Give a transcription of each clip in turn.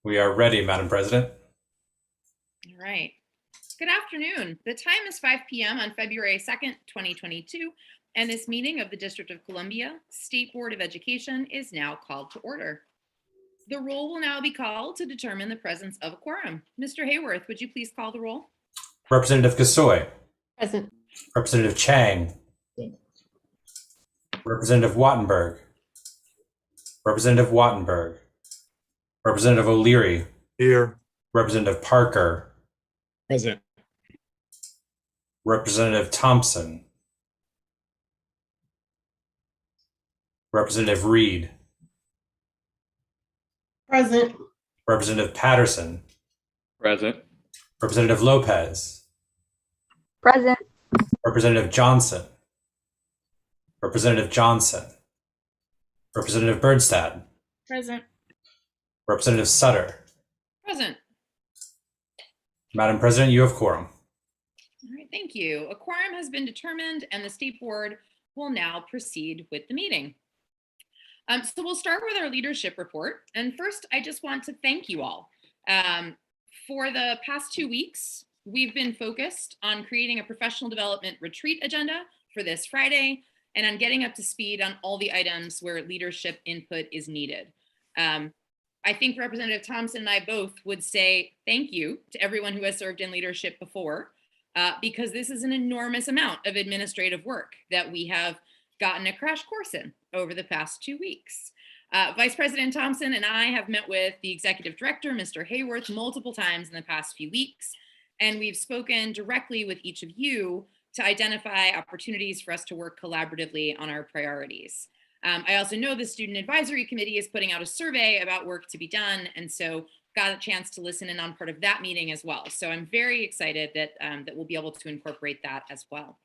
We are ready, Madam President. All right. Good afternoon. The time is 5 p.m. on February 2nd, 2022, and this meeting of the District of Columbia State Board of Education is now called to order. The roll will now be called to determine the presence of a quorum. Mr. Hayworth, would you please call the roll? Representative Gasoy. Present. Representative Chang. Representative Wattenberg. Representative Wattenberg. Representative O'Leary. Here. Representative Parker. Present. Representative Thompson. Representative Reed. Present. Representative Patterson. Present. Representative Lopez. Present. Representative Johnson. Representative Johnson. Representative Bernstad. Present. Representative Sutter. Present. Madam President, you have quorum. All right, thank you. A quorum has been determined and the State Board will now proceed with the meeting. So we'll start with our leadership report. And first, I just want to thank you all. For the past 2 weeks, we've been focused on creating a professional development retreat agenda for this Friday and on getting up to speed on all the items where leadership input is needed. I think Representative Thompson and I both would say thank you to everyone who has served in leadership before, because this is an enormous amount of administrative work that we have gotten a crash course in over the past 2 weeks. Vice President Thompson and I have met with the executive director, Mr. Hayworth, multiple times in the past few weeks, and we've spoken directly with each of you to identify opportunities for us to work collaboratively on our priorities. I also know the Student Advisory Committee is putting out a survey about work to be done, and so got a chance to listen in on part of that meeting as well. So I'm very excited that, that we'll be able to incorporate that as well.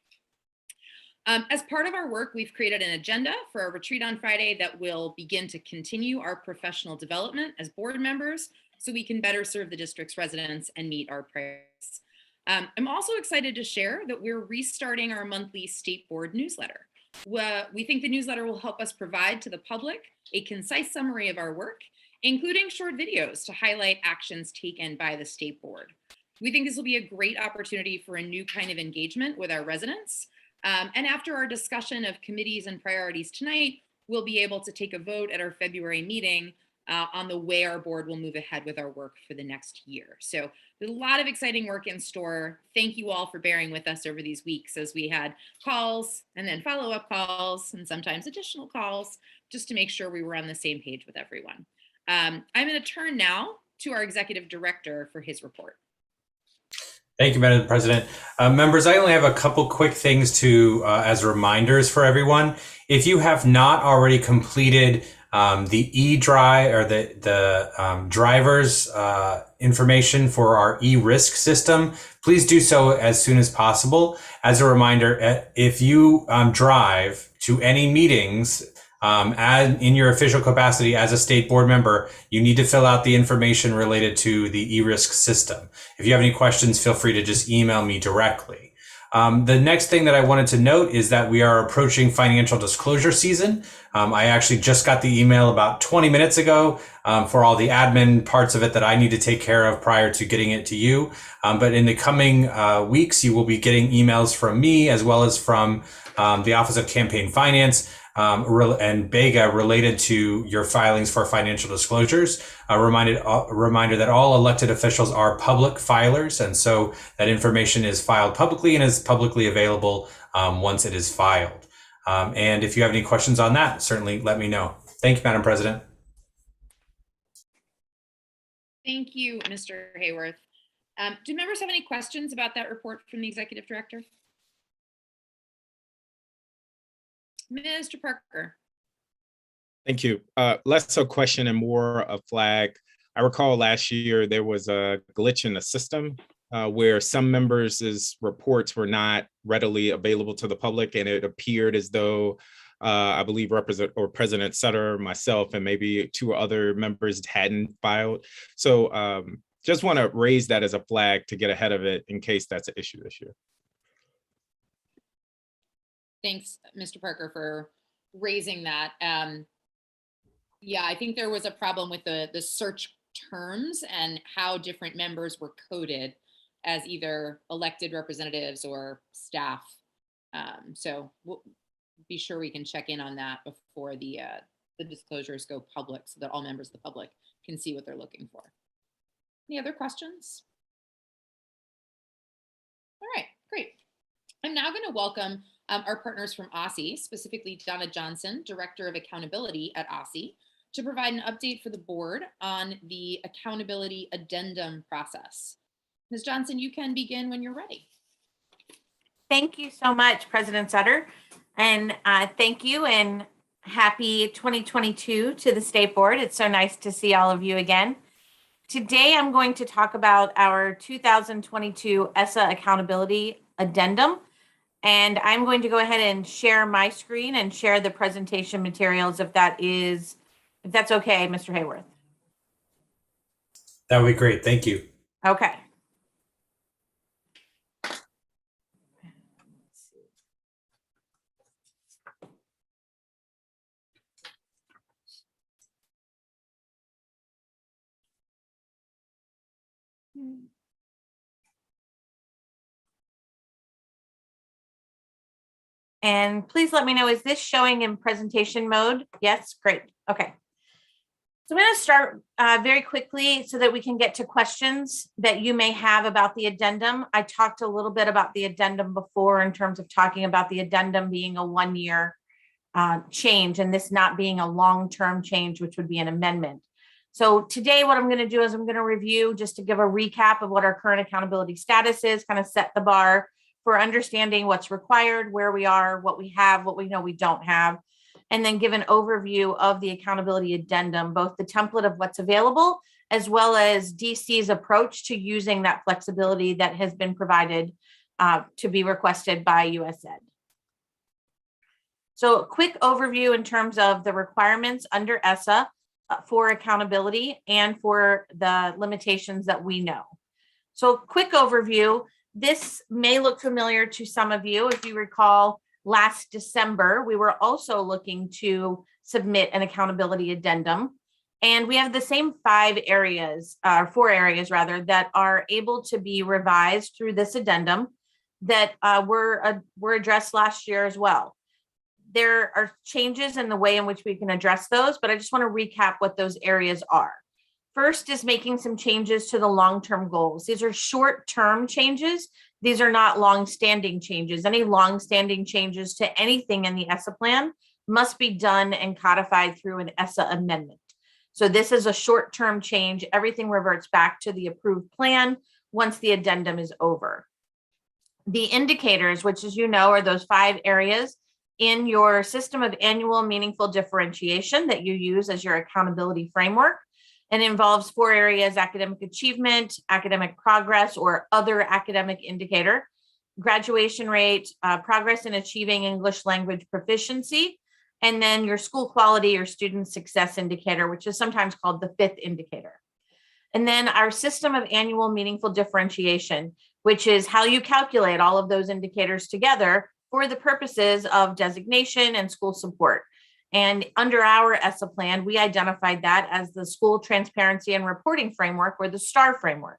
As part of our work, we've created an agenda for our retreat on Friday that will begin to continue our professional development as board members so we can better serve the district's residents and meet our priorities. I'm also excited to share that we're restarting our monthly state board newsletter. We think the newsletter will help us provide to the public a concise summary of our work, including short videos to highlight actions taken by the state board. We think this will be a great opportunity for a new kind of engagement with our residents. And after our discussion of committees and priorities tonight, we'll be able to take a vote at our February meeting on the way our board will move ahead with our work for the next year. So there's a lot of exciting work in store. Thank you all for bearing with us over these weeks as we had calls and then follow-up calls and sometimes additional calls just to make sure we were on the same page with everyone. I'm going to turn now to our executive director for his report. Thank you, Madam President. Members, I only have a couple quick things to as reminders for everyone. If you have not already completed the e-drive or the driver's information for our e-risk system, please do so as soon as possible. As a reminder, if you drive to any meetings in your official capacity as a state board member, you need to fill out the information related to the e-risk system. If you have any questions, feel free to just email me directly. The next thing that I wanted to note is that we are approaching financial disclosure season. I actually just got the email about 20 minutes ago for all the admin parts of it that I need to take care of prior to getting it to you. But in the coming weeks, you will be getting emails from me as well as from the Office of Campaign Finance and BEGA related to your filings for financial disclosures. A reminder that all elected officials are public filers, and so that information is filed publicly and is publicly available once it is filed. And if you have any questions on that, certainly let me know. Thank you, Madam President. Thank you, Mr. Hayworth. Do members have any questions about that report from the executive director? Mr. Parker. Thank you. Less a question and more a flag. I recall last year there was a glitch in the system where some members' reports were not readily available to the public, and it appeared as though I believe President Sutter, myself, and maybe 2 other members hadn't filed. So just want to raise that as a flag to get ahead of it in case that's an issue this year. Thanks, Mr. Parker, for raising that. Yeah, I think there was a problem with the search terms and how different members were coded as either elected representatives or staff. So we'll be sure we can check in on that before the disclosures go public so that all members of the public can see what they're looking for. Any other questions? All right, great. I'm now going to welcome our partners from OSSI, specifically Donna Johnson, Director of Accountability at OSSI, to provide an update for the board on the Accountability Addendum process. Ms. Johnson, you can begin when you're ready. Thank you so much, President Sutter. And thank you and happy 2022 to the State Board. It's so nice to see all of you again. Today, I'm going to talk about our 2022 Essa Accountability Addendum. And I'm going to go ahead and share my screen and share the presentation materials if that's okay, Mr. Hayworth. That would be great. Thank you. Okay. And please let me know, is this showing in presentation mode? Yes, great. Okay. So I'm going to start very quickly so that we can get to questions that you may have about the addendum. I talked a little bit about the addendum before in terms of talking about the addendum being a 1-year change and this not being a long-term change, which would be an amendment. So today what I'm going to do is I'm going to review just to give a recap of what our current accountability status is, kind of set the bar for understanding what's required, where we are, what we have, what we know we don't have, and then give an overview of the accountability addendum, both the template of what's available, as well as DC's approach to using that flexibility that has been provided to be requested by USED. So a quick overview in terms of the requirements under Essa for accountability and for the limitations that we know. So quick overview. This may look familiar to some of you. If you recall, last December, we were also looking to submit an accountability addendum. And we have the same 4 areas rather, that are able to be revised through this addendum that were addressed last year as well. There are changes in the way in which we can address those, but I just want to recap what those areas are. First is making some changes to the long-term goals. These are short-term changes. These are not long-standing changes. Any long-standing changes to anything in the Essa plan must be done and codified through an Essa amendment. So this is a short-term change. Everything reverts back to the approved plan once the addendum is over. The indicators, which as you know, are those 5 areas in your system of annual meaningful differentiation that you use as your accountability framework. And involves 4 areas: academic achievement, academic progress or other academic indicator, graduation rate, progress in achieving English language proficiency, and then your school quality or student success indicator, which is sometimes called the 5th indicator. And then our system of annual meaningful differentiation, which is how you calculate all of those indicators together for the purposes of designation and school support. And under our Essa plan, we identified that as the School Transparency and Reporting Framework, or the STAR framework.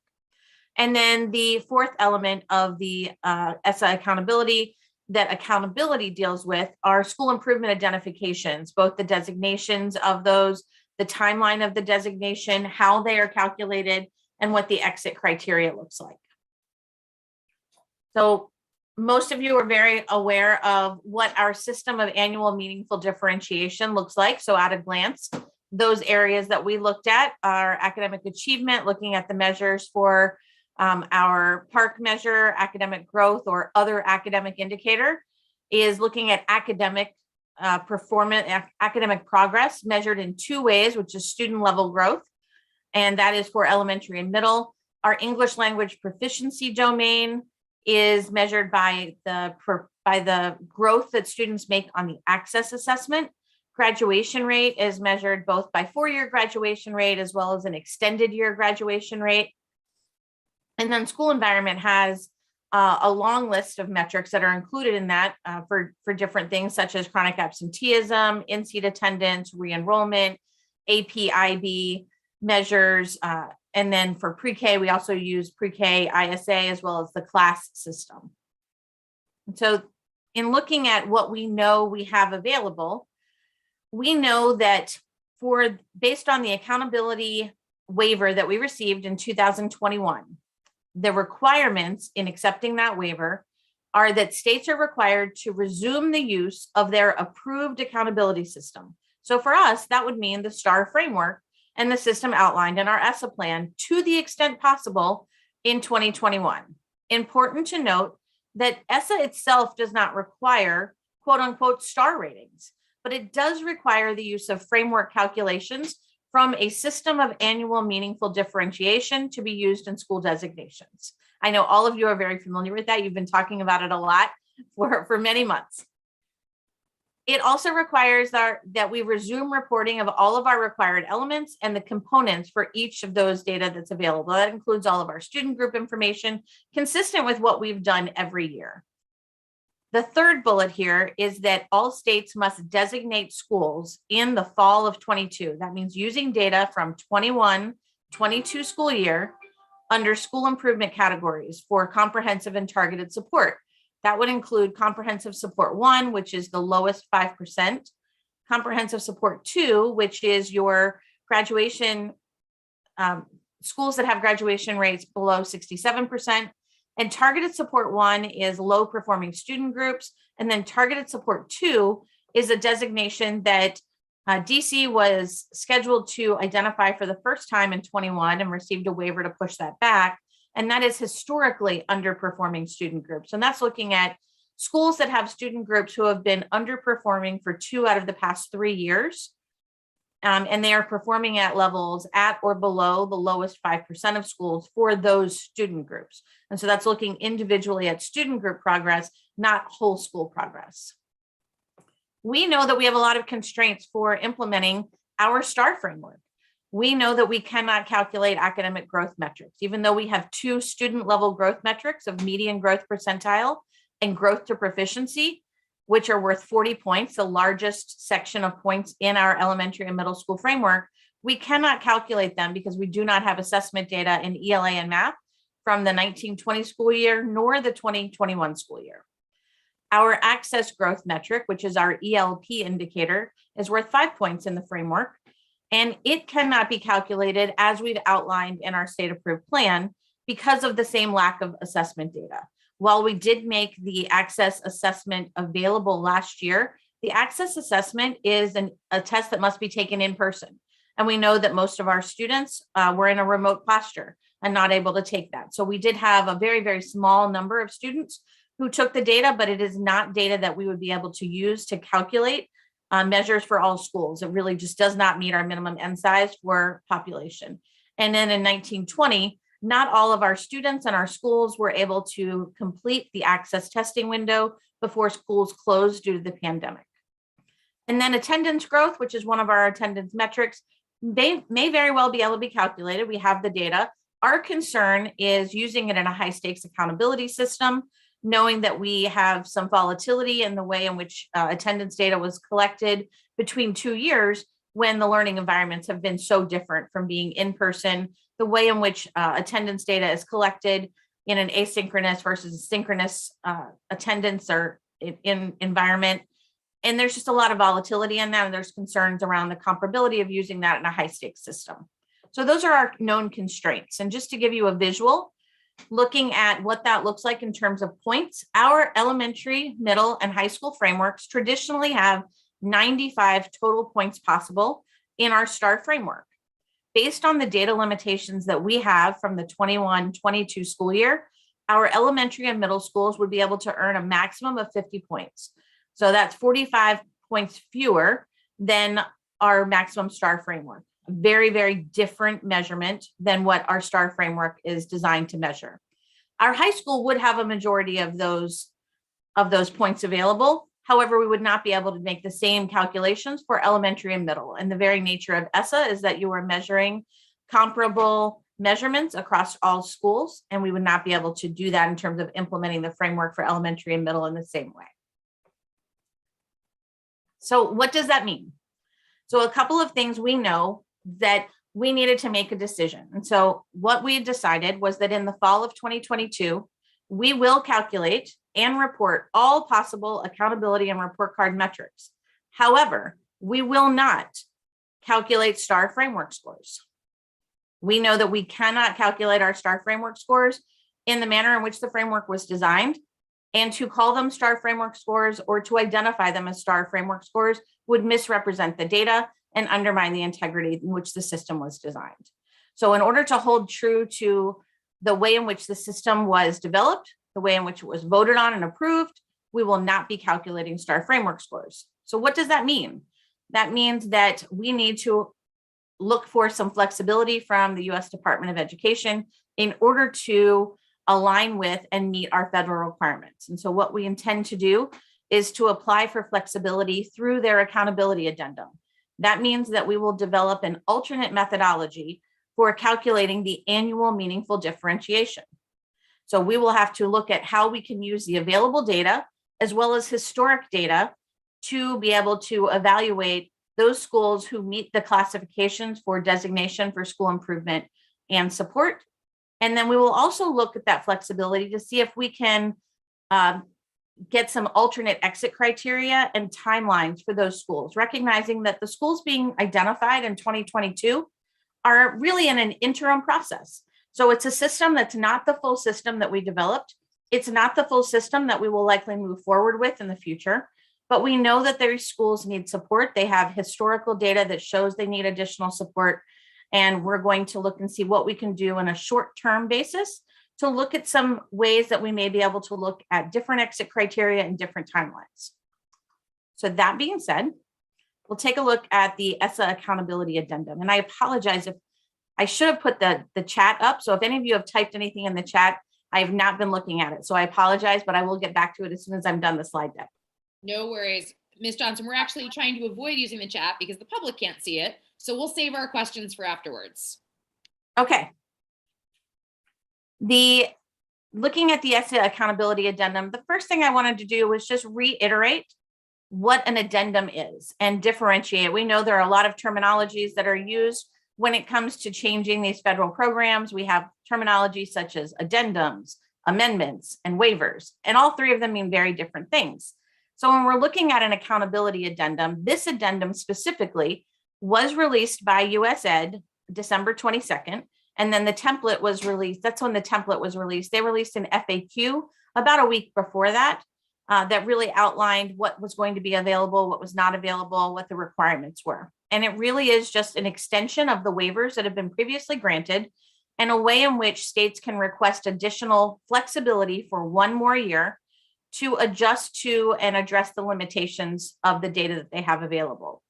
And then the 4th element of the Essa accountability that accountability deals with are school improvement identifications, both the designations of those, the timeline of the designation, how they are calculated, and what the exit criteria looks like. So most of you are very aware of what our system of annual meaningful differentiation looks like. So at a glance, those areas that we looked at are academic achievement, looking at the measures for our PARC measure, academic growth, or other academic indicator, is looking at academic performance, academic progress measured in 2 ways, which is student level growth, and that is for elementary and middle. Our English language proficiency domain is measured by the growth that students make on the access assessment. Graduation rate is measured both by 4-year graduation rate as well as an extended year graduation rate. And then school environment has a long list of metrics that are included in that for different things such as chronic absenteeism, in-seat attendance, re-enrollment, APIB, measures. And then for pre-K, we also use pre-K ISA as well as the class system. And so in looking at what we know we have available, we know that based on the accountability waiver that we received in 2021, the requirements in accepting that waiver are that states are required to resume the use of their approved accountability system. So for us, that would mean the STAR framework and the system outlined in our Essa plan to the extent possible in 2021. Important to note that Essa itself does not require quote unquote STAR ratings, but it does require the use of framework calculations from a system of annual meaningful differentiation to be used in school designations. I know all of you are very familiar with that. You've been talking about it a lot for many months. It also requires that we resume reporting of all of our required elements and the components for each of those data that's available. That includes all of our student group information, consistent with what we've done every year. The third bullet here is that all states must designate schools in the fall of 22. That means using data from 21-22 school year under school improvement categories for comprehensive and targeted support. That would include comprehensive support 1, which is the lowest 5%, comprehensive support 2, which is your graduation, schools that have graduation rates below 67%, and targeted support 1 is low performing student groups. And then targeted support 2 is a designation that DC was scheduled to identify for the first time in 21 and received a waiver to push that back. And that is historically underperforming student groups. And that's looking at schools that have student groups who have been underperforming for 2 out of the past 3 years. And they are performing at levels at or below the lowest 5% of schools for those student groups. And so that's looking individually at student group progress, not whole school progress. We know that we have a lot of constraints for implementing our STAR framework. We know that we cannot calculate academic growth metrics, even though we have 2 student level growth metrics of median growth percentile and growth to proficiency, which are worth 40 points, the largest section of points in our elementary and middle school framework. We cannot calculate them because we do not have assessment data in ELA and math from the 1920 school year, nor the 2021 school year. Our access growth metric, which is our ELP indicator, is worth 5 points in the framework. And it cannot be calculated as we've outlined in our state approved plan because of the same lack of assessment data. While we did make the access assessment available last year, the access assessment is a test that must be taken in person. And we know that most of our students were in a remote posture and not able to take that. So we did have a very, very small number of students who took the data, but it is not data that we would be able to use to calculate measures for all schools. It really just does not meet our minimum N size for population. And then in 1920, not all of our students and our schools were able to complete the access testing window before schools closed due to the pandemic. And then attendance growth, which is one of our attendance metrics, may very well be able to be calculated. We have the data. Our concern is using it in a high stakes accountability system, knowing that we have some volatility in the way in which attendance data was collected between 2 years when the learning environments have been so different from being in person, the way in which attendance data is collected in an asynchronous versus synchronous attendance or in environment. And there's just a lot of volatility in that, and there's concerns around the comparability of using that in a high stakes system. So those are our known constraints. And just to give you a visual, looking at what that looks like in terms of points, our elementary, middle, and high school frameworks traditionally have 95 total points possible in our STAR framework. Based on the data limitations that we have from the 21-22 school year, our elementary and middle schools would be able to earn a maximum of 50 points. So that's 45 points fewer than our maximum STAR framework. A very, very different measurement than what our STAR framework is designed to measure. Our high school would have a majority of those points available. However, we would not be able to make the same calculations for elementary and middle. And the very nature of Essa is that you are measuring comparable measurements across all schools, and we would not be able to do that in terms of implementing the framework for elementary and middle in the same way. So what does that mean? So a couple of things we know that we needed to make a decision. And so what we decided was that in the fall of 2022, we will calculate and report all possible accountability and report card metrics. However, we will not calculate STAR framework scores. We know that we cannot calculate our STAR framework scores in the manner in which the framework was designed, and to call them STAR framework scores or to identify them as STAR framework scores would misrepresent the data and undermine the integrity in which the system was designed. So in order to hold true to the way in which the system was developed, the way in which it was voted on and approved, we will not be calculating STAR framework scores. So what does that mean? That means that we need to look for some flexibility from the U.S. Department of Education in order to align with and meet our federal requirements. And so what we intend to do is to apply for flexibility through their accountability addendum. That means that we will develop an alternate methodology for calculating the annual meaningful differentiation. So we will have to look at how we can use the available data as well as historic data to be able to evaluate those schools who meet the classifications for designation for school improvement and support. And then we will also look at that flexibility to see if we can get some alternate exit criteria and timelines for those schools, recognizing that the schools being identified in 2022 are really in an interim process. So it's a system that's not the full system that we developed. It's not the full system that we will likely move forward with in the future, but we know that their schools need support. They have historical data that shows they need additional support. And we're going to look and see what we can do on a short-term basis to look at some ways that we may be able to look at different exit criteria and different timelines. So that being said, we'll take a look at the Essa Accountability Addendum. And I apologize if I should have put the chat up. So if any of you have typed anything in the chat, I have not been looking at it. So I apologize, but I will get back to it as soon as I'm done the slide deck. No worries. Ms. Johnson, we're actually trying to avoid using the chat because the public can't see it. So we'll save our questions for afterwards. Okay. Looking at the Essa Accountability Addendum, the first thing I wanted to do was just reiterate what an addendum is and differentiate. We know there are a lot of terminologies that are used when it comes to changing these federal programs. We have terminology such as addendums, amendments, and waivers, and all three of them mean very different things. So when we're looking at an accountability addendum, this addendum specifically was released by US Ed December 22nd. And then the template was released. That's when the template was released. They released an FAQ about a week before that, that really outlined what was going to be available, what was not available, what the requirements were. And it really is just an extension of the waivers that have been previously granted and a way in which states can request additional flexibility for one more year to adjust to and address the limitations of the data that they have available.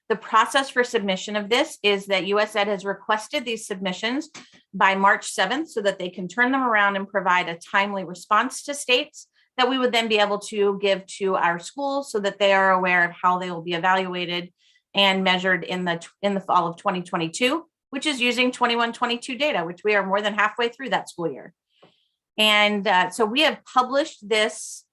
The process for submission of this is that USED has requested these submissions by March 7th so that they can turn them around and provide a timely response to states that we would then be able to give to our schools so that they are aware of how they will be evaluated and measured in the fall of 2022, which is using 21-22 data, which we are more than halfway through that school year. And so we have published this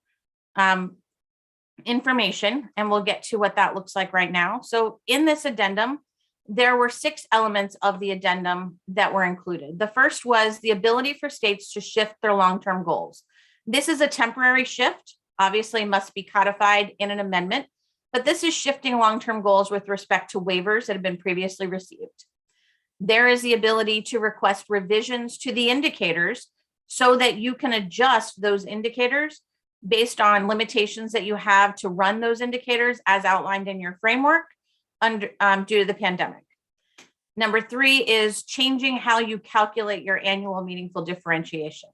information, and we'll get to what that looks like right now. So in this addendum, there were 6 elements of the addendum that were included. The first was the ability for states to shift their long-term goals. This is a temporary shift, obviously must be codified in an amendment, but this is shifting long-term goals with respect to waivers that have been previously received. There is the ability to request revisions to the indicators so that you can adjust those indicators based on limitations that you have to run those indicators as outlined in your framework due to the pandemic. Number 3 is changing how you calculate your annual meaningful differentiation.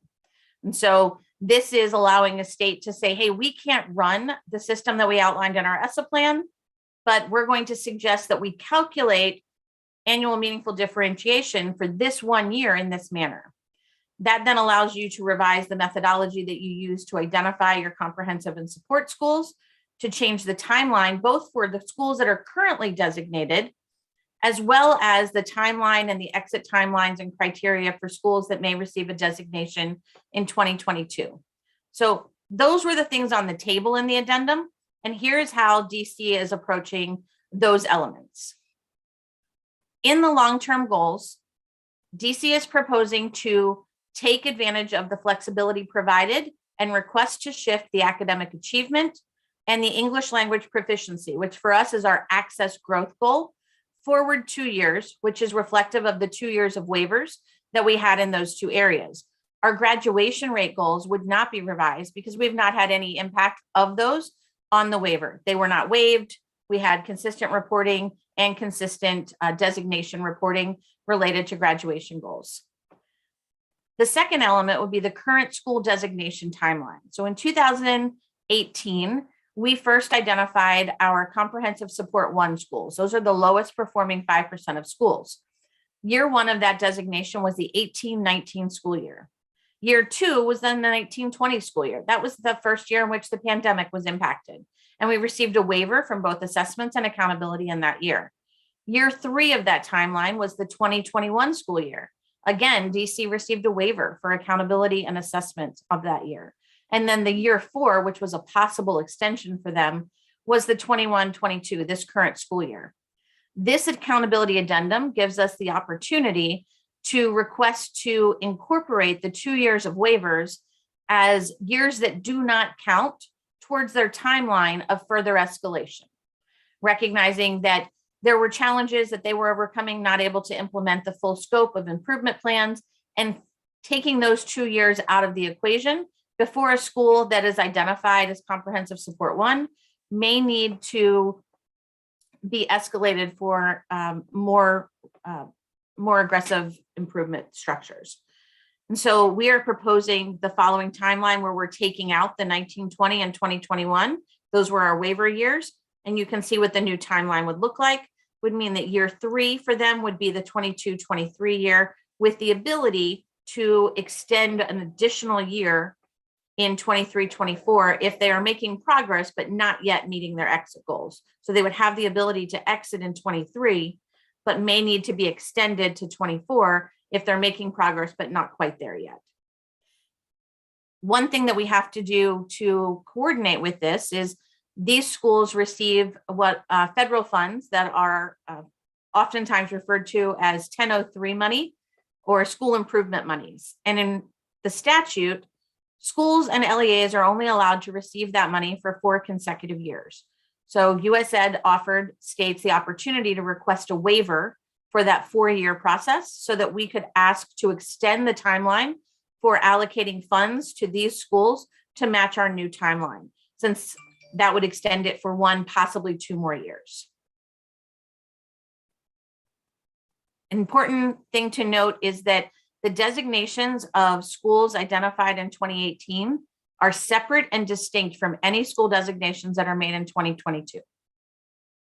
And so this is allowing a state to say, hey, we can't run the system that we outlined in our Essa plan, but we're going to suggest that we calculate annual meaningful differentiation for this 1 year in this manner. That then allows you to revise the methodology that you use to identify your comprehensive and support schools, to change the timeline, both for the schools that are currently designated, as well as the timeline and the exit timelines and criteria for schools that may receive a designation in 2022. So those were the things on the table in the addendum. And here's how DC is approaching those elements. In the long-term goals, DC is proposing to take advantage of the flexibility provided and request to shift the academic achievement and the English language proficiency, which for us is our access growth goal, forward 2 years, which is reflective of the 2 years of waivers that we had in those 2 areas. Our graduation rate goals would not be revised because we've not had any impact of those on the waiver. They were not waived. We had consistent reporting and consistent designation reporting related to graduation goals. The second element would be the current school designation timeline. So in 2018, we first identified our comprehensive support 1 schools. Those are the lowest performing 5% of schools. Year 1 of that designation was the 18-19 school year. Year 2 was then the 19-20 school year. That was the first year in which the pandemic was impacted. And we received a waiver from both assessments and accountability in that year. Year 3 of that timeline was the 2021 school year. Again, DC received a waiver for accountability and assessment of that year. And then the year 4, which was a possible extension for them, was the 21-22, this current school year. This accountability addendum gives us the opportunity to request to incorporate the 2 years of waivers as years that do not count towards their timeline of further escalation, recognizing that there were challenges that they were overcoming, not able to implement the full scope of improvement plans, and taking those 2 years out of the equation before a school that is identified as comprehensive support 1 may need to be escalated for more aggressive improvement structures. And so we are proposing the following timeline where we're taking out the 1920 and 2021. Those were our waiver years. And you can see what the new timeline would look like. Would mean that year 3 for them would be the 22-23 year, with the ability to extend an additional year in 23-24 if they are making progress, but not yet meeting their exit goals. So they would have the ability to exit in 23, but may need to be extended to 24 if they're making progress, but not quite there yet. One thing that we have to do to coordinate with this is these schools receive what federal funds that are oftentimes referred to as 1003 money or school improvement monies. And in the statute, schools and LEAs are only allowed to receive that money for 4 consecutive years. So USED offered states the opportunity to request a waiver for that 4-year process so that we could ask to extend the timeline for allocating funds to these schools to match our new timeline, since that would extend it for 1, possibly 2 more years. An important thing to note is that the designations of schools identified in 2018 are separate and distinct from any school designations that are made in 2022.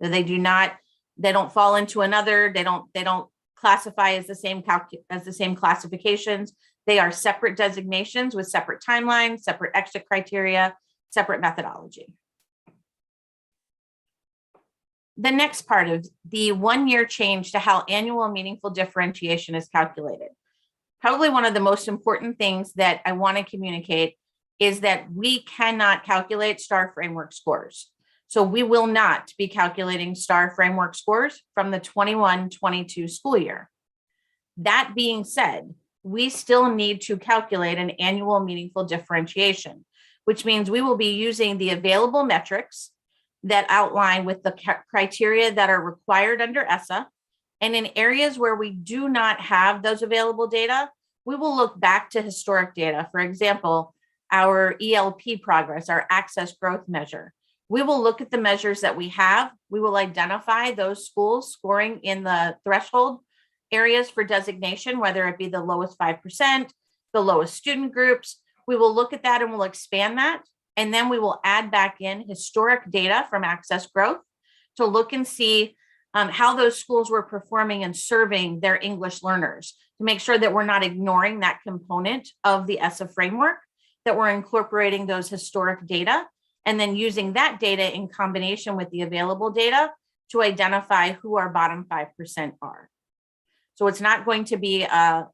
So they don't fall into another, they don't classify as the same classifications. They are separate designations with separate timelines, separate exit criteria, separate methodology. The next part of the 1-year change to how annual meaningful differentiation is calculated. Probably one of the most important things that I want to communicate is that we cannot calculate STAR framework scores. So we will not be calculating STAR framework scores from the 21-22 school year. That being said, we still need to calculate an annual meaningful differentiation, which means we will be using the available metrics that outline with the criteria that are required under Essa. And in areas where we do not have those available data, we will look back to historic data. For example, our ELP progress, our access growth measure. We will look at the measures that we have. We will identify those schools scoring in the threshold areas for designation, whether it be the lowest 5%, the lowest student groups. We will look at that and we'll expand that. And then we will add back in historic data from access growth to look and see how those schools were performing and serving their English learners, to make sure that we're not ignoring that component of the Essa framework, that we're incorporating those historic data, and then using that data in combination with the available data to identify who our bottom 5% are. So it's not going to be a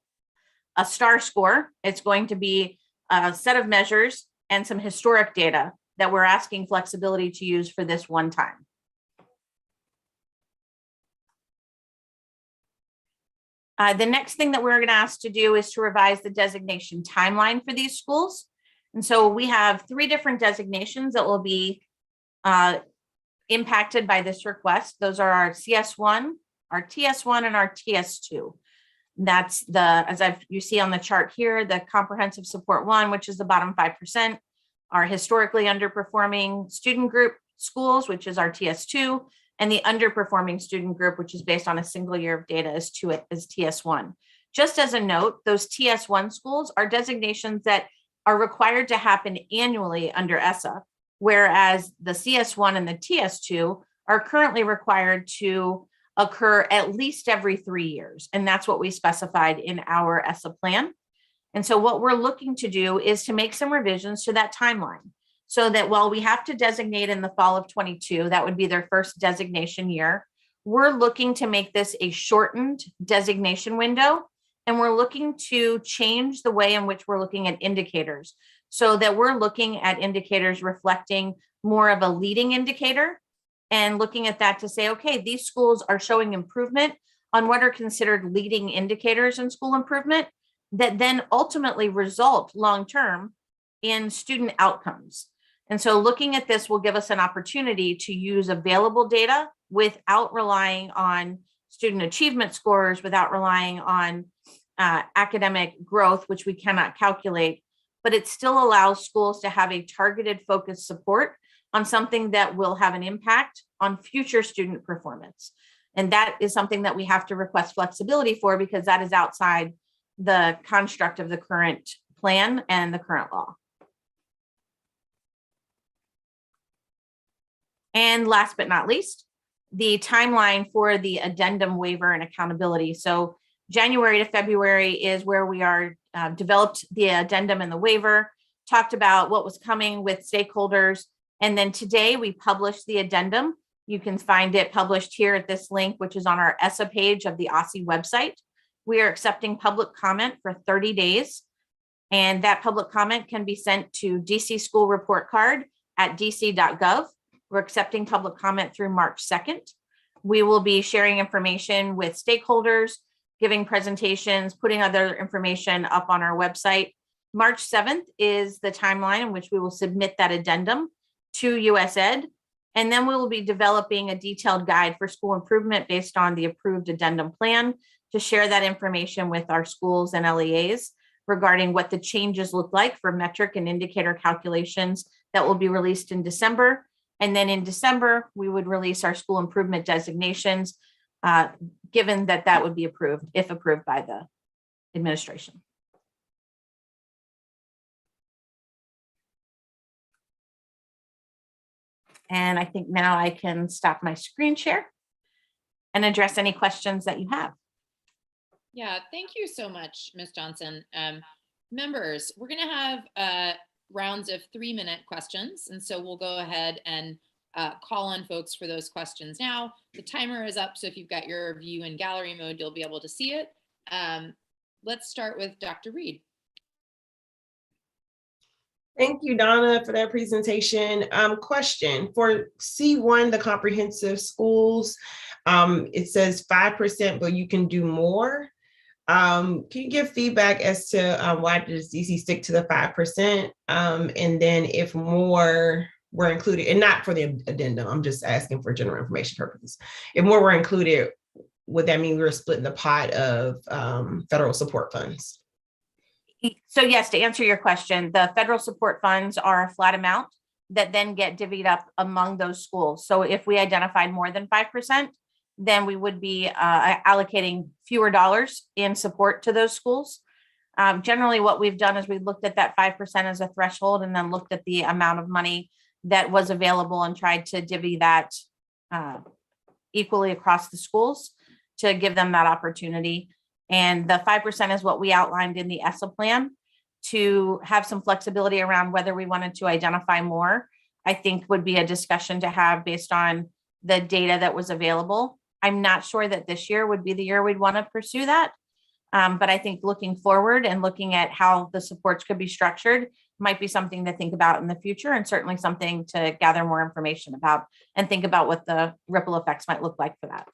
STAR score. It's going to be a set of measures and some historic data that we're asking flexibility to use for this one time. The next thing that we're going to ask to do is to revise the designation timeline for these schools. And so we have 3 different designations that will be impacted by this request. Those are our CS1, our TS1, and our TS2. That's you see on the chart here, the comprehensive support 1, which is the bottom 5%, our historically underperforming student group schools, which is our TS2, and the underperforming student group, which is based on a single year of data, is TS1. Just as a note, those TS1 schools are designations that are required to happen annually under Essa, whereas the CS1 and the TS2 are currently required to occur at least every 3 years. And that's what we specified in our Essa plan. And so what we're looking to do is to make some revisions to that timeline, so that while we have to designate in the fall of 22, that would be their first designation year, we're looking to make this a shortened designation window. And we're looking to change the way in which we're looking at indicators, so that we're looking at indicators reflecting more of a leading indicator, and looking at that to say, okay, these schools are showing improvement on what are considered leading indicators in school improvement that then ultimately result long-term in student outcomes. And so looking at this will give us an opportunity to use available data without relying on student achievement scores, without relying on academic growth, which we cannot calculate, but it still allows schools to have a targeted focused support on something that will have an impact on future student performance. And that is something that we have to request flexibility for, because that is outside the construct of the current plan and the current law. And last but not least, the timeline for the addendum, waiver, and accountability. So January to February is where we are developed the addendum and the waiver, talked about what was coming with stakeholders. And then today we published the addendum. You can find it published here at this link, which is on our Essa page of the OSSE website. We are accepting public comment for 30 days. And that public comment can be sent to DC School Report Card at dc.gov. We're accepting public comment through March 2nd. We will be sharing information with stakeholders, giving presentations, putting other information up on our website. March 7th is the timeline in which we will submit that addendum to USED. And then we will be developing a detailed guide for school improvement based on the approved addendum plan to share that information with our schools and LEAs regarding what the changes look like for metric and indicator calculations that will be released in December. And then in December, we would release our school improvement designations, given that that would be approved, if approved by the administration. And I think now I can stop my screen share and address any questions that you have. Yeah, thank you so much, Ms. Johnson. Members, we're going to have rounds of 3-minute questions. And so we'll go ahead and call on folks for those questions now. The timer is up, so if you've got your view in gallery mode, you'll be able to see it. Let's start with Dr. Reed. Thank you, Donna, for that presentation. Question for C1, the comprehensive schools, it says 5%, but you can do more. Can you give feedback as to why does DC stick to the 5%? And then if more were included, and not for the addendum, I'm just asking for general information purposes. If more were included, would that mean we were splitting the pot of federal support funds? So yes, to answer your question, the federal support funds are a flat amount that then get divvied up among those schools. So if we identified more than 5%, then we would be allocating fewer dollars in support to those schools. Generally, what we've done is we looked at that 5% as a threshold and then looked at the amount of money that was available and tried to divvy that equally across the schools to give them that opportunity. And the 5% is what we outlined in the Essa plan to have some flexibility around whether we wanted to identify more. I think would be a discussion to have based on the data that was available. I'm not sure that this year would be the year we'd want to pursue that. But I think looking forward and looking at how the supports could be structured might be something to think about in the future, and certainly something to gather more information about and think about what the ripple effects might look like for that.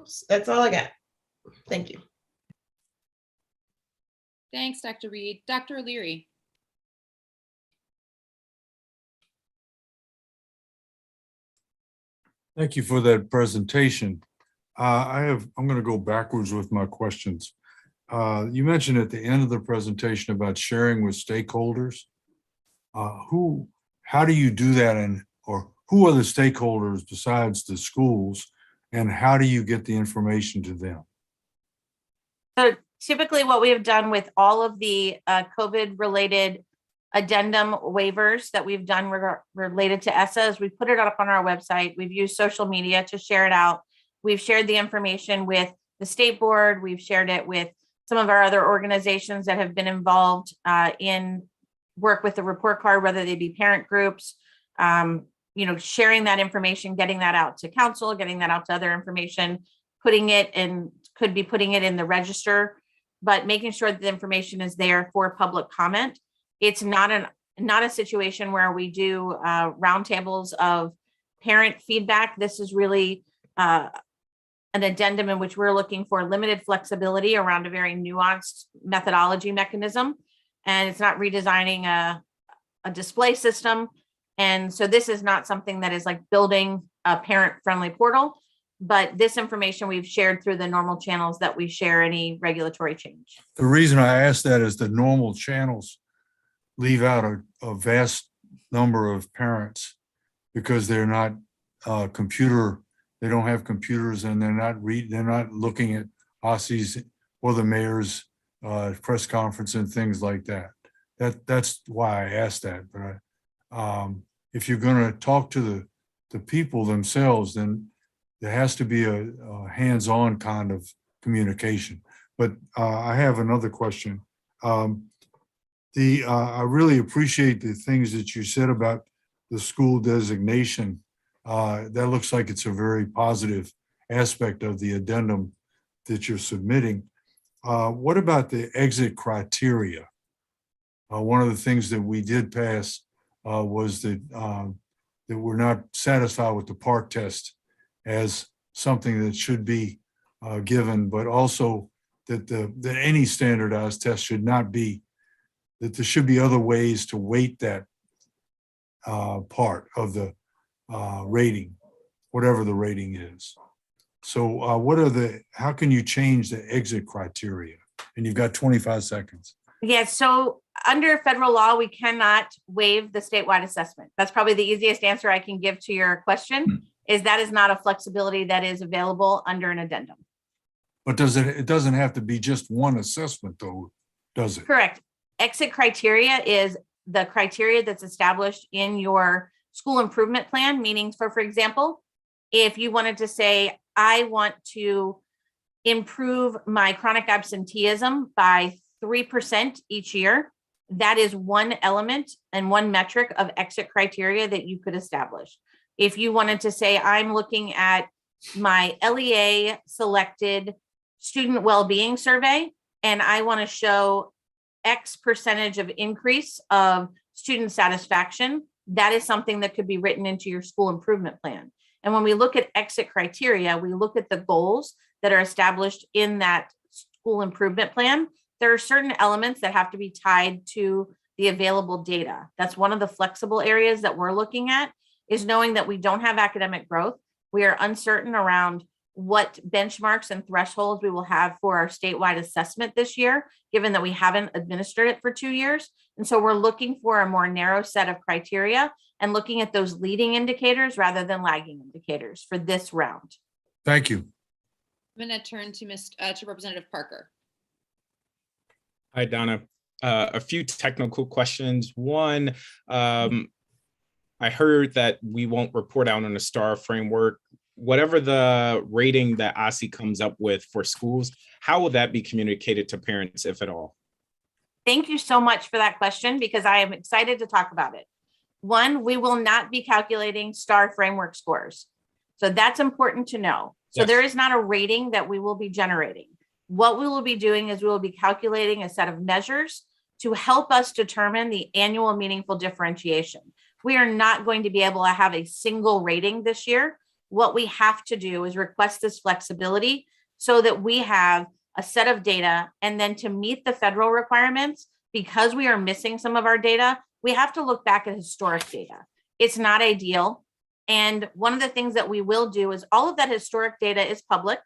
Oops, that's all I got. Thank you. Thanks, Dr. Reed. Dr. O'Leary. Thank you for that presentation. I'm going to go backwards with my questions. You mentioned at the end of the presentation about sharing with stakeholders. How do you do that, or who are the stakeholders besides the schools, and how do you get the information to them? So typically what we have done with all of the COVID-related addendum waivers that we've done related to Essa is we put it up on our website. We've used social media to share it out. We've shared the information with the state board. We've shared it with some of our other organizations that have been involved in work with the report card, whether they be parent groups, sharing that information, getting that out to council, getting that out to other information, putting it in the register, but making sure that the information is there for public comment. It's not a situation where we do roundtables of parent feedback. This is really an addendum in which we're looking for limited flexibility around a very nuanced methodology mechanism. And it's not redesigning a display system. And so this is not something that is like building a parent-friendly portal, but this information we've shared through the normal channels that we share any regulatory change. The reason I ask that is the normal channels leave out a vast number of parents because they're not they don't have computers, and they're not looking at OSSI's or the mayor's press conference and things like that. That's why I asked that. But if you're going to talk to the people themselves, then there has to be a hands-on kind of communication. But I have another question. I really appreciate the things that you said about the school designation. That looks like it's a very positive aspect of the addendum that you're submitting. What about the exit criteria? One of the things that we did pass was that we're not satisfied with the PART test as something that should be given, but also that any standardized test should not be, that there should be other ways to weight that part of the rating, whatever the rating is. So how can you change the exit criteria? And you've got 25 seconds. Yeah, so under federal law, we cannot waive the statewide assessment. That's probably the easiest answer I can give to your question, is that is not a flexibility that is available under an addendum. But it doesn't have to be just one assessment though, does it? Correct. Exit criteria is the criteria that's established in your school improvement plan, meaning for example, if you wanted to say, I want to improve my chronic absenteeism by 3% each year, that is one element and one metric of exit criteria that you could establish. If you wanted to say, I'm looking at my LEA selected student well-being survey, and I want to show X percentage of increase of student satisfaction, that is something that could be written into your school improvement plan. And when we look at exit criteria, we look at the goals that are established in that school improvement plan. There are certain elements that have to be tied to the available data. That's one of the flexible areas that we're looking at, is knowing that we don't have academic growth. We are uncertain around what benchmarks and thresholds we will have for our statewide assessment this year, given that we haven't administered it for 2 years. And so we're looking for a more narrow set of criteria and looking at those leading indicators rather than lagging indicators for this round. Thank you. I'm going to turn to Representative Parker. Hi, Donna. A few technical questions. One, I heard that we won't report out on the STAR framework. Whatever the rating that OSSI comes up with for schools, how will that be communicated to parents, if at all? Thank you so much for that question, because I am excited to talk about it. One, we will not be calculating STAR framework scores. So that's important to know. So There is not a rating that we will be generating. What we will be doing is we will be calculating a set of measures to help us determine the annual meaningful differentiation. We are not going to be able to have a single rating this year. what we have to do is request this flexibility so that we have a set of data. And then to meet the federal requirements, because we are missing some of our data, we have to look back at historic data. It's not ideal. And one of the things that we will do is all of that historic data is public.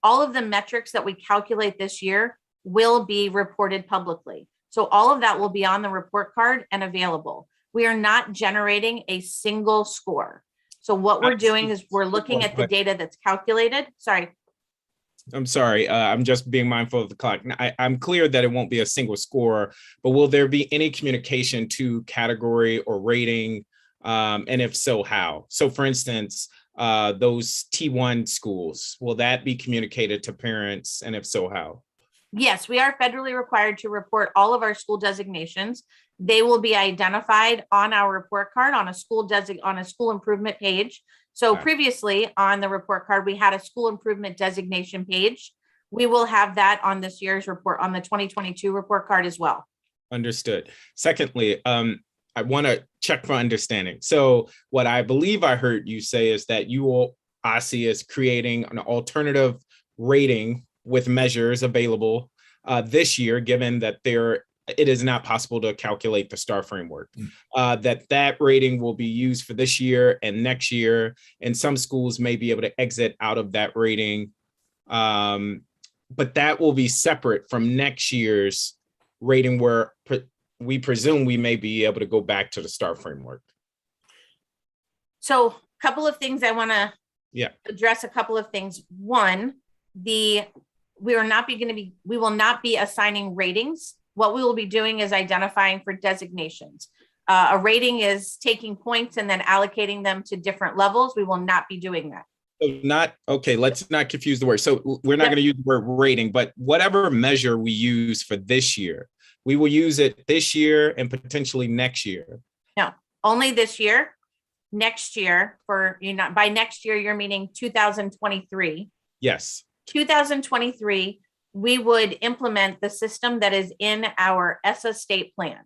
All of the metrics that we calculate this year will be reported publicly. So all of that will be on the report card and available. We are not generating a single score. So what we're doing is we're looking at the data that's calculated. Sorry. I'm sorry. I'm just being mindful of the clock. I'm clear that it won't be a single score, but will there be any communication to category or rating? And if so, how? So for instance, those T1 schools, will that be communicated to parents? And if so, how? Yes, we are federally required to report all of our school designations. They will be identified on our report card on a school improvement page. So previously on the report card, we had a school improvement designation page. We will have that on this year's report, on the 2022 report card as well. Understood. Secondly, I want to check for understanding. So what I believe I heard you say is that you will, OSSI is creating an alternative rating with measures available this year, given that it is not possible to calculate the STAR framework, that rating will be used for this year and next year, and some schools may be able to exit out of that rating, but that will be separate from next year's rating where we presume we may be able to go back to the STAR framework. So a couple of things I want to address. A couple of things. One, we will not be assigning ratings. What we will be doing is identifying for designations. A rating is taking points and then allocating them to different levels. We will not be doing that. So let's not confuse the word. So we're not going to use the word rating, but whatever measure we use for this year, we will use it this year and potentially next year. No, only this year. Next year, by next year, you're meaning 2023. Yes. 2023, we would implement the system that is in our Essa state plan.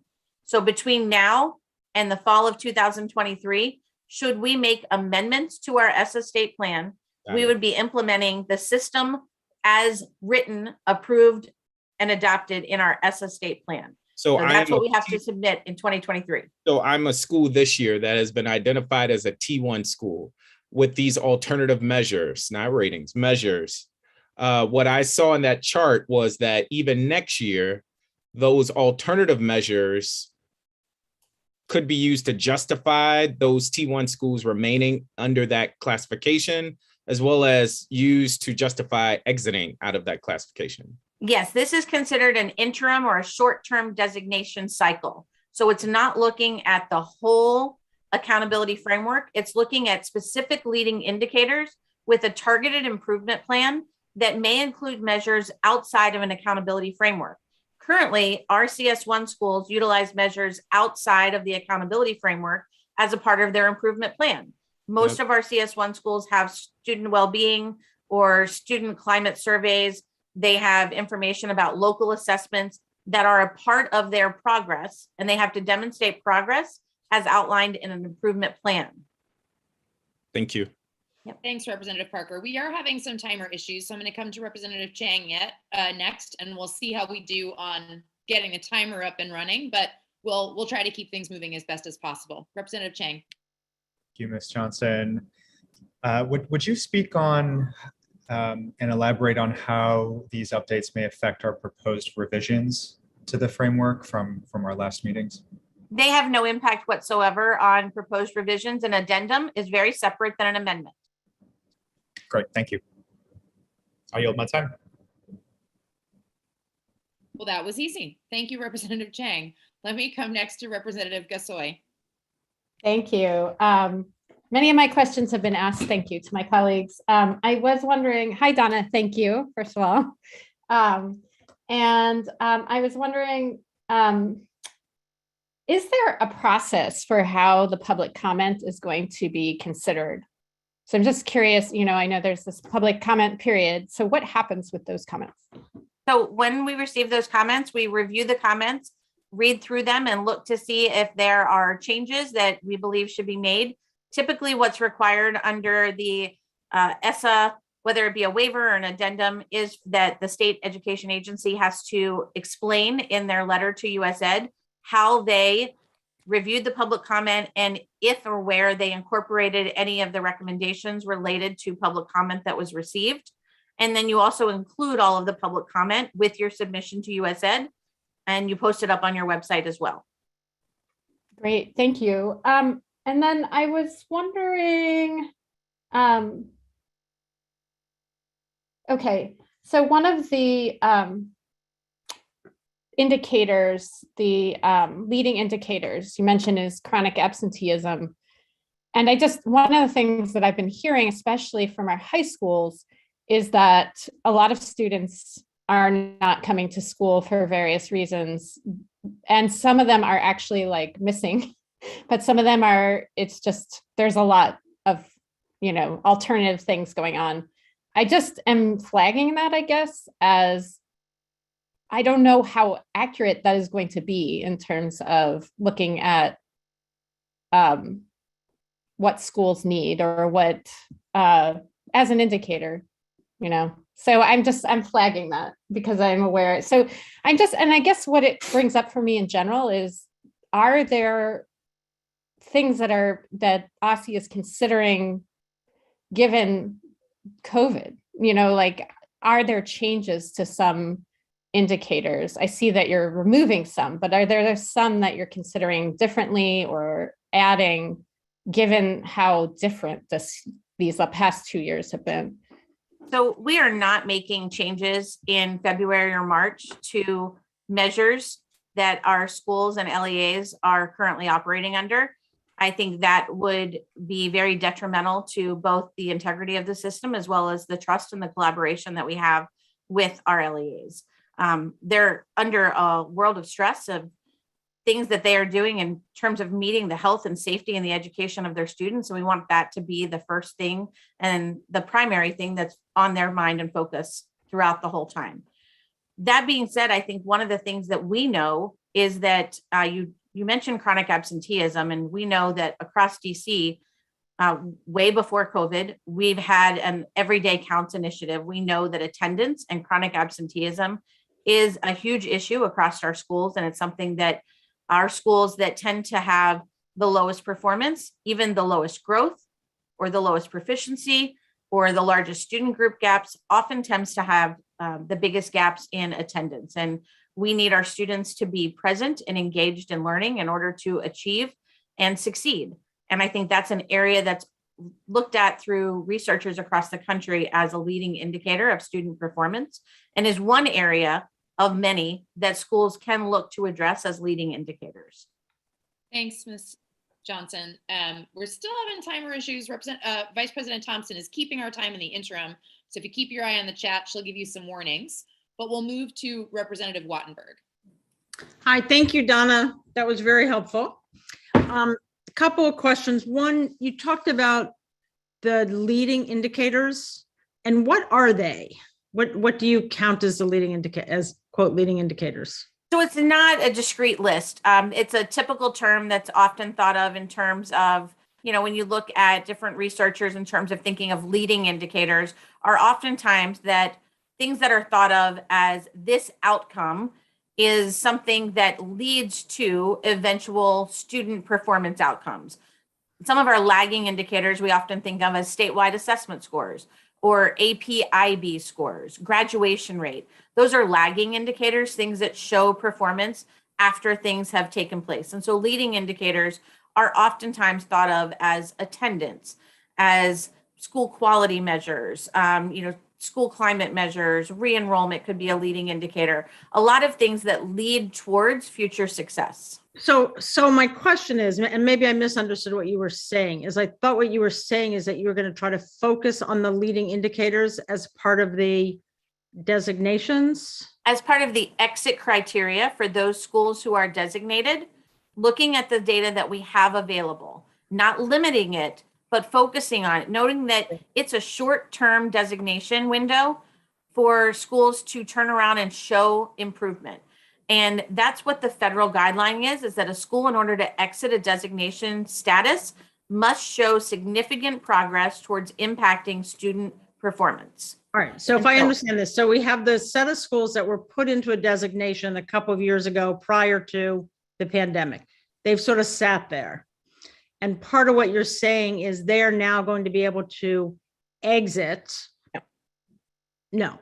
So between now and the fall of 2023, should we make amendments to our Essa state plan, we would be implementing the system as written, approved, and adopted in our Essa state plan. So that's what we have to submit in 2023. So I'm a school this year that has been identified as a T1 school with these alternative measures, not ratings, measures. What I saw in that chart was that even next year, those alternative measures could be used to justify those T1 schools remaining under that classification, as well as used to justify exiting out of that classification. Yes, this is considered an interim or a short-term designation cycle. So it's not looking at the whole accountability framework. It's looking at specific leading indicators with a targeted improvement plan that may include measures outside of an accountability framework. Currently, our CS1 schools utilize measures outside of the accountability framework as a part of their improvement plan. Most of our CS1 schools have student well-being or student climate surveys. They have information about local assessments that are a part of their progress, and they have to demonstrate progress as outlined in an improvement plan. Thank you. Yep. Thanks, Representative Parker. We are having some timer issues, so I'm going to come to Representative Chang next, and we'll see how we do on getting the timer up and running, but we'll try to keep things moving as best as possible. Representative Chang. Thank you, Ms. Johnson. Would you speak on and elaborate on how these updates may affect our proposed revisions to the framework from our last meetings? They have no impact whatsoever on proposed revisions. An addendum is very separate than an amendment. Great, thank you. I yield my time. Well, that was easy. Thank you, Representative Chang. Let me come next to Representative Gasoy. Thank you. Many of my questions have been asked. Thank you to my colleagues. I was wondering, hi, Donna, thank you, first of all. I was wondering, is there a process for how the public comment is going to be considered? So I'm just curious, I know there's this public comment period. So what happens with those comments? So when we receive those comments, we review the comments, read through them, and look to see if there are changes that we believe should be made. Typically, what's required under the Essa, whether it be a waiver or an addendum, is that the state education agency has to explain in their letter to US Ed how they reviewed the public comment and if or where they incorporated any of the recommendations related to public comment that was received. And then you also include all of the public comment with your submission to US Ed, and you post it up on your website as well. Great, thank you. And then I was wondering, okay, so one of the indicators, the leading indicators you mentioned is chronic absenteeism. And one of the things that I've been hearing, especially from our high schools, is that a lot of students are not coming to school for various reasons. And some of them are actually like missing, but some of them are, it's just, there's a lot of, alternative things going on. I just am flagging that, I guess, as I don't know how accurate that is going to be in terms of looking at what schools need or what, as an indicator, So I'm flagging that because I'm aware. So and I guess what it brings up for me in general is, are there things that OSSE is considering given COVID, are there changes to some indicators? I see that you're removing some, but are there some that you're considering differently or adding given how different these past 2 years have been? So we are not making changes in February or March to measures that our schools and LEAs are currently operating under. I think that would be very detrimental to both the integrity of the system as well as the trust and the collaboration that we have with our LEAs. They're under a world of stress of things that they are doing in terms of meeting the health and safety and the education of their students. And we want that to be the first thing and the primary thing that's on their mind and focus throughout the whole time. That being said, I think one of the things that we know is that you mentioned chronic absenteeism, and we know that across DC, way before COVID, we've had an everyday counts initiative. We know that attendance and chronic absenteeism is a huge issue across our schools, and it's something that our schools that tend to have the lowest performance, even the lowest growth or the lowest proficiency or the largest student group gaps, often tends to have the biggest gaps in attendance. And we need our students to be present and engaged in learning in order to achieve and succeed. And I think that's an area that's looked at through researchers across the country as a leading indicator of student performance, and is one area of many that schools can look to address as leading indicators. Thanks, Ms. Johnson. We're still having timer issues. Vice President Thompson is keeping our time in the interim. So if you keep your eye on the chat, she'll give you some warnings, but we'll move to Representative Wattenberg. Hi, thank you, Donna. That was very helpful. A couple of questions. One, you talked about the leading indicators, and what are they? What do you count as the leading indicator, as quote, leading indicators? So it's not a discrete list. It's a typical term that's often thought of in terms of, when you look at different researchers in terms of thinking of leading indicators, are oftentimes that things that are thought of as this outcome is something that leads to eventual student performance outcomes. Some of our lagging indicators we often think of as statewide assessment scores or AP/IB scores, graduation rate. Those are lagging indicators, things that show performance after things have taken place. And so leading indicators are oftentimes thought of as attendance, as school quality measures, school climate measures, re-enrollment could be a leading indicator. A lot of things that lead towards future success. So my question is, and maybe I misunderstood what you were saying, is I thought what you were saying is that you were going to try to focus on the leading indicators as part of the designations? As part of the exit criteria for those schools who are designated, looking at the data that we have available, not limiting it, but focusing on it, noting that it's a short-term designation window for schools to turn around and show improvement. And that's what the federal guideline is that a school, in order to exit a designation status, must show significant progress towards impacting student performance. All right, so if And I so- understand this, so we have the set of schools that were put into a designation a couple of years ago prior to the pandemic. They've sort of sat there. And part of what you're saying is they're now going to be able to exit. No,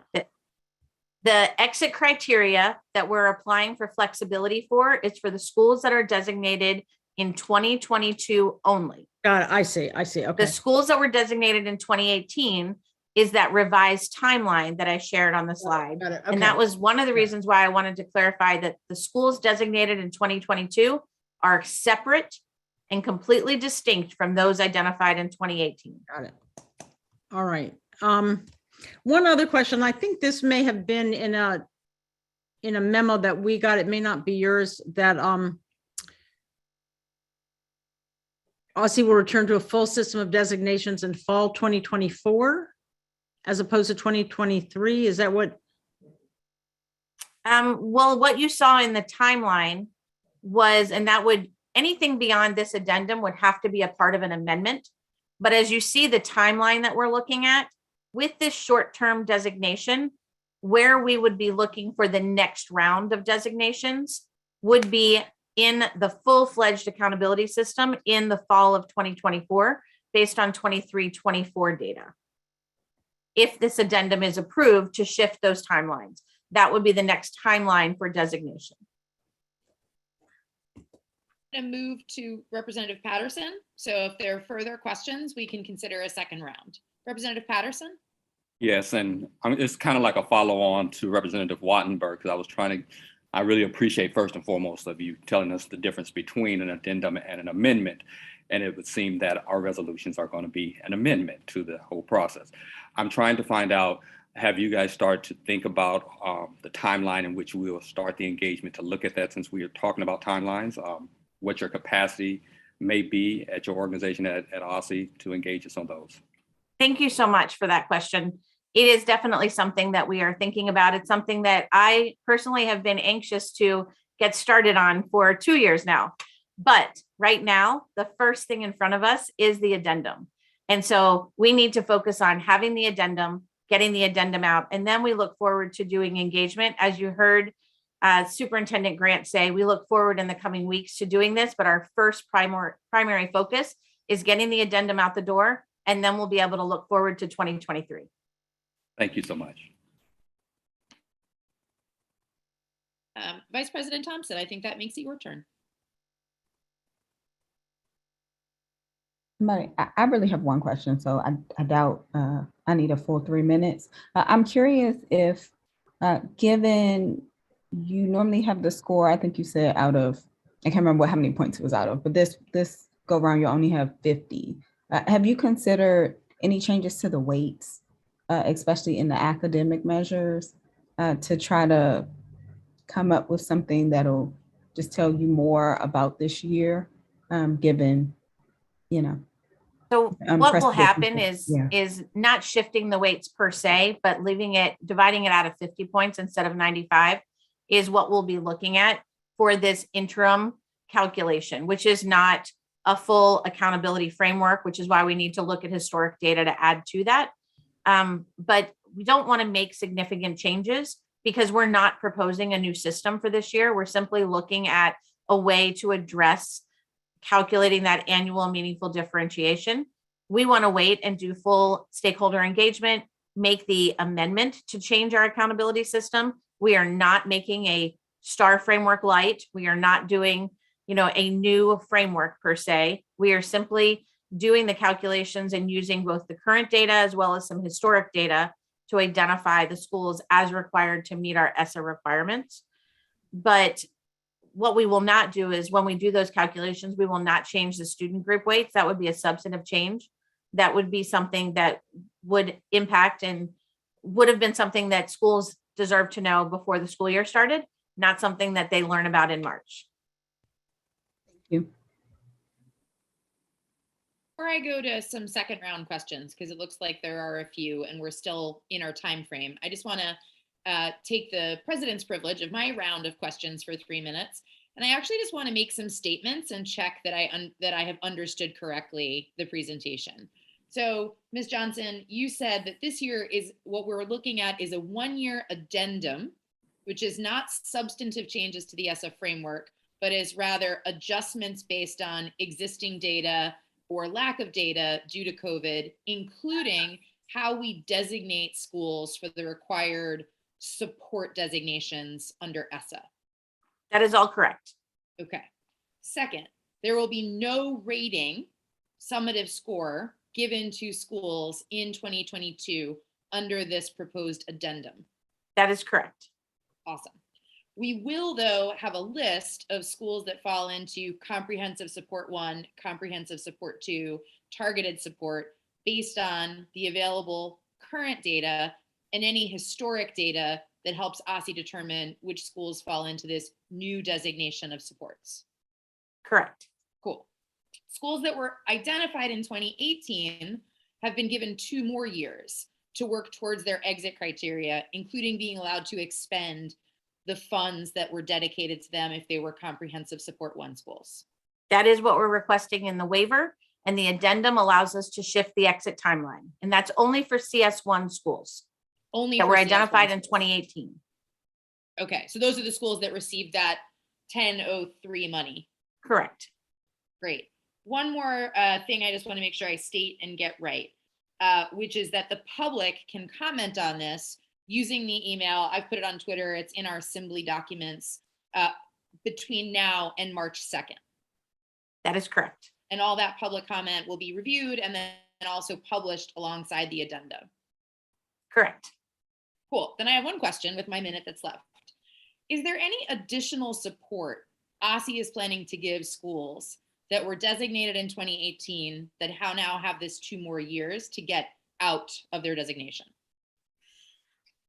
The exit criteria that we're applying for flexibility for is for the schools that are designated in 2022 only. got it. I see. The Okay. schools that were designated in 2018 is that revised timeline that I shared on the slide. Got it. And that Okay. was one of the reasons why I wanted to clarify that the schools designated in 2022 are separate and completely distinct from those identified in 2018. Got it. All right. One other question. I think this may have been in a memo that we got. It may not be yours. That Aussie will return to a full system of designations in fall 2024, as opposed to 2023. Is that what? Well, what you saw in the timeline was, and that would, anything beyond this addendum would have to be a part of an amendment. But as you see the timeline that we're looking at, with this short-term designation, where we would be looking for the next round of designations would be in the full-fledged accountability system in the fall of 2024, based on 23-24 data. If this addendum is approved to shift those timelines, that would be the next timeline for designation. To move to Representative Patterson. So if there are further questions, we can consider a second round. Representative Patterson? Yes, and it's kind of like a follow-on to Representative Wattenberg, because I really appreciate first and foremost of you telling us the difference between an addendum and an amendment. And it would seem that our resolutions are going to be an amendment to the whole process. I'm trying to find out, have you guys started to think about the timeline in which we will start the engagement to look at that, since we are talking about timelines, what your capacity may be at your organization at OSSE to engage us on those? Thank you so much for that question. It is definitely something that we are thinking about. It's something that I personally have been anxious to get started on for 2 years now. But right now, the first thing in front of us is the addendum. And so we need to focus on having the addendum, getting the addendum out, and then we look forward to doing engagement. As you heard Superintendent Grant say, we look forward in the coming weeks to doing this, but our first primary focus is getting the addendum out the door, and then we'll be able to look forward to 2023. Thank you so much. Vice President Thompson, I think that makes it your turn. I really have one question, so I doubt I need a full 3 minutes. I'm curious if, given you normally have the score, I think you said out of, I can't remember how many points it was out of, but this go around you only have 50. Have you considered any changes to the weights, especially in the academic measures, to try to come up with something that'll just tell you more about this year, given, So what will happen Yeah. is not shifting the weights per se, but dividing it out of 50 points instead of 95 is what we'll be looking at for this interim calculation, which is not a full accountability framework, which is why we need to look at historic data to add to that. But we don't want to make significant changes because we're not proposing a new system for this year. We're simply looking at a way to address calculating that annual meaningful differentiation. We want to wait and do full stakeholder engagement, make the amendment to change our accountability system. We are not making a STAR framework light. We are not doing, a new framework per se. We are simply doing the calculations and using both the current data as well as some historic data to identify the schools as required to meet our Essa requirements. But what we will not do is when we do those calculations, we will not change the student group weights. That would be a substantive change. That would be something that would impact and would have been something that schools deserve to know before the school year started, not something that they learn about in March. Thank you. Before I go to some second round questions, because it looks like there are a few and we're still in our time frame, I just want to take the president's privilege of my round of questions for 3 minutes And I actually just want to make some statements and check that I have understood correctly the presentation. So, Ms. Johnson, you said that this year is what we're looking at is a 1-year addendum, which is not substantive changes to the Essa framework, but is rather adjustments based on existing data or lack of data due to COVID, including how we designate schools for the required support designations under Essa. That is all correct. Okay. Second, there will be no rating summative score given to schools in 2022 under this proposed addendum. That is correct. Awesome. We will, though, have a list of schools that fall into comprehensive support 1, comprehensive support 2, targeted support based on the available current data and any historic data that helps OSSI determine which schools fall into this new designation of supports. Correct. Cool. Schools that were identified in 2018 have been given 2 more years to work towards their exit criteria, including being allowed to expend the funds that were dedicated to them if they were comprehensive support 1 schools. That is what we're requesting in the waiver, and the addendum allows us to shift the exit timeline. And that's only for CS1 schools Only that for were CS1 identified in schools. 2018. Okay, so those are the schools that received that 1003 money. Correct. Great. One more thing I just want to make sure I state and get right, which is that the public can comment on this using the email. I've put it on Twitter. It's in our assembly documents between now and March 2nd. That is correct. And all that public comment will be reviewed and then also published alongside the addenda. Correct. Cool. Then I have one question with my minute that's left. Is there any additional support OSSI is planning to give schools that were designated in 2018 that now have this 2 more years to get out of their designation?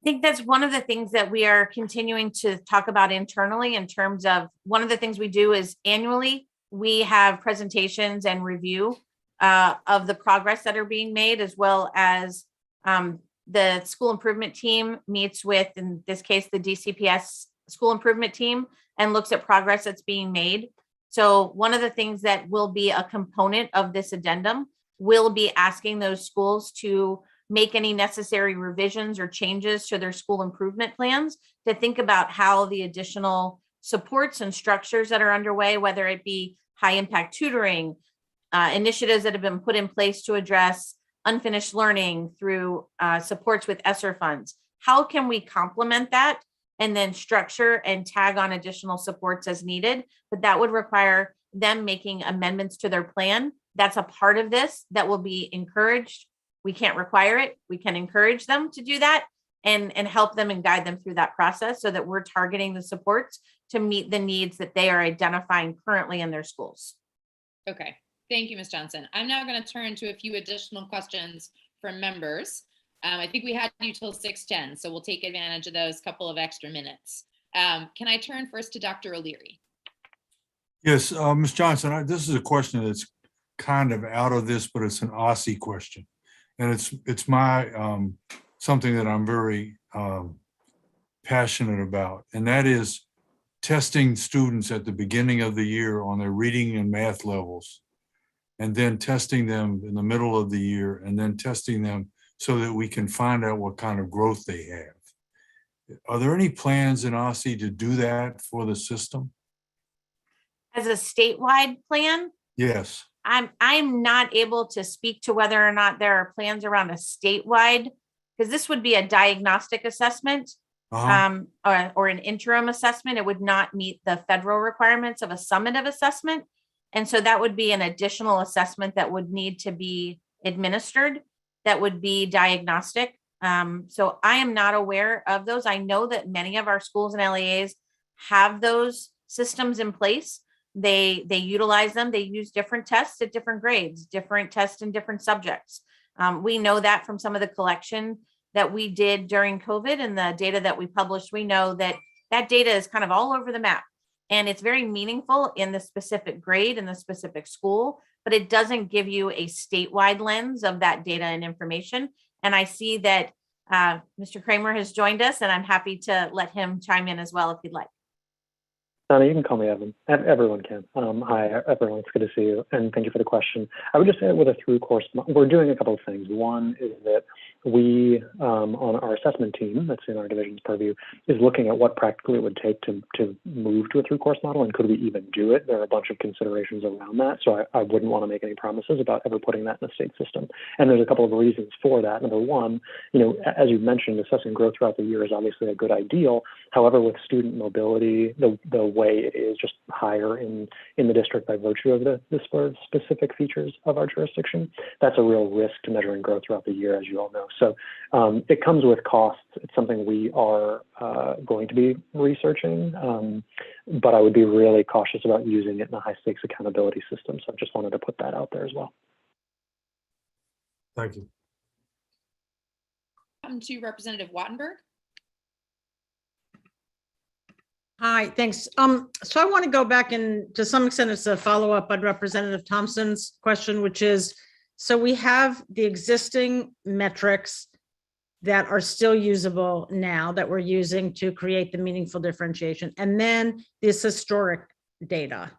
I think that's one of the things that we are continuing to talk about internally in terms of one of the things we do is annually we have presentations and review of the progress that are being made, as well as the school improvement team meets with, in this case, the DCPS school improvement team and looks at progress that's being made. So one of the things that will be a component of this addendum will be asking those schools to make any necessary revisions or changes to their school improvement plans to think about how the additional supports and structures that are underway, whether it be high impact tutoring, initiatives that have been put in place to address unfinished learning through supports with ESSER funds. How can we complement that and then structure and tag on additional supports as needed? But that would require them making amendments to their plan. That's a part of this that will be encouraged. We can't require it. We can encourage them to do that and help them and guide them through that process so that we're targeting the supports to meet the needs that they are identifying currently in their schools. Okay, thank you, Ms. Johnson. I'm now going to turn to a few additional questions from members. I think we had you till 6:10, so we'll take advantage of those couple of extra minutes. Can I turn first to Dr. O'Leary? Yes, Ms. Johnson, this is a question that's kind of out of this, but it's an OSSI question. And it's my something that I'm very passionate about, and that is testing students at the beginning of the year on their reading and math levels, and then testing them in the middle of the year, and then testing them so that we can find out what kind of growth they have. Are there any plans in OSSI to do that for the system? As a statewide plan, Yes. I'm not able to speak to whether or not there are plans around a statewide, because this would be a diagnostic assessment or an interim assessment. It would not meet the federal requirements of a summative assessment. And so that would be an additional assessment that would need to be administered that would be diagnostic. So I am not aware of those. I know that many of our schools and LEAs have those systems in place. They utilize them. They use different tests at different grades, different tests in different subjects. We know that from some of the collection that we did during COVID and the data that we published. We know that that data is kind of all over the map, and it's very meaningful in the specific grade and the specific school, but it doesn't give you a statewide lens of that data and information. And I see that Mr. Kramer has joined us, and I'm happy to let him chime in as well if you'd like. Donna, you can call me Evan. Everyone can. Hi, everyone. It's good to see you, and thank you for the question. I would just say with a through course, we're doing a couple of things. One is that we, on our assessment team, that's in our division's purview, is looking at what practically it would take to move to a through course model, and could we even do it? There are a bunch of considerations around that, so I wouldn't want to make any promises about ever putting that in the state system. And there's a couple of reasons for that. Number one, as you mentioned, assessing growth throughout the year is obviously a good ideal. However, with student mobility, the way it is just higher in the district by virtue of the specific features of our jurisdiction, that's a real risk to measuring growth throughout the year, as you all know. So it comes with costs. It's something we are going to be researching, but I would be really cautious about using it in a high stakes accountability system. So I just wanted to put that out there as well. Thank you. Come to Representative Wattenberg. Hi, thanks. So I want to go back, and to some extent it's a follow-up on Representative Thompson's question, which is, so we have the existing metrics that are still usable now that we're using to create the meaningful differentiation, and then this historic data.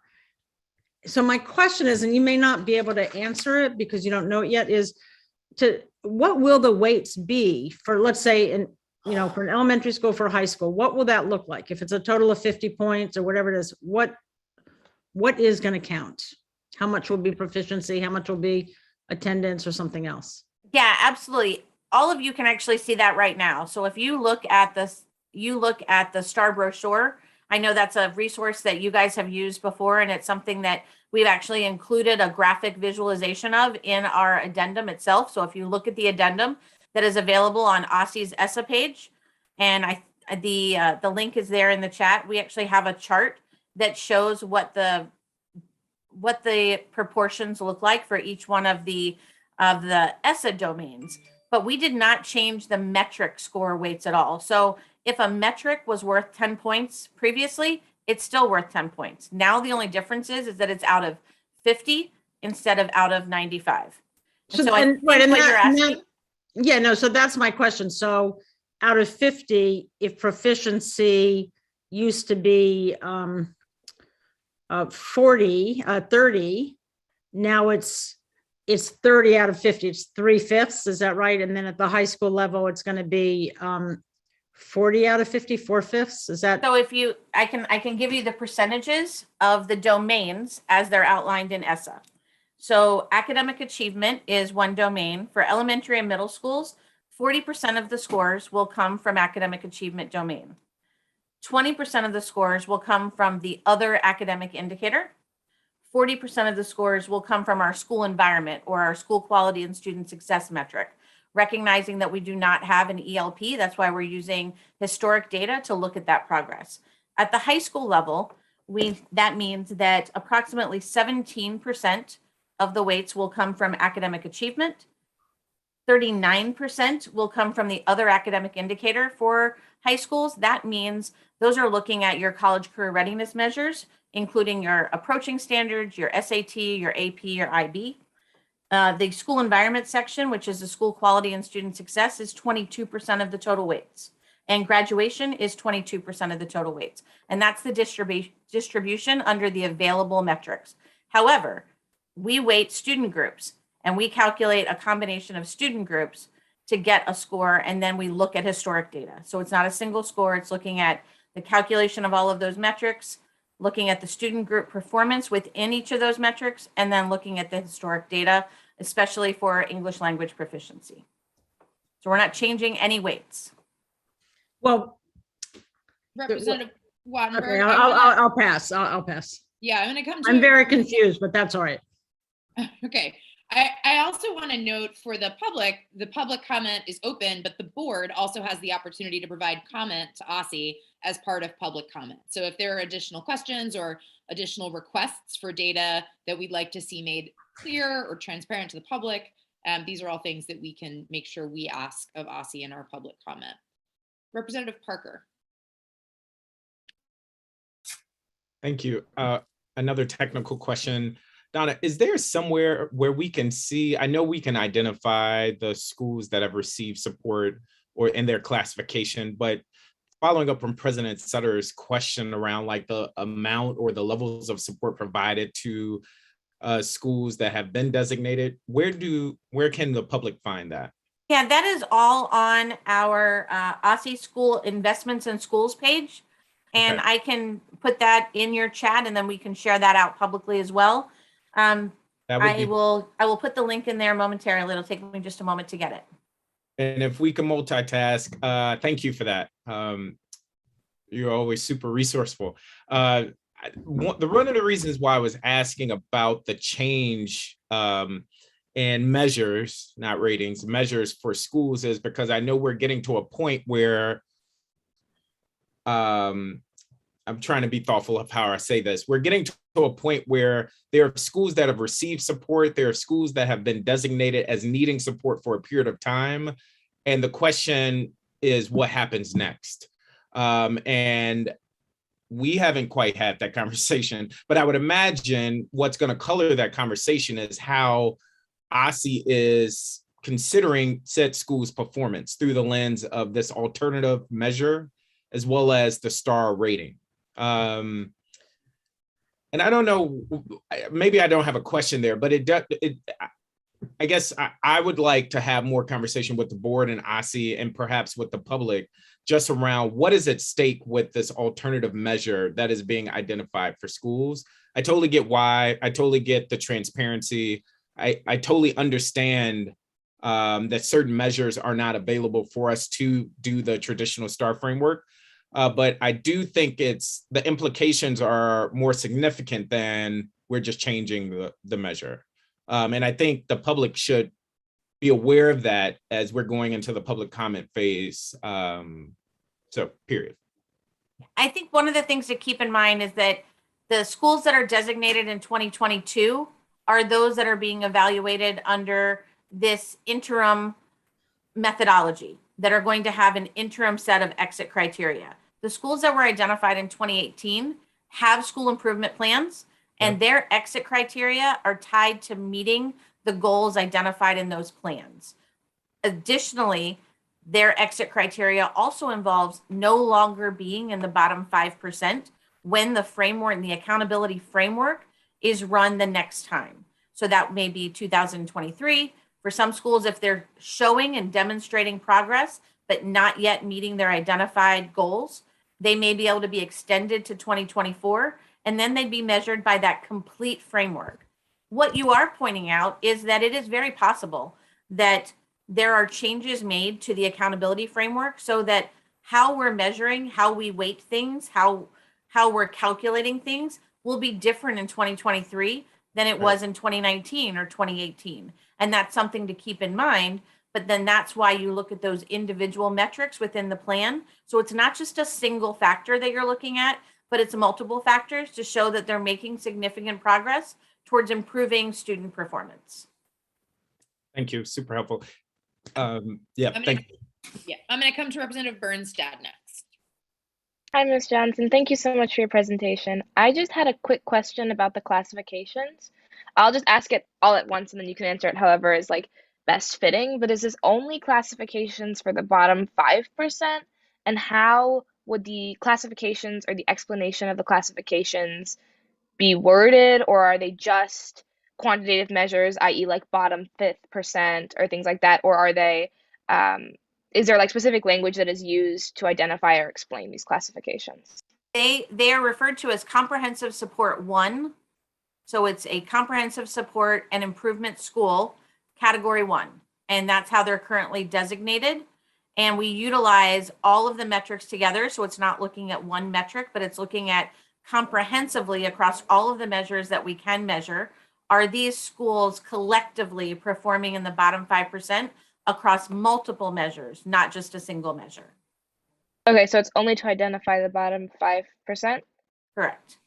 So my question is, and you may not be able to answer it because you don't know it yet, is what will the weights be for, let's say, for an elementary school, for high school? What will that look like? If it's a total of 50 points or whatever it is, what is going to count? How much will be proficiency? How much will be attendance or something else? Yeah, absolutely. All of you can actually see that right now. So if you look at this, the STAR brochure, I know that's a resource that you guys have used before, and it's something that we've actually included a graphic visualization of in our addendum itself. So if you look at the addendum that is available on OSSI's Essa page, and the link is there in the chat, we actually have a chart that shows what the proportions look like for each one of the Essa domains. But we did not change the metric score weights at all. So if a metric was worth 10 points previously, it's still worth 10 points. Now the only difference is that it's out of 50 instead of out of 95. So that's my question. So out of 50, if proficiency used to be 30, now it's 30 out of 50. It's 3/5. Is that right? And then at the high school level, it's going to be 40 out of 50, 4/5. Is that? So I can give you the percentages of the domains as they're outlined in Essa. So academic achievement is one domain. For elementary and middle schools, 40% of the scores will come from academic achievement domain. 20% of the scores will come from the other academic indicator. 40% of the scores will come from our school environment or our school quality and student success metric, recognizing that we do not have an ELP. That's why we're using historic data to look at that progress. At the high school level, that means that approximately 17% of the weights will come from academic achievement. 39% will come from the other academic indicator for high schools. That means those are looking at your college career readiness measures, including your approaching standards, your SAT, your AP, your IB. The school environment section, which is the school quality and student success, is 22% of the total weights. And graduation is 22% of the total weights. And that's the distribution under the available metrics. However, we weight student groups, and we calculate a combination of student groups to get a score, and then we look at historic data. So it's not a single score. It's looking at the calculation of all of those metrics, looking at the student group performance within each of those metrics, and then looking at the historic data, especially for English language proficiency. So we're not changing any weights. Well, Representative Wattenberg. Okay, I'll pass. I'll pass. Yeah, I'm going to come to. I'm very confused, but that's all right. Okay. I also want to note for the public comment is open, but the board also has the opportunity to provide comment to OSSI as part of public comment. So if there are additional questions or additional requests for data that we'd like to see made clear or transparent to the public, these are all things that we can make sure we ask of OSSI in our public comment. Representative Parker. Thank you. Another technical question. Donna, is there somewhere where we can see, I know we can identify the schools that have received support or in their classification, but following up from President Sutter's question around like the amount or the levels of support provided to schools that have been designated, where can the public find that? Yeah, that is all on our OSSI School Investments in Schools page. And Okay. I can put that in your chat and then we can share that out publicly as well. That would I be, will put the link in there momentarily. It'll take me just a moment to get it. and if we can multitask, thank you for that. You're always super resourceful. One of the reasons why I was asking about the change and measures, not ratings, measures for schools is because I know we're getting to a point where I'm trying to be thoughtful of how I say this. We're getting to a point where there are schools that have received support. There are schools that have been designated as needing support for a period of time. And the question is, what happens next? And we haven't quite had that conversation, but I would imagine what's going to color that conversation is how OSSI is considering said school's performance through the lens of this alternative measure, as well as the star rating. And I don't know, maybe I don't have a question there, but I guess I would like to have more conversation with the board and OSSI and perhaps with the public just around what is at stake with this alternative measure that is being identified for schools. I totally get why. I totally get the transparency. I totally understand that certain measures are not available for us to do the traditional STAR framework. But I do think the implications are more significant than we're just changing the measure. And I think the public should be aware of that as we're going into the public comment phase. So period. I think one of the things to keep in mind is that the schools that are designated in 2022 are those that are being evaluated under this interim methodology that are going to have an interim set of exit criteria. The schools that were identified in 2018 have school improvement plans, and their exit criteria are tied to meeting the goals identified in those plans. Additionally, their exit criteria also involves no longer being in the bottom 5% when the framework and the accountability framework is run the next time. So that may be 2023. For some schools, if they're showing and demonstrating progress, but not yet meeting their identified goals, they may be able to be extended to 2024, and then they'd be measured by that complete framework. What you are pointing out is that it is very possible that there are changes made to the accountability framework so that how we're measuring, how we weight things, how we're calculating things will be different in 2023 than it was in 2019 or 2018. And that's something to keep in mind. But then that's why you look at those individual metrics within the plan. So it's not just a single factor that you're looking at, but it's multiple factors to show that they're making significant progress towards improving student performance. Thank you. Super helpful. Thank you. Yeah, I'm going to come to Representative Bernstad next. Hi, Ms. Johnson. Thank you so much for your presentation. I just had a quick question about the classifications. I'll just ask it all at once and then you can answer it however is like best fitting. But is this only classifications for the bottom 5%? And how would the classifications or the explanation of the classifications be worded, or are they just quantitative measures, i.e. like bottom 5% or things like that? Or are they, is there like specific language that is used to identify or explain these classifications? They are referred to as comprehensive support 1. So it's a comprehensive support and improvement school, category 1. And that's how they're currently designated. And we utilize all of the metrics together. So it's not looking at one metric, but it's looking at comprehensively across all of the measures that we can measure. Are these schools collectively performing in the bottom 5% across multiple measures, not just a single measure? Okay, so it's only to identify the bottom 5%? Correct.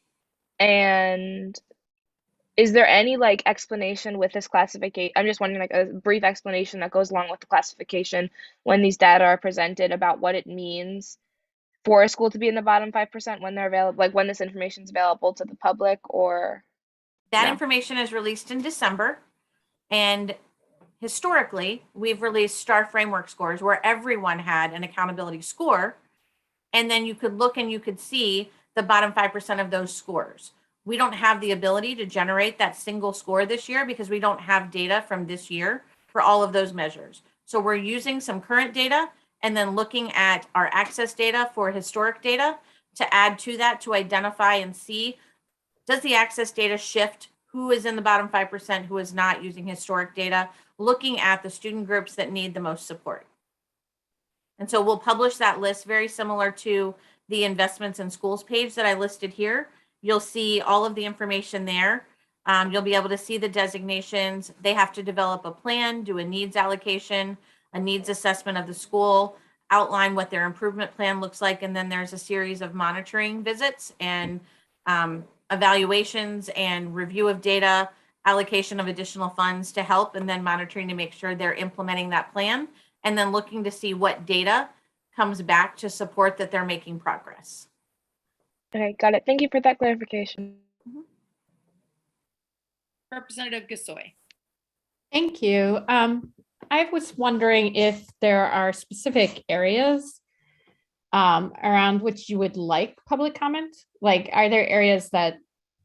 And is there any like explanation with this classification? I'm just wondering, like a brief explanation that goes along with the classification when these data are presented about what it means for a school to be in the bottom 5% when they're available, like when this information is available to the public, or that information is released in December. And historically, we've released STAR framework scores where everyone had an accountability score. And then you could look and you could see the bottom 5% of those scores. We don't have the ability to generate that single score this year because we don't have data from this year for all of those measures. So we're using some current data and then looking at our access data for historic data to add to that to identify and see, does the access data shift? Who is in the bottom 5%, who is not, using historic data, looking at the student groups that need the most support. And so we'll publish that list very similar to the investments in schools page that I listed here. You'll see all of the information there. You'll be able to see the designations. They have to develop a plan, do a needs allocation, a needs assessment of the school, outline what their improvement plan looks like. And then there's a series of monitoring visits and evaluations and review of data, allocation of additional funds to help, and then monitoring to make sure they're implementing that plan, and then looking to see what data comes back to support that they're making progress. Okay, got it. Thank you for that clarification. Representative Gasoy. Thank you. I was wondering if there are specific areas around which you would like public comment? Like, are there areas that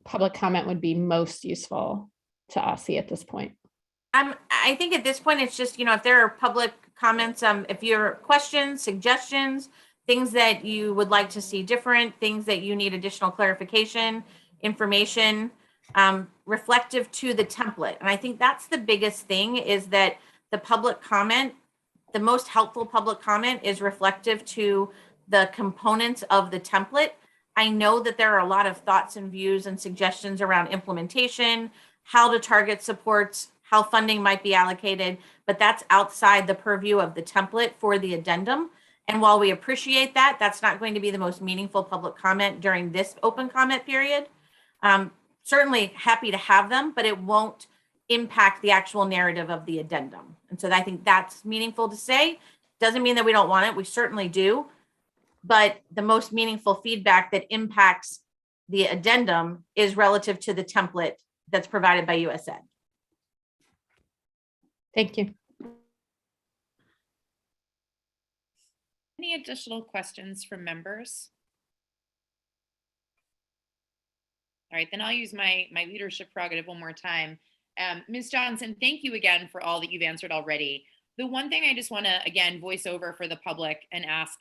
public comment would be most useful to OSSE at this point? I think at this point, it's just, if there are public comments, if your questions, suggestions, things that you would like to see different, things that you need additional clarification, information, reflective to the template. And I think that's the biggest thing, is that the public comment, the most helpful public comment, is reflective to the components of the template. I know that there are a lot of thoughts and views and suggestions around implementation, how to target supports, how funding might be allocated, but that's outside the purview of the template for the addendum. And while we appreciate that, that's not going to be the most meaningful public comment during this open comment period. Certainly happy to have them, but it won't impact the actual narrative of the addendum. And so I think that's meaningful to say. Doesn't mean that we don't want it. We certainly do. But the most meaningful feedback that impacts the addendum is relative to the template that's provided by USAID. Thank you. Any additional questions from members? All right, then I'll use my leadership prerogative one more time. Ms. Johnson, thank you again for all that you've answered already. The one thing I just want to, again, voice over for the public and ask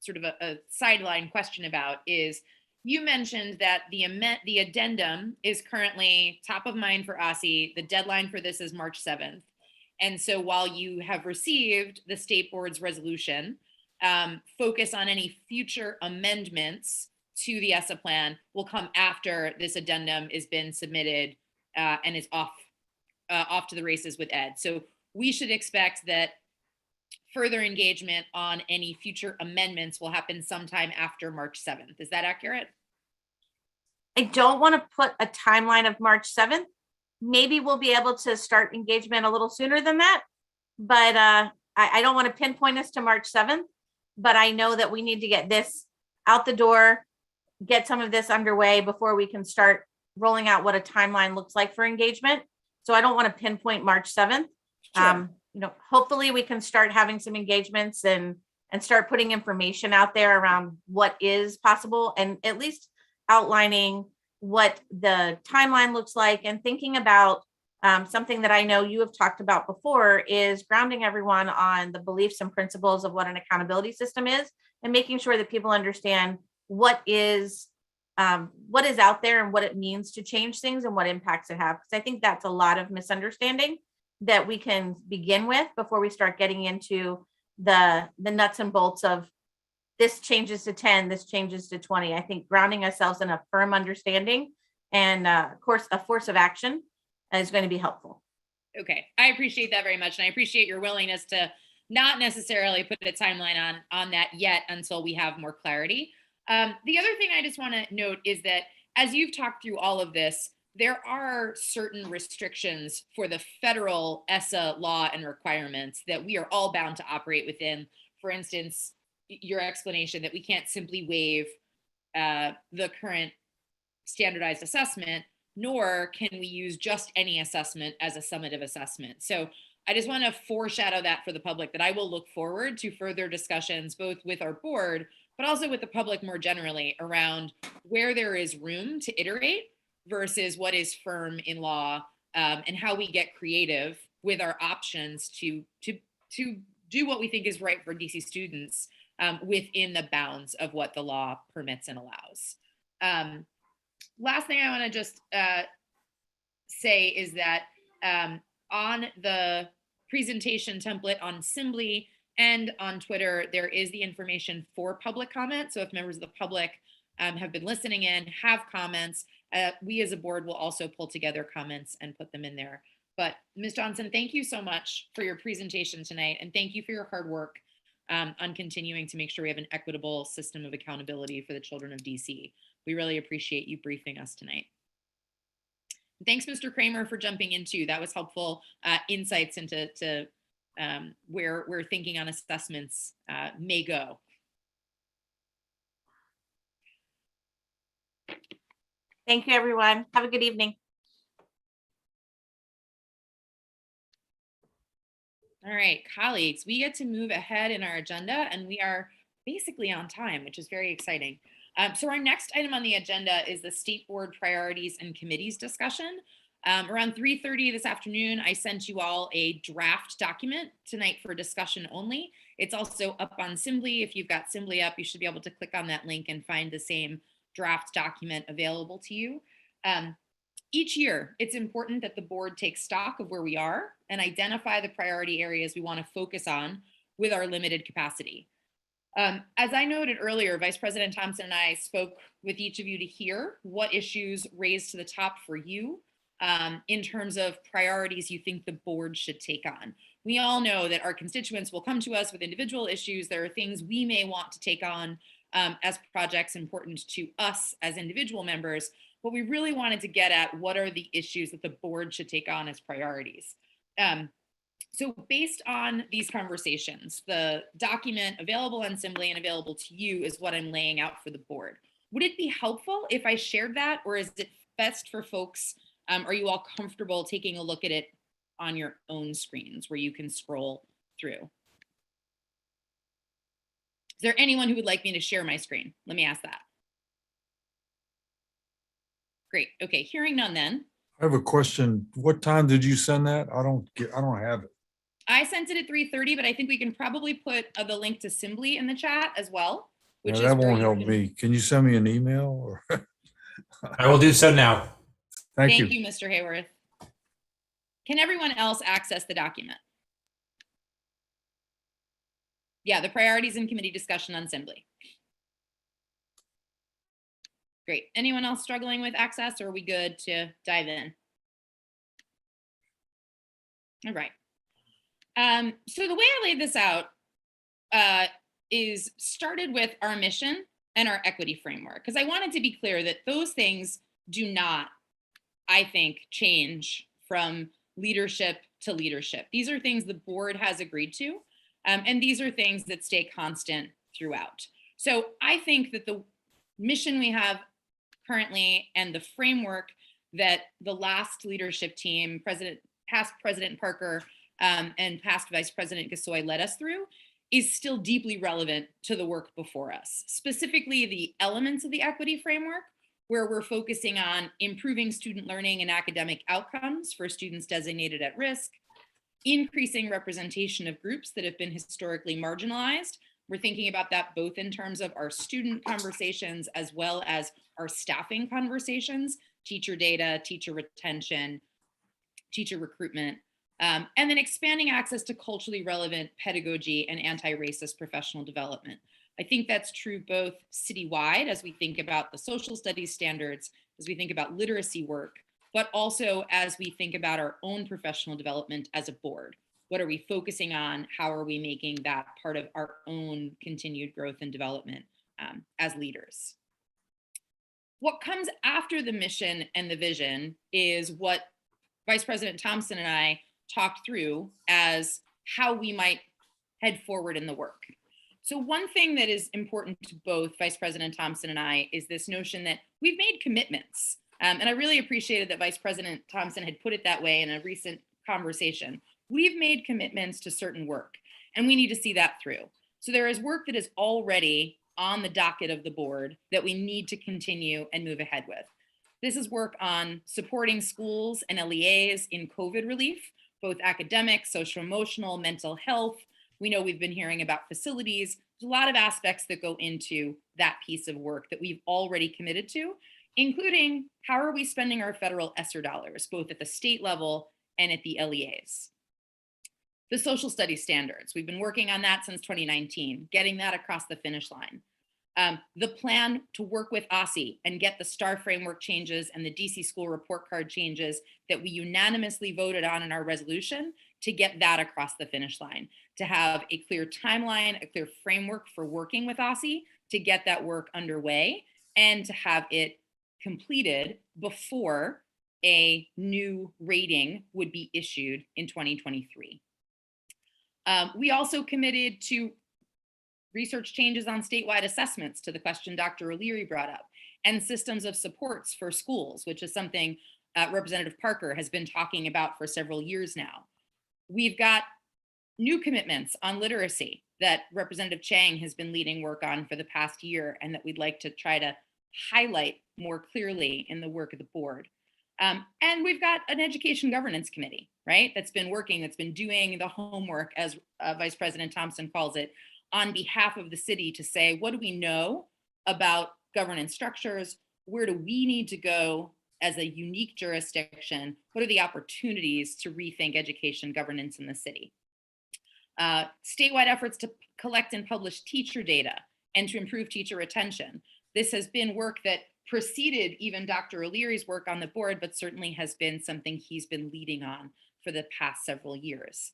sort of a sideline question about is, you mentioned that the addendum is currently top of mind for OSSE. The deadline for this is March 7th. And so while you have received the state board's resolution, focus on any future amendments to the Essa plan will come after this addendum has been submitted and is off to the races with Ed. So we should expect that further engagement on any future amendments will happen sometime after March 7th. Is that accurate? I don't want to put a timeline of March 7th. Maybe we'll be able to start engagement a little sooner than that, but I don't want to pinpoint us to March 7th, but I know that we need to get this out the door, get some of this underway before we can start rolling out what a timeline looks like for engagement. So I don't want to pinpoint March 7th. Sure. Hopefully we can start having some engagements and start putting information out there around what is possible, and at least outlining what the timeline looks like, and thinking about something that I know you have talked about before, is grounding everyone on the beliefs and principles of what an accountability system is, and making sure that people understand what is out there and what it means to change things and what impacts it have. Because I think that's a lot of misunderstanding that we can begin with before we start getting into the nuts and bolts of this changes to 10, this changes to 20. I think grounding ourselves in a firm understanding and of course a force of action is going to be helpful. Okay, I appreciate that very much. And I appreciate your willingness to not necessarily put a timeline on that yet until we have more clarity. The other thing I just want to note is that as you've talked through all of this, there are certain restrictions for the federal Essa law and requirements that we are all bound to operate within. For instance, your explanation that we can't simply waive the current standardized assessment, nor can we use just any assessment as a summative assessment. So I just want to foreshadow that for the public, that I will look forward to further discussions, both with our board, but also with the public more generally around where there is room to iterate versus what is firm in law, and how we get creative with our options to do what we think is right for DC students within the bounds of what the law permits and allows. Last thing I want to just say is that on the presentation template on Assembly and on Twitter, there is the information for public comment. So if members of the public have been listening in, have comments, we as a board will also pull together comments and put them in there. But Ms. Johnson, thank you so much for your presentation tonight. And thank you for your hard work on continuing to make sure we have an equitable system of accountability for the children of DC. We really appreciate you briefing us tonight. Thanks, Mr. Kramer, for jumping in too. That was helpful insights into where thinking on assessments may go. Thank you, everyone. Have a good evening. All right, colleagues, we get to move ahead in our agenda and we are basically on time, which is very exciting. So our next item on the agenda is the State Board Priorities and Committees discussion. Around 3:30 this afternoon, I sent you all a draft document tonight for discussion only. It's also up on Assembly. If you've got Assembly up, you should be able to click on that link and find the same draft document available to you. Each year, it's important that the board take stock of where we are and identify the priority areas we want to focus on with our limited capacity. As I noted earlier, Vice President Thompson and I spoke with each of you to hear what issues raised to the top for you in terms of priorities you think the board should take on. We all know that our constituents will come to us with individual issues. There are things we may want to take on as projects important to us as individual members, but we really wanted to get at what are the issues that the board should take on as priorities. So based on these conversations, the document available on Assembly and available to you is what I'm laying out for the board. Would it be helpful if I shared that, or is it best for folks? Are you all comfortable taking a look at it on your own screens where you can scroll through? Is there anyone who would like me to share my screen? Let me ask that. Great. Okay, hearing none then. I have a question. What time did you send that? I don't have it. I sent it at 3:30, but I think we can probably put the link to Assembly in the chat as well. No, that won't help me. Can you send me an email? Or I will do so now. Thank you. Thank you, Mr. Hayworth. Can everyone else access the document? Yeah, the priorities and committee discussion on Assembly. Great. Anyone else struggling with access, or are we good to dive in? All right. So the way I laid this out is started with our mission and our equity framework, because I wanted to be clear that those things do not, I think, change from leadership to leadership. These are things the board has agreed to, and these are things that stay constant throughout. So I think that the mission we have currently and the framework that the last leadership team, past President Parker and past Vice President Gasoy led us through, is still deeply relevant to the work before us, specifically the elements of the equity framework, where we're focusing on improving student learning and academic outcomes for students designated at risk, increasing representation of groups that have been historically marginalized. We're thinking about that both in terms of our student conversations as well as our staffing conversations, teacher data, teacher retention, teacher recruitment, and then expanding access to culturally relevant pedagogy and anti-racist professional development. I think that's true both citywide as we think about the social studies standards, as we think about literacy work, but also as we think about our own professional development as a board. What are we focusing on? How are we making that part of our own continued growth and development as leaders? What comes after the mission and the vision is what Vice President Thompson and I talked through as how we might head forward in the work. So one thing that is important to both Vice President Thompson and I is this notion that we've made commitments. And I really appreciated that Vice President Thompson had put it that way in a recent conversation. We've made commitments to certain work, and we need to see that through. So there is work that is already on the docket of the board that we need to continue and move ahead with. This is work on supporting schools and LEAs in COVID relief, both academic, social emotional, mental health. We know we've been hearing about facilities. There's a lot of aspects that go into that piece of work that we've already committed to, including how are we spending our federal ESSER dollars, both at the state level and at the LEAs. The social studies standards, we've been working on that since 2019, getting that across the finish line. The plan to work with OSSI and get the STAR framework changes and the DC school report card changes that we unanimously voted on in our resolution, to get that across the finish line, to have a clear timeline, a clear framework for working with OSSI, to get that work underway and to have it completed before a new rating would be issued in 2023. We also committed to research changes on statewide assessments, to the question Dr. O'Leary brought up, and systems of supports for schools, which is something Representative Parker has been talking about for several years now. We've got new commitments on literacy that Representative Chang has been leading work on for the past year, and that we'd like to try to highlight more clearly in the work of the board. And we've got an education governance committee, right? That's been working, that's been doing the homework, as Vice President Thompson calls it, on behalf of the city to say, what do we know about governance structures? Where do we need to go as a unique jurisdiction? What are the opportunities to rethink education governance in the city? Statewide efforts to collect and publish teacher data and to improve teacher retention. This has been work that preceded even Dr. O'Leary's work on the board, but certainly has been something he's been leading on for the past several years.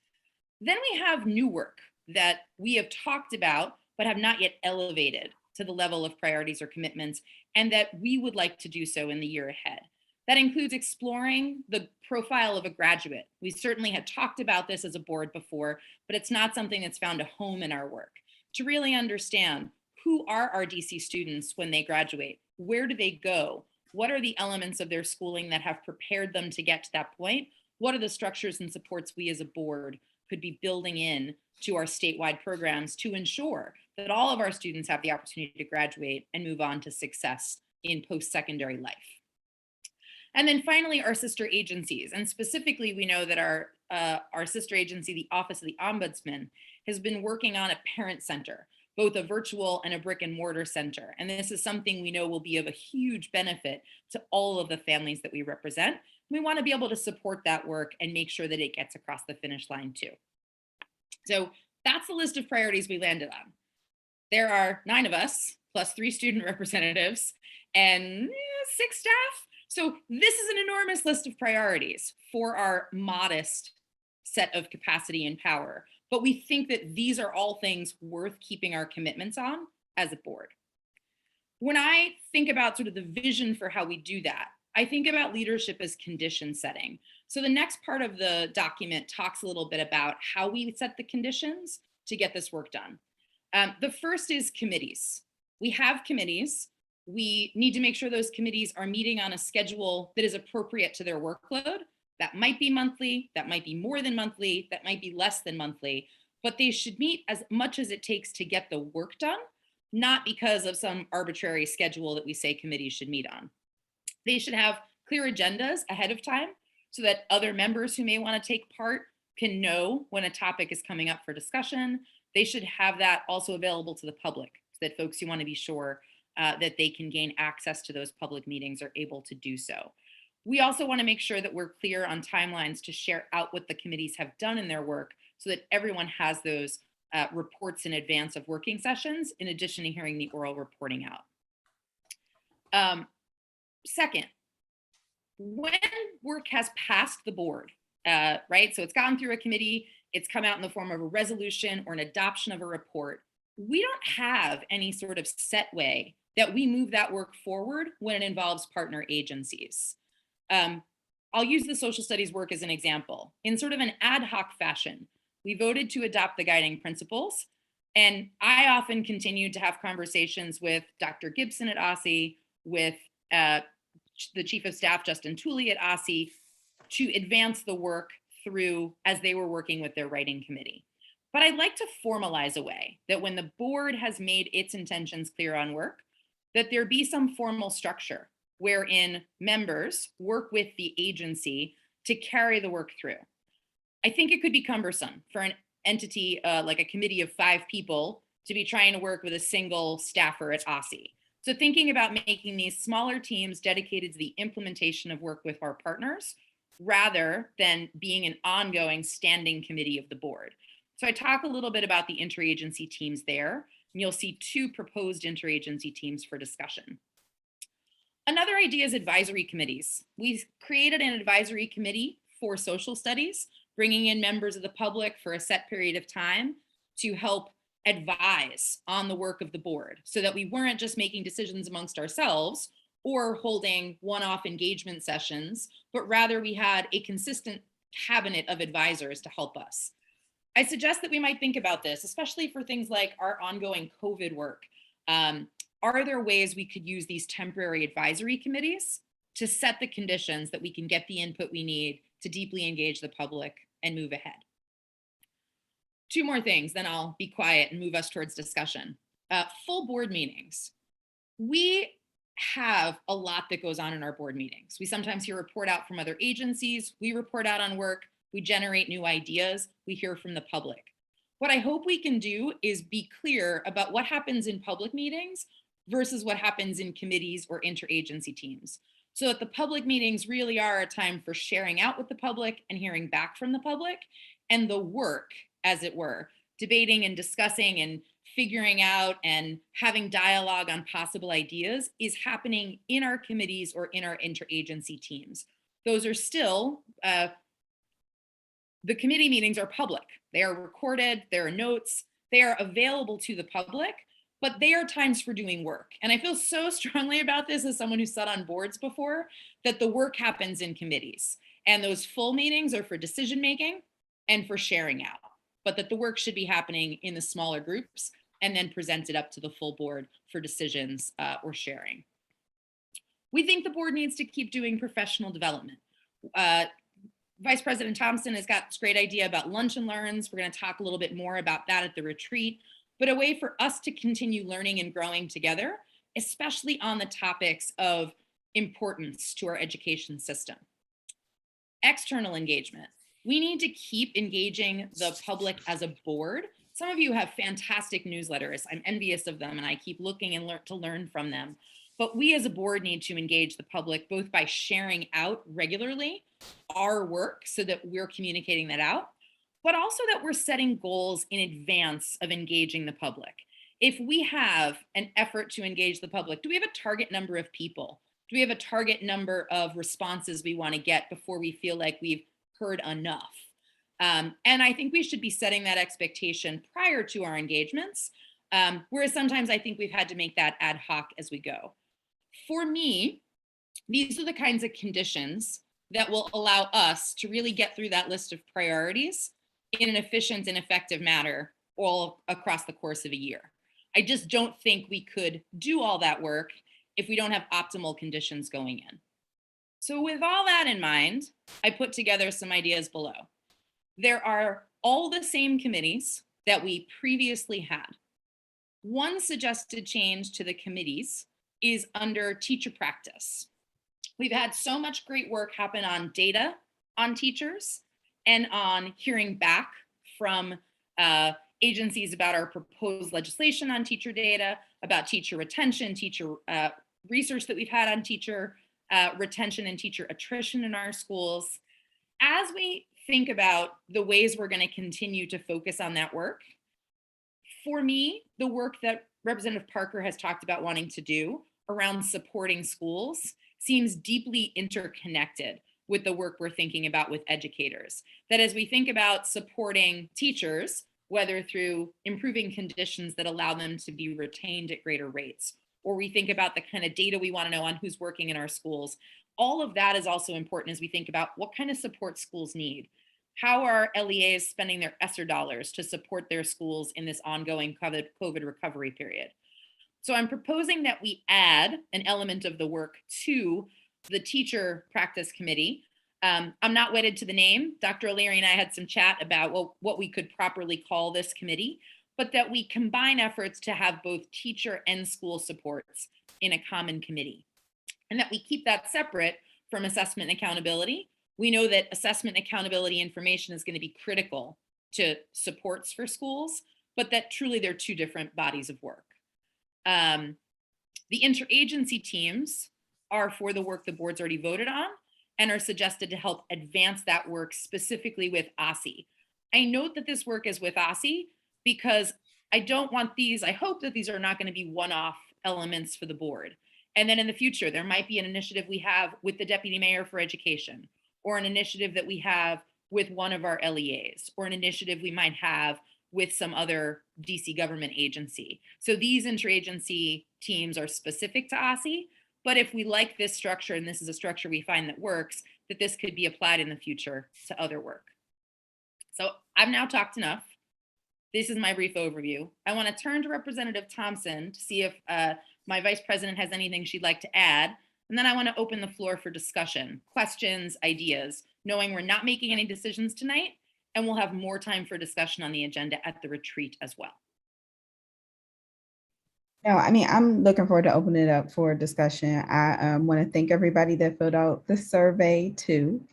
Then we have new work that we have talked about, but have not yet elevated to the level of priorities or commitments, and that we would like to do so in the year ahead. That includes exploring the profile of a graduate. We certainly had talked about this as a board before, but it's not something that's found a home in our work. To really understand, who are our DC students when they graduate? Where do they go? What are the elements of their schooling that have prepared them to get to that point? What are the structures and supports we as a board could be building in to our statewide programs to ensure that all of our students have the opportunity to graduate and move on to success in post-secondary life? And then finally, our sister agencies. And specifically, we know that our sister agency, the Office of the Ombudsman, has been working on a parent center, both a virtual and a brick and mortar center. And this is something we know will be of a huge benefit to all of the families that we represent. We want to be able to support that work and make sure that it gets across the finish line too. So that's the list of priorities we landed on. There are 9 of us, plus 3 student representatives and 6 staff. So this is an enormous list of priorities for our modest set of capacity and power. But we think that these are all things worth keeping our commitments on as a board. When I think about sort of the vision for how we do that, I think about leadership as condition setting. So the next part of the document talks a little bit about how we set the conditions to get this work done. The first is committees. We have committees. We need to make sure those committees are meeting on a schedule that is appropriate to their workload. That might be monthly, that might be more than monthly, that might be less than monthly, but they should meet as much as it takes to get the work done, not because of some arbitrary schedule that we say committees should meet on. They should have clear agendas ahead of time so that other members who may want to take part can know when a topic is coming up for discussion. They should have that also available to the public so that folks who want to be sure that they can gain access to those public meetings are able to do so. We also want to make sure that we're clear on timelines to share out what the committees have done in their work so that everyone has those reports in advance of working sessions, in addition to hearing the oral reporting out. Second, when work has passed the board, right? So it's gone through a committee, it's come out in the form of a resolution or an adoption of a report. We don't have any sort of set way that we move that work forward when it involves partner agencies. I'll use the social studies work as an example. In sort of an ad hoc fashion, we voted to adopt the guiding principles. And I often continued to have conversations with Dr. Gibson at OSSI, with the Chief of Staff, Justin Tooley at OSSI, to advance the work through as they were working with their writing committee. But I'd like to formalize a way that when the board has made its intentions clear on work, that there be some formal structure wherein members work with the agency to carry the work through. I think it could be cumbersome for an entity like a committee of 5 people to be trying to work with a single staffer at OSSI. So thinking about making these smaller teams dedicated to the implementation of work with our partners, rather than being an ongoing standing committee of the board. So I talk a little bit about the interagency teams there, and you'll see 2 proposed interagency teams for discussion. Another idea is advisory committees. We created an advisory committee for social studies, bringing in members of the public for a set period of time to help advise on the work of the board, so that we weren't just making decisions amongst ourselves or holding one-off engagement sessions, but rather we had a consistent cabinet of advisors to help us. I suggest that we might think about this, especially for things like our ongoing COVID work. Are there ways we could use these temporary advisory committees to set the conditions that we can get the input we need to deeply engage the public and move ahead? 2 more things, then I'll be quiet and move us towards discussion. Full board meetings. We have a lot that goes on in our board meetings. We sometimes hear report out from other agencies. We report out on work. We generate new ideas. We hear from the public. What I hope we can do is be clear about what happens in public meetings versus what happens in committees or interagency teams, so that the public meetings really are a time for sharing out with the public and hearing back from the public, and the work, as it were, debating and discussing and figuring out and having dialogue on possible ideas, is happening in our committees or in our interagency teams. Those are still, the committee meetings are public. They are recorded, there are notes, they are available to the public, but they are times for doing work. And I feel so strongly about this as someone who sat on boards before, that the work happens in committees. And those full meetings are for decision-making and for sharing out, but that the work should be happening in the smaller groups and then presented up to the full board for decisions or sharing. We think the board needs to keep doing professional development. Vice President Thompson has got this great idea about lunch and learns. We're going to talk a little bit more about that at the retreat, but a way for us to continue learning and growing together, especially on the topics of importance to our education system. External engagement. We need to keep engaging the public as a board. Some of you have fantastic newsletters. I'm envious of them, and I keep looking and to learn from them. But we as a board need to engage the public both by sharing out regularly our work so that we're communicating that out, but also that we're setting goals in advance of engaging the public. If we have an effort to engage the public, do we have a target number of people? Do we have a target number of responses we want to get before we feel like we've heard enough? And I think we should be setting that expectation prior to our engagements, whereas sometimes I think we've had to make that ad hoc as we go. For me, these are the kinds of conditions that will allow us to really get through that list of priorities in an efficient and effective manner all across the course of a year. I just don't think we could do all that work if we don't have optimal conditions going in. So with all that in mind, I put together some ideas below. There are all the same committees that we previously had. One suggested change to the committees is under teacher practice. We've had so much great work happen on data on teachers and on hearing back from agencies about our proposed legislation on teacher data, about teacher retention, teacher research that we've had on teacher retention and teacher attrition in our schools. As we think about the ways we're going to continue to focus on that work, for me, the work that Representative Parker has talked about wanting to do around supporting schools seems deeply interconnected with the work we're thinking about with educators. That as we think about supporting teachers, whether through improving conditions that allow them to be retained at greater rates, or we think about the kind of data we want to know on who's working in our schools, all of that is also important as we think about what kind of support schools need. How are LEAs spending their ESSER dollars to support their schools in this ongoing COVID recovery period? So I'm proposing that we add an element of the work to the teacher practice committee I'm not wedded to the name. Dr. O'Leary and I had some chat about what we could properly call this committee, but that we combine efforts to have both teacher and school supports in a common committee, and that we keep that separate from assessment and accountability. We know that assessment and accountability information is going to be critical to supports for schools, but that truly they're two different bodies of work. The interagency teams are for the work the board's already voted on and are suggested to help advance that work specifically with OSSI. I note that this work is with OSSI because I hope that these are not going to be one-off elements for the board. And then in the future, there might be an initiative we have with the Deputy Mayor for Education, or an initiative that we have with one of our LEAs, or an initiative we might have with some other DC government agency. So these interagency teams are specific to OSSI, but if we like this structure, and this is a structure we find that works, that this could be applied in the future to other work. So I've now talked enough. This is my brief overview. I want to turn to Representative Thompson to see if my Vice President has anything she'd like to add. And then I want to open the floor for discussion, questions, ideas, knowing we're not making any decisions tonight, and we'll have more time for discussion on the agenda at the retreat as well. No, I mean, I'm looking forward to opening it up for discussion. I want to thank everybody that filled out the survey too.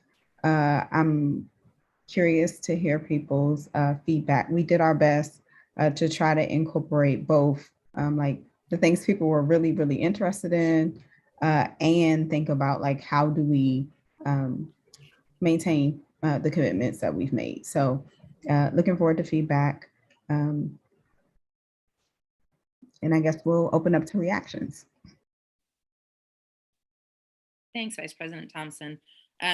I'm curious to hear people's feedback. We did our best to try to incorporate both like the things people were really, really interested in and think about like, how do we maintain the commitments that we've made. So looking forward to feedback. And I guess we'll open up to reactions. Thanks, Vice President Thompson.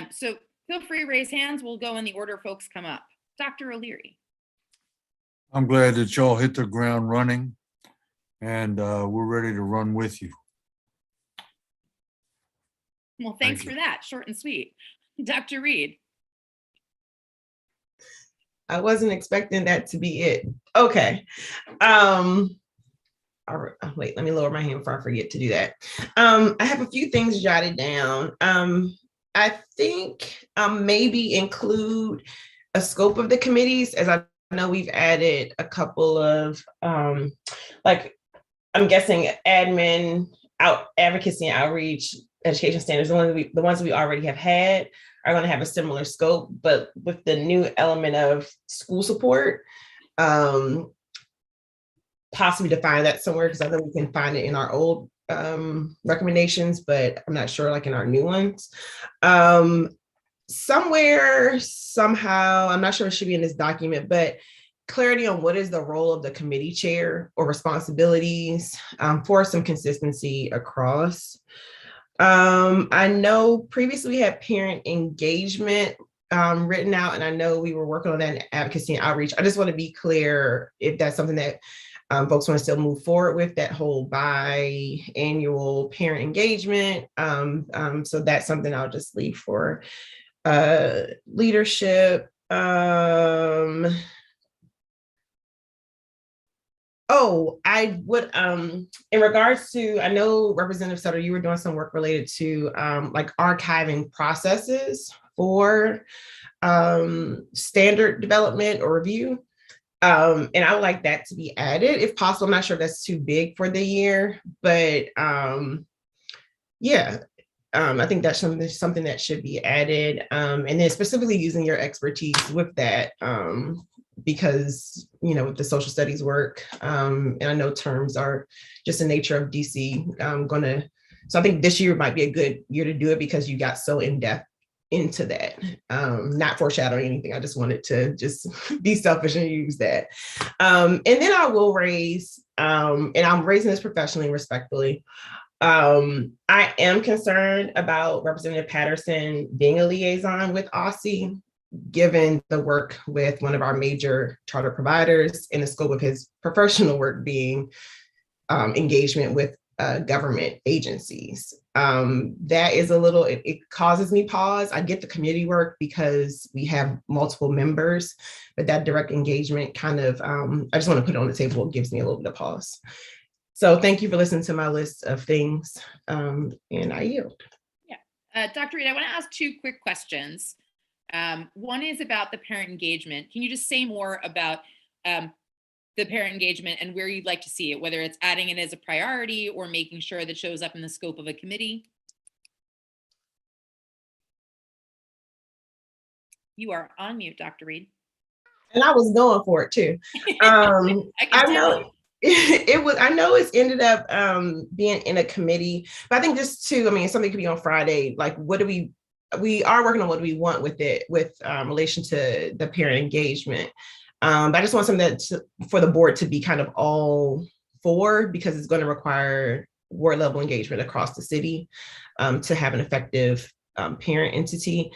So feel free to raise hands. We'll go in the order folks come up. Dr. O'Leary. I'm glad that y'all hit the ground running, and we're ready to run with you. Well, thanks Thank for that. Short and sweet. Dr. Reed. I wasn't expecting that to be it. Okay. All right, wait, let me lower my hand before I forget to do that. I have a few things jotted down. I think maybe include a scope of the committees, as I know we've added a couple of, like, I'm guessing admin, advocacy and outreach, education standards, the ones we already have had are going to have a similar scope, but with the new element of school support, possibly define that somewhere, because I know we can find it in our old recommendations, but I'm not sure like in our new ones. Somewhere, somehow, I'm not sure it should be in this document, but clarity on what is the role of the committee chair or responsibilities for some consistency across. I know previously we had parent engagement written out, and I know we were working on that in advocacy and outreach. I just want to be clear if that's something that folks want to still move forward with, that whole biannual parent engagement. So that's something I'll just leave for leadership. Oh, I would, in regards to, I know Representative Sutter, you were doing some work related to like archiving processes for standard development or review. And I would like that to be added if possible. I'm not sure if that's too big for the year, but yeah, I think that's something that should be added. And then specifically using your expertise with that, because, you know, with the social studies work, and I know terms are just the nature of DC, so I think this year might be a good year to do it because you got so in depth into that. Not foreshadowing anything. I just wanted to just be selfish and use that. And then I will raise, and I'm raising this professionally and respectfully. I am concerned about Representative Patterson being a liaison with OSSI, given the work with one of our major charter providers and the scope of his professional work being engagement with government agencies. That is a little, it causes me pause. I get the community work because we have multiple members, but that direct engagement kind of, I just want to put it on the table. It gives me a little bit of pause. So thank you for listening to my list of things, and I yield. Yeah, Dr. Reed, I want to ask two quick questions. One is about the parent engagement. Can you just say more about the parent engagement and where you'd like to see it, whether it's adding it as a priority or making sure that shows up in the scope of a committee? You are on mute, Dr. Reed. And I was going for it too. I know it was. I know it's ended up being in a committee, but I think just to, I mean, something could be on Friday. Like, what do we are working on what do we want with it, with relation to the parent engagement. But I just want something for the board to be kind of all for, because it's going to require ward level engagement across the city to have an effective parent entity.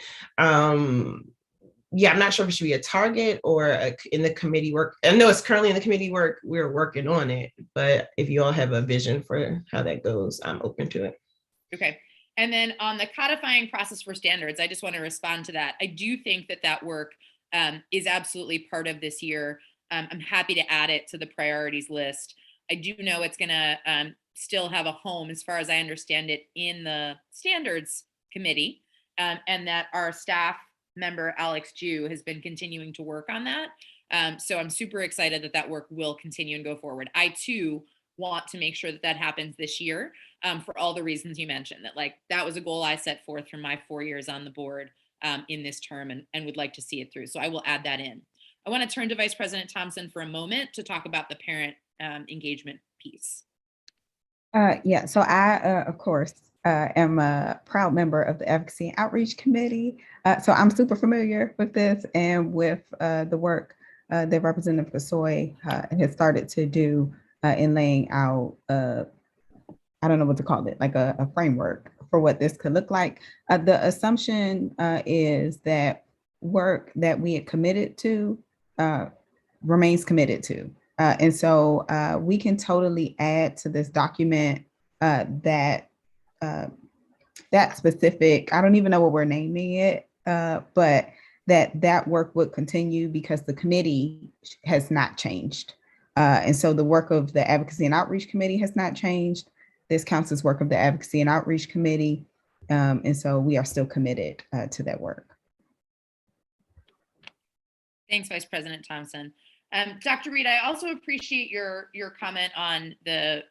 Yeah, I'm not sure if it should be a target or in the committee work. I know it's currently in the committee work. We're working on it, but if you all have a vision for how that goes, I'm open to it. Okay. And then on the codifying process for standards, I just want to respond to that. I do think that that work is absolutely part of this year. I'm happy to add it to the priorities list. I do know it's going to still have a home, as far as I understand it, in the standards committee, and that our staff member Alex Jew has been continuing to work on that. So I'm super excited that that work will continue and go forward. I too want to make sure that that happens this year for all the reasons you mentioned, that like that was a goal I set forth from my 4 years on the board in this term, and would like to see it through. So I will add that in. I want to turn to Vice President Thompson for a moment to talk about the parent engagement piece. Yeah, so I, of course, am a proud member of the Advocacy and Outreach Committee. So I'm super familiar with this and with the work that Representative Gasoy has started to do in laying out, I don't know what to call it, like a framework for what this could look like. The assumption is that work that we had committed to remains committed to. And so we can totally add to this document that specific, I don't even know what we're naming it, but that work would continue because the committee has not changed. And so the work of the Advocacy and Outreach Committee has not changed. This counts as work of the Advocacy and Outreach Committee. And so we are still committed to that work. Thanks, Vice President Thompson. Dr. Reed, I also appreciate your comment on the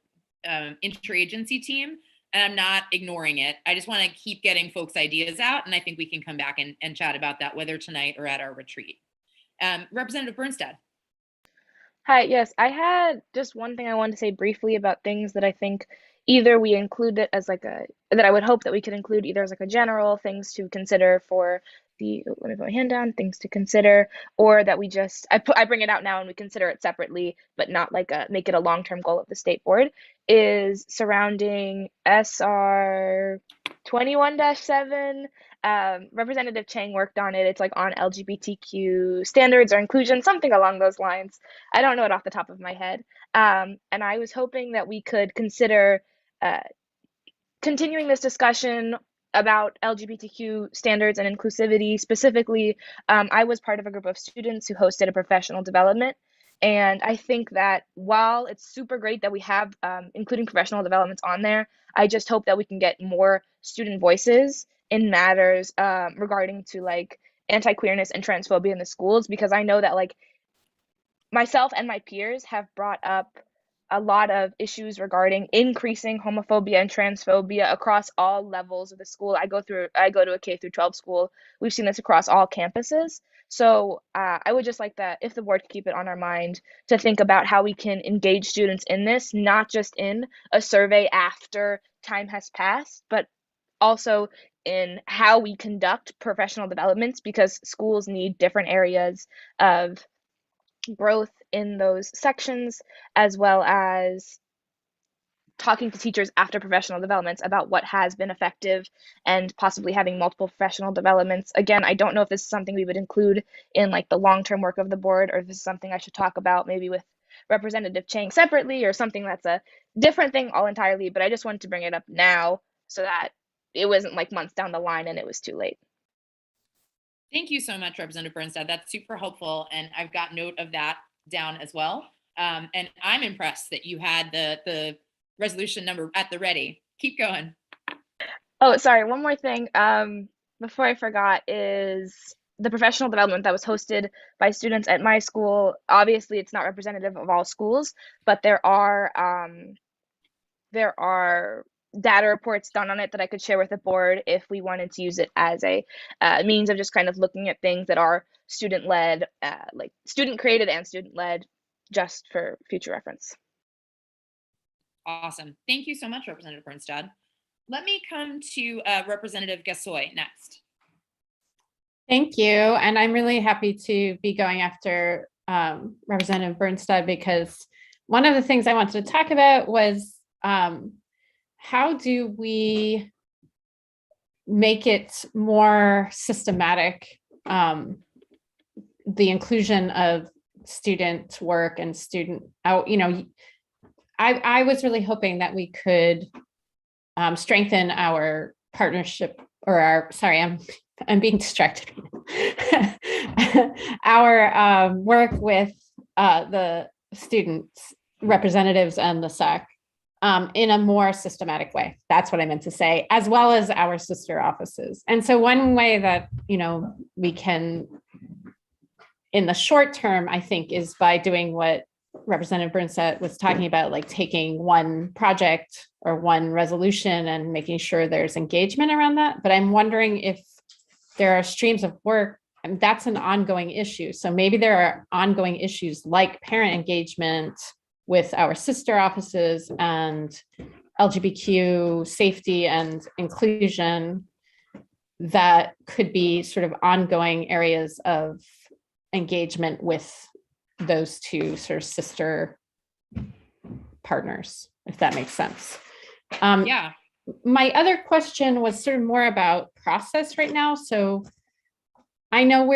interagency team, and I'm not ignoring it. I just want to keep getting folks' ideas out, and I think we can come back and chat about that, whether tonight or at our retreat. Representative Bernstad. Hi, yes, I had just one thing I wanted to say briefly about things that I think either we include it as like that I would hope that we could include either as like a general things to consider for the, let me put my hand down, things to consider, or that we just, I bring it out now and we consider it separately, but not like make it a long-term goal of the state board, is surrounding SR 21-7. Representative Chang worked on it. It's like on LGBTQ standards or inclusion, something along those lines. I don't know it off the top of my head. And I was hoping that we could consider continuing this discussion about LGBTQ standards and inclusivity. Specifically, I was part of a group of students who hosted a professional development. And I think that while it's super great that we have including professional developments on there, I just hope that we can get more student voices in matters regarding to like anti-queerness and transphobia in the schools, because I know that like myself and my peers have brought up a lot of issues regarding increasing homophobia and transphobia across all levels of the school. I go to a K-12 school. We've seen this across all campuses. So I would just like that if the board could keep it on our mind to think about how we can engage students in this, not just in a survey after time has passed, but also in how we conduct professional developments, because schools need different areas of growth in those sections, as well as talking to teachers after professional developments about what has been effective and possibly having multiple professional developments. Again, I don't know if this is something we would include in like the long-term work of the board, or if this is something I should talk about maybe with Representative Chang separately, or something that's a different thing all entirely, but I just wanted to bring it up now so that it wasn't like months down the line and it was too late. Thank you so much, Representative Bernstad. That's super helpful, and I've got note of that down as well. And I'm impressed that you had the resolution number at the ready. Keep going. Oh, sorry, one more thing. Before I forgot is the professional development that was hosted by students at my school. Obviously, it's not representative of all schools, but there are data reports done on it that I could share with the board if we wanted to use it as a means of just kind of looking at things that are student-led, like student-created and student-led, just for future reference. Awesome. Thank you so much, Representative Bernstad. Let me come to Representative Gassoy next. Thank you. And I'm really happy to be going after Representative Bernstad, because one of the things I wanted to talk about was how do we make it more systematic, the inclusion of student work and student out, I was really hoping that we could strengthen our partnership, or I'm being distracted. Our work with the students, representatives, and the SAC in a more systematic way. That's what I meant to say, as well as our sister offices. And so one way that, we can, in the short term, I think, is by doing what Representative Bernstad was talking about, like taking one project or one resolution and making sure there's engagement around that. But I'm wondering if there are streams of work, and that's an ongoing issue. So maybe there are ongoing issues like parent engagement with our sister offices and LGBTQ safety and inclusion that could be sort of ongoing areas of engagement with those two sort of sister partners, if that makes sense. Yeah. My other question was sort of more about process right now. So I know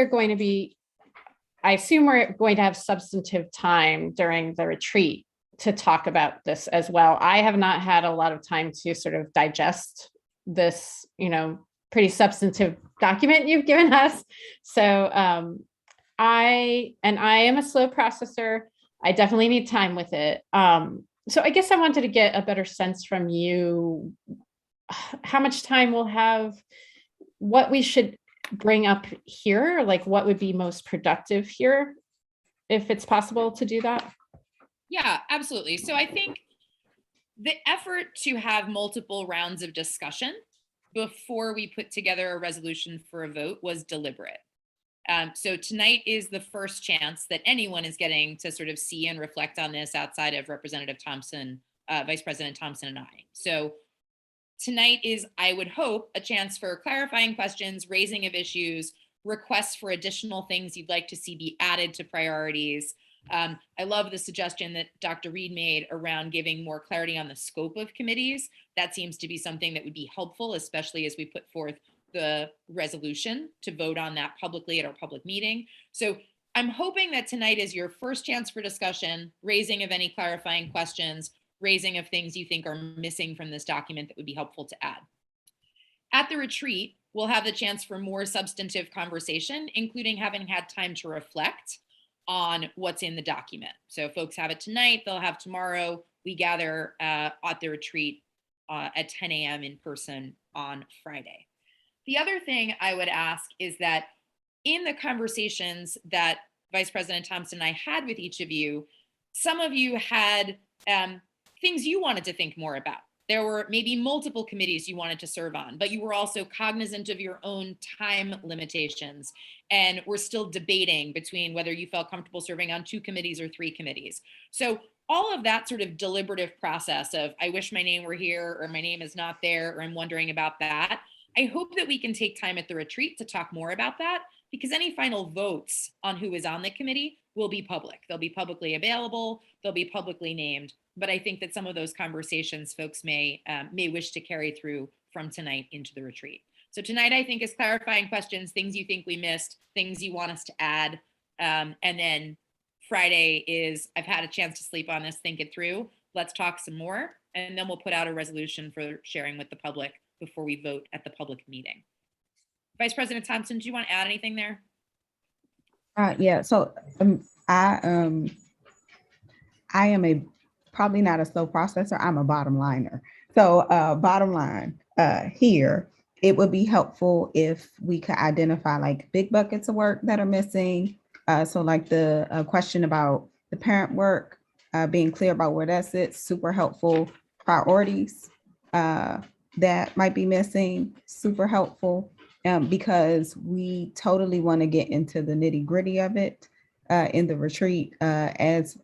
I assume we're going to have substantive time during the retreat to talk about this as well. I have not had a lot of time to sort of digest this, pretty substantive document you've given us. So I am a slow processor. I definitely need time with it. So I guess I wanted to get a better sense from you, how much time we'll have, what we should bring up here, like what would be most productive here, if it's possible to do that. Yeah, absolutely. So I think the effort to have multiple rounds of discussion before we put together a resolution for a vote was deliberate. So tonight is the first chance that anyone is getting to sort of see and reflect on this outside of Representative Thompson, Vice President Thompson, and I. So tonight is, I would hope, a chance for clarifying questions, raising of issues, requests for additional things you'd like to see be added to priorities. I love the suggestion that Dr. Reed made around giving more clarity on the scope of committees. That seems to be something that would be helpful, especially as we put forth the resolution to vote on that publicly at our public meeting. So I'm hoping that tonight is your first chance for discussion, raising of any clarifying questions, raising of things you think are missing from this document that would be helpful to add. At the retreat, we'll have the chance for more substantive conversation, including having had time to reflect on what's in the document. So folks have it tonight, they'll have tomorrow. We gather at the retreat at 10 a.m. in person on Friday. The other thing I would ask is that in the conversations that Vice President Thompson and I had with each of you, some of you had things you wanted to think more about. There were maybe multiple committees you wanted to serve on, but you were also cognizant of your own time limitations and were still debating between whether you felt comfortable serving on 2 committees or 3 committees. So all of that sort of deliberative process of, I wish my name were here, or my name is not there, or I'm wondering about that, I hope that we can take time at the retreat to talk more about that, because any final votes on who is on the committee will be public. They'll be publicly available, they'll be publicly named. But I think that some of those conversations folks may wish to carry through from tonight into the retreat. So tonight, I think, is clarifying questions, things you think we missed, things you want us to add. And then Friday is, I've had a chance to sleep on this, think it through. Let's talk some more. And then we'll put out a resolution for sharing with the public before we vote at the public meeting. Vice President Thompson, do you want to add anything there? Yeah, so I am probably not a slow processor, I'm a bottom liner. So bottom line, here, it would be helpful if we could identify like big buckets of work that are missing. So like the question about the parent work, being clear about where that sits, super helpful. Priorities that might be missing, super helpful, because we totally want to get into the nitty gritty of it in the retreat. As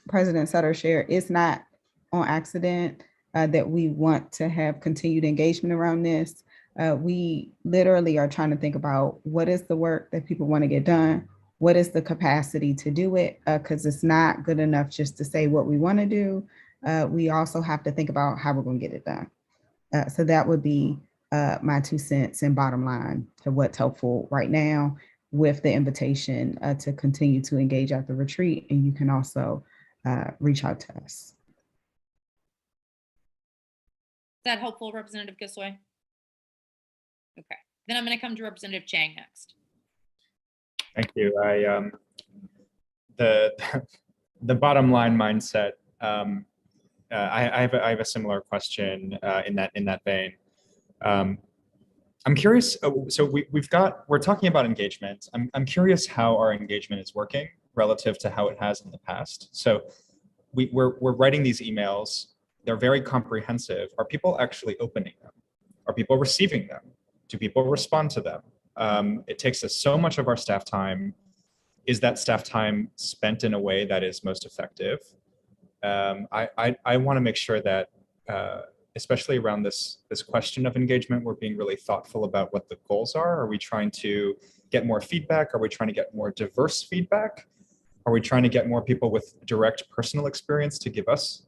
President Sutter shared, it's not on accident that we want to have continued engagement around this. We literally are trying to think about what is the work that people want to get done, what is the capacity to do it, because it's not good enough just to say what we want to do. We also have to think about how we're going to get it done. So that would be my 2 cents and bottom line to what's helpful right now, with the invitation to continue to engage at the retreat. And you can also reach out to us. Is that helpful, Representative Gissoy? Okay, then I'm going to come to Representative Chang next. Thank you. The bottom line mindset. I have a similar question in that vein. I'm curious. So we're talking about engagement. I'm curious how our engagement is working relative to how it has in the past. So we're writing these emails. They're very comprehensive. Are people actually opening them? Are people receiving them? Do people respond to them? It takes us so much of our staff time. Is that staff time spent in a way that is most effective? I want to make sure that, especially around this question of engagement, we're being really thoughtful about what the goals are. Are we trying to get more feedback? Are we trying to get more diverse feedback? Are we trying to get more people with direct personal experience to give us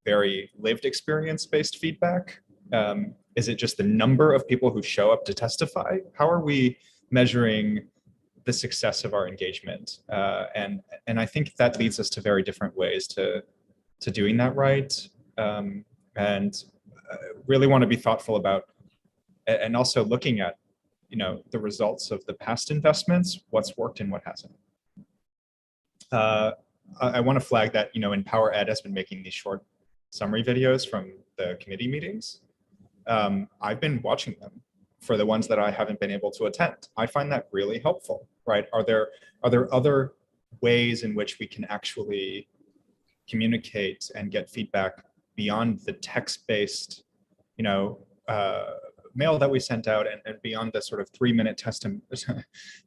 very lived experience-based feedback? Is it just the number of people who show up to testify? How are we measuring the success of our engagement? And I think that leads us to very different ways to doing that right. And really want to be thoughtful about, and also looking at, the results of the past investments, what's worked and what hasn't. I want to flag that, Empower Ed has been making these short summary videos from the committee meetings. I've been watching them for the ones that I haven't been able to attend. I find that really helpful, right? Are there other ways in which we can actually communicate and get feedback beyond the text-based, mail that we sent out, and beyond the sort of 3-minute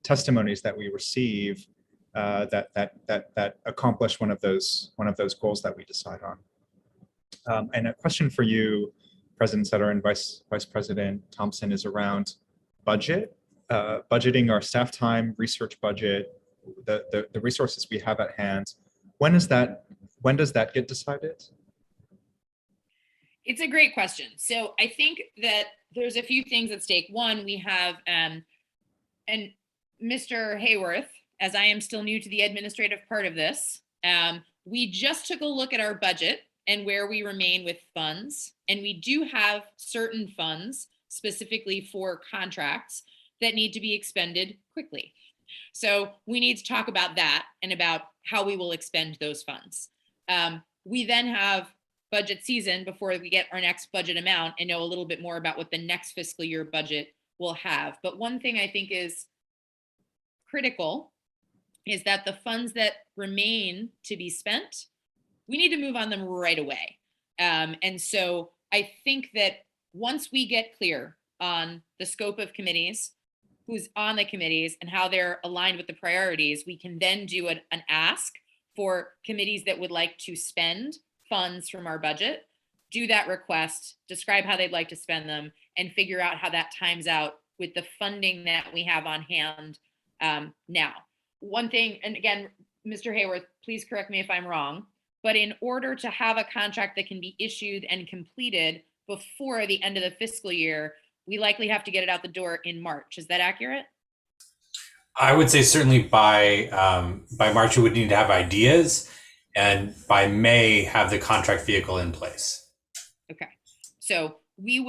testimonies that we receive that accomplish one of those goals that we decide on? And a question for you, President Sutter and Vice President Thompson, is around budget, budgeting our staff time, research budget, the resources we have at hand. When does that get decided? It's a great question. So I think that there's a few things at stake. One, we have, and Mr. Hayworth, as I am still new to the administrative part of this, we just took a look at our budget and where we remain with funds. And we do have certain funds specifically for contracts that need to be expended quickly. So we need to talk about that and about how we will expend those funds. We then have budget season before we get our next budget amount and know a little bit more about what the next fiscal year budget will have. But one thing I think is critical is that the funds that remain to be spent, we need to move on them right away. And so I think that once we get clear on the scope of committees, who's on the committees and how they're aligned with the priorities, we can then do an ask for committees that would like to spend funds from our budget, do that request, describe how they'd like to spend them, and figure out how that times out with the funding that we have on hand now. One thing, and again, Mr. Hayworth, please correct me if I'm wrong, but in order to have a contract that can be issued and completed before the end of the fiscal year, we likely have to get it out the door in March. Is that accurate? I would say certainly by March, we would need to have ideas, and by May, have the contract vehicle in place. Okay, so we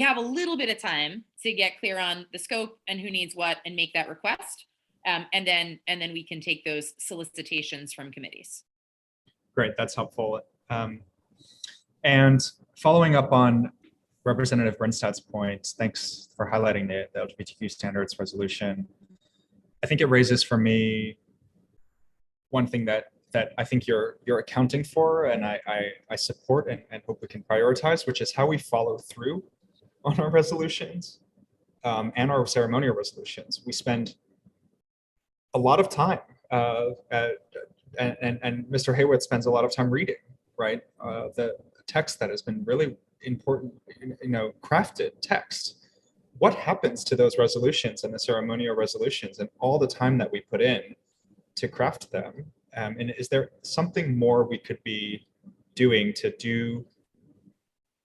have a little bit of time to get clear on the scope and who needs what and make that request. And then we can take those solicitations from committees. Great, that's helpful. And following up on Representative Brinstad's point, thanks for highlighting the LGBTQ standards resolution. I think it raises for me one thing that I think you're accounting for, and I support and hope we can prioritize, which is how we follow through on our resolutions and our ceremonial resolutions. We spend a lot of time, and Mr. Haywood spends a lot of time reading, right? The text that has been really important, crafted text. What happens to those resolutions and the ceremonial resolutions and all the time that we put in to craft them? And is there something more we could be doing to do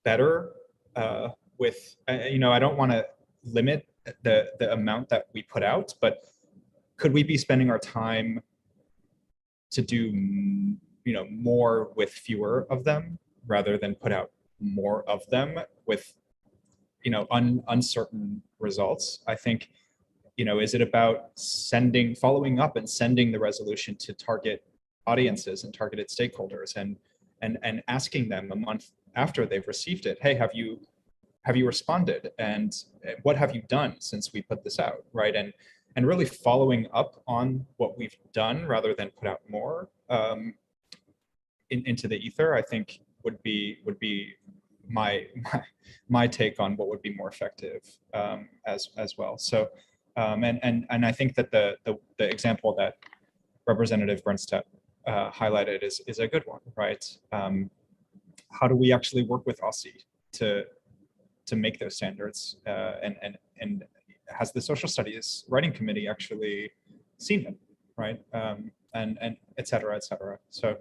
better with, I don't want to limit the amount that we put out, but could we be spending our time to do, more with fewer of them rather than put out more of them with, uncertain results? I think, is it about following up and sending the resolution to target audiences and targeted stakeholders and asking them a month after they've received it, hey, have you responded? And what have you done since we put this out, right? And really following up on what we've done rather than put out more into the ether, I think would be my take on what would be more effective as well. So and I think that the example that Representative Bernstein highlighted is a good one, right? How do we actually work with OSCE to make those standards, and has the Social Studies Writing Committee actually seen them, right? And et cetera, et cetera. So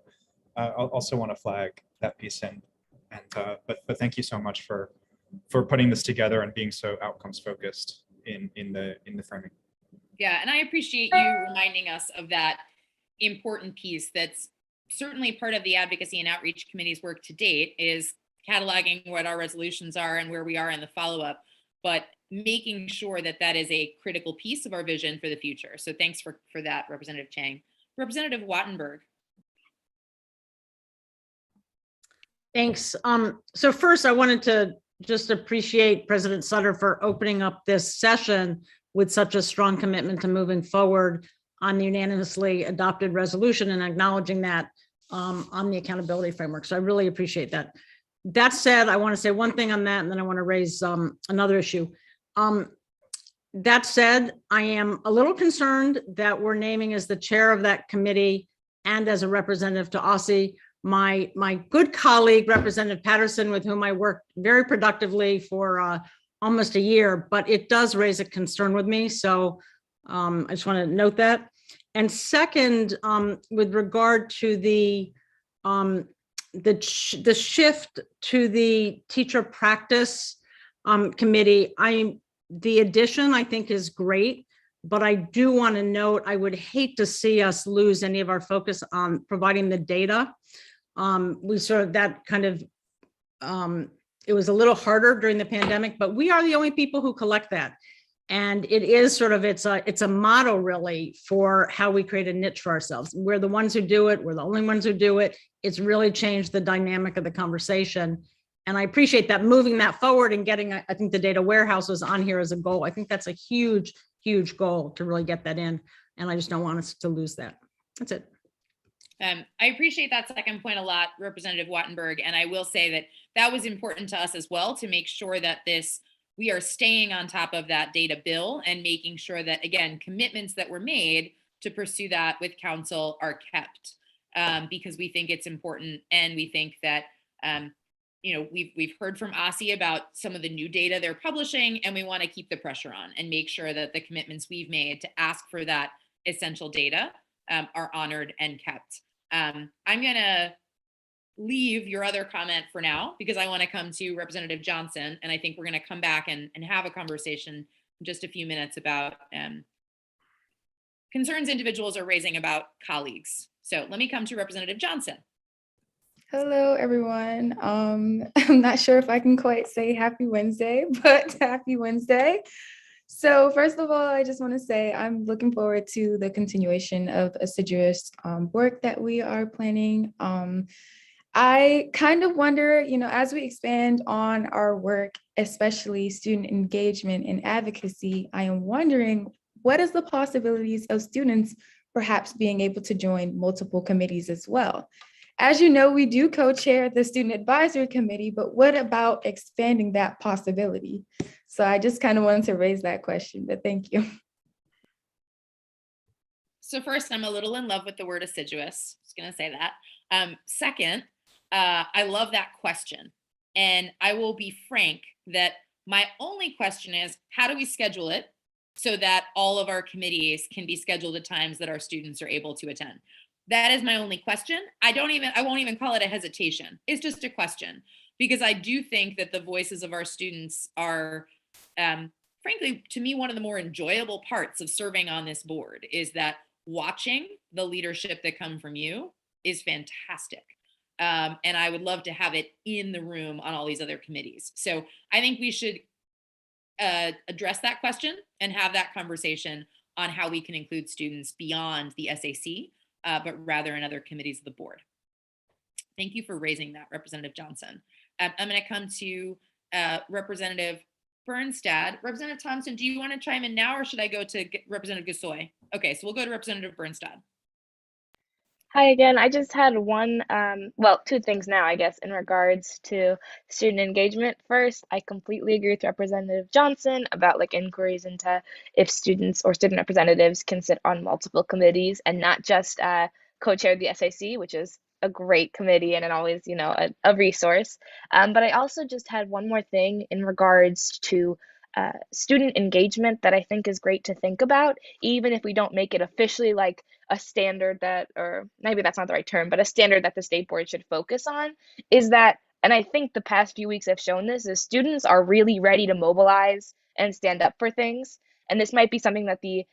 I also want to flag that piece in. And but thank you so much for putting this together and being so outcomes focused in the framing. Yeah, and I appreciate you reminding us of that important piece that's certainly part of the Advocacy and Outreach Committee's work to date, is cataloging what our resolutions are and where we are in the follow-up, but making sure that that is a critical piece of our vision for the future. So thanks for that, Representative Chang. Representative Wattenberg. Thanks. So first, I wanted to just appreciate President Sutter for opening up this session with such a strong commitment to moving forward on the unanimously adopted resolution and acknowledging that on the accountability framework. So I really appreciate that. That said, I want to say one thing on that, and then I want to raise another issue. That said, I am a little concerned that we're naming as the chair of that committee and as a representative to OSCE my good colleague, Representative Patterson, with whom I worked very productively for almost a year, but it does raise a concern with me. So I just want to note that. And second, with regard to the shift to the teacher practice committee, the addition I think is great, but I do want to note, I would hate to see us lose any of our focus on providing the data. We sort of that kind of, it was a little harder during the pandemic, but we are the only people who collect that. And it is sort of, it's a model really for how we create a niche for ourselves. We're the ones who do it. We're the only ones who do it. It's really changed the dynamic of the conversation. And I appreciate that, moving that forward and getting, I think the data warehouse was on here as a goal. I think that's a huge, huge goal to really get that in. And I just don't want us to lose that. That's it. I appreciate that second point a lot, Representative Wattenberg. And I will say that that was important to us as well, to make sure that we are staying on top of that data bill and making sure that, again, commitments that were made to pursue that with council are kept, because we think it's important. And we think that, we've heard from OSCE about some of the new data they're publishing, and we want to keep the pressure on and make sure that the commitments we've made to ask for that essential data are honored and kept. I'm going to leave your other comment for now, because I want to come to Representative Johnson, and I think we're going to come back and have a conversation in just a few minutes about concerns individuals are raising about colleagues. So let me come to Representative Johnson. Hello, everyone. I'm not sure if I can quite say happy Wednesday, but happy Wednesday. So first of all, I just want to say I'm looking forward to the continuation of assiduous work that we are planning. I kind of wonder, as we expand on our work, especially student engagement and advocacy, I am wondering, what is the possibilities of students perhaps being able to join multiple committees as well? As you know, we do co-chair the Student Advisory Committee, but what about expanding that possibility? So I just kind of wanted to raise that question, but thank you. So first, I'm a little in love with the word assiduous. Just going to say that. Second, I love that question. And I will be frank that my only question is, how do we schedule it so that all of our committees can be scheduled at times that our students are able to attend? That is my only question. I won't even call it a hesitation. It's just a question, because I do think that the voices of our students are, frankly, to me, one of the more enjoyable parts of serving on this board is that watching the leadership that come from you is fantastic. And I would love to have it in the room on all these other committees. So I think we should address that question and have that conversation on how we can include students beyond the SAC, but rather in other committees of the board. Thank you for raising that, Representative Johnson. I'm going to come to Representative Bernstad. Representative Thompson, do you want to chime in now, or should I go to Representative Gasoy? Okay, so we'll go to Representative Bernstad. Hi again. I just had well, two things now, I guess, in regards to student engagement. First, I completely agree with Representative Johnson about like inquiries into if students or student representatives can sit on multiple committees and not just co-chair the SAC, which is a great committee and always, a resource. But I also just had one more thing in regards to student engagement that I think is great to think about, even if we don't make it officially like a standard that, or maybe that's not the right term, but a standard that the state board should focus on, is that, and I think the past few weeks have shown this, is students are really ready to mobilize and stand up for things. And this might be something that the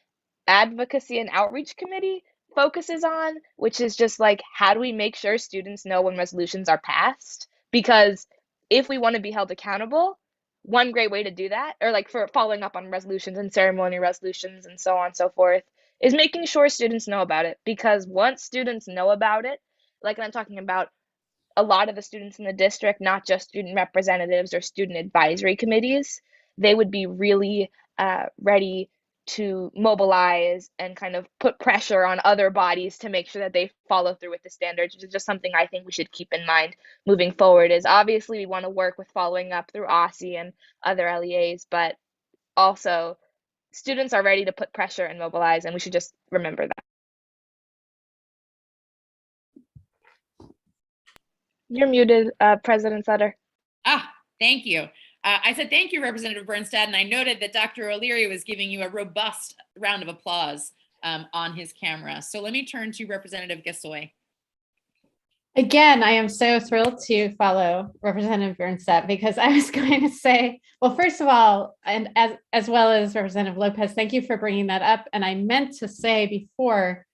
Advocacy and Outreach Committee focuses on, which is just like, how do we make sure students know when resolutions are passed? Because if we want to be held accountable, one great way to do that, or like for following up on resolutions and ceremony resolutions and so on and so forth, is making sure students know about it. Because once students know about it, like I'm talking about a lot of the students in the district, not just student representatives or student advisory committees, they would be really ready to mobilize and kind of put pressure on other bodies to make sure that they follow through with the standards, which is just something I think we should keep in mind moving forward. Is obviously we want to work with following up through OSSE and other LEAs, but also students are ready to put pressure and mobilize, and we should just remember that. You're muted, President Sutter. Thank you. I said thank you, Representative Bernstad, and I noted that Dr. O'Leary was giving you a robust round of applause on his camera. So let me turn to Representative Gasoy. Again, I am so thrilled to follow Representative Bernstad, because I was going to say, well, first of all, and as well as Representative Lopez, thank you for bringing that up. And I meant to say before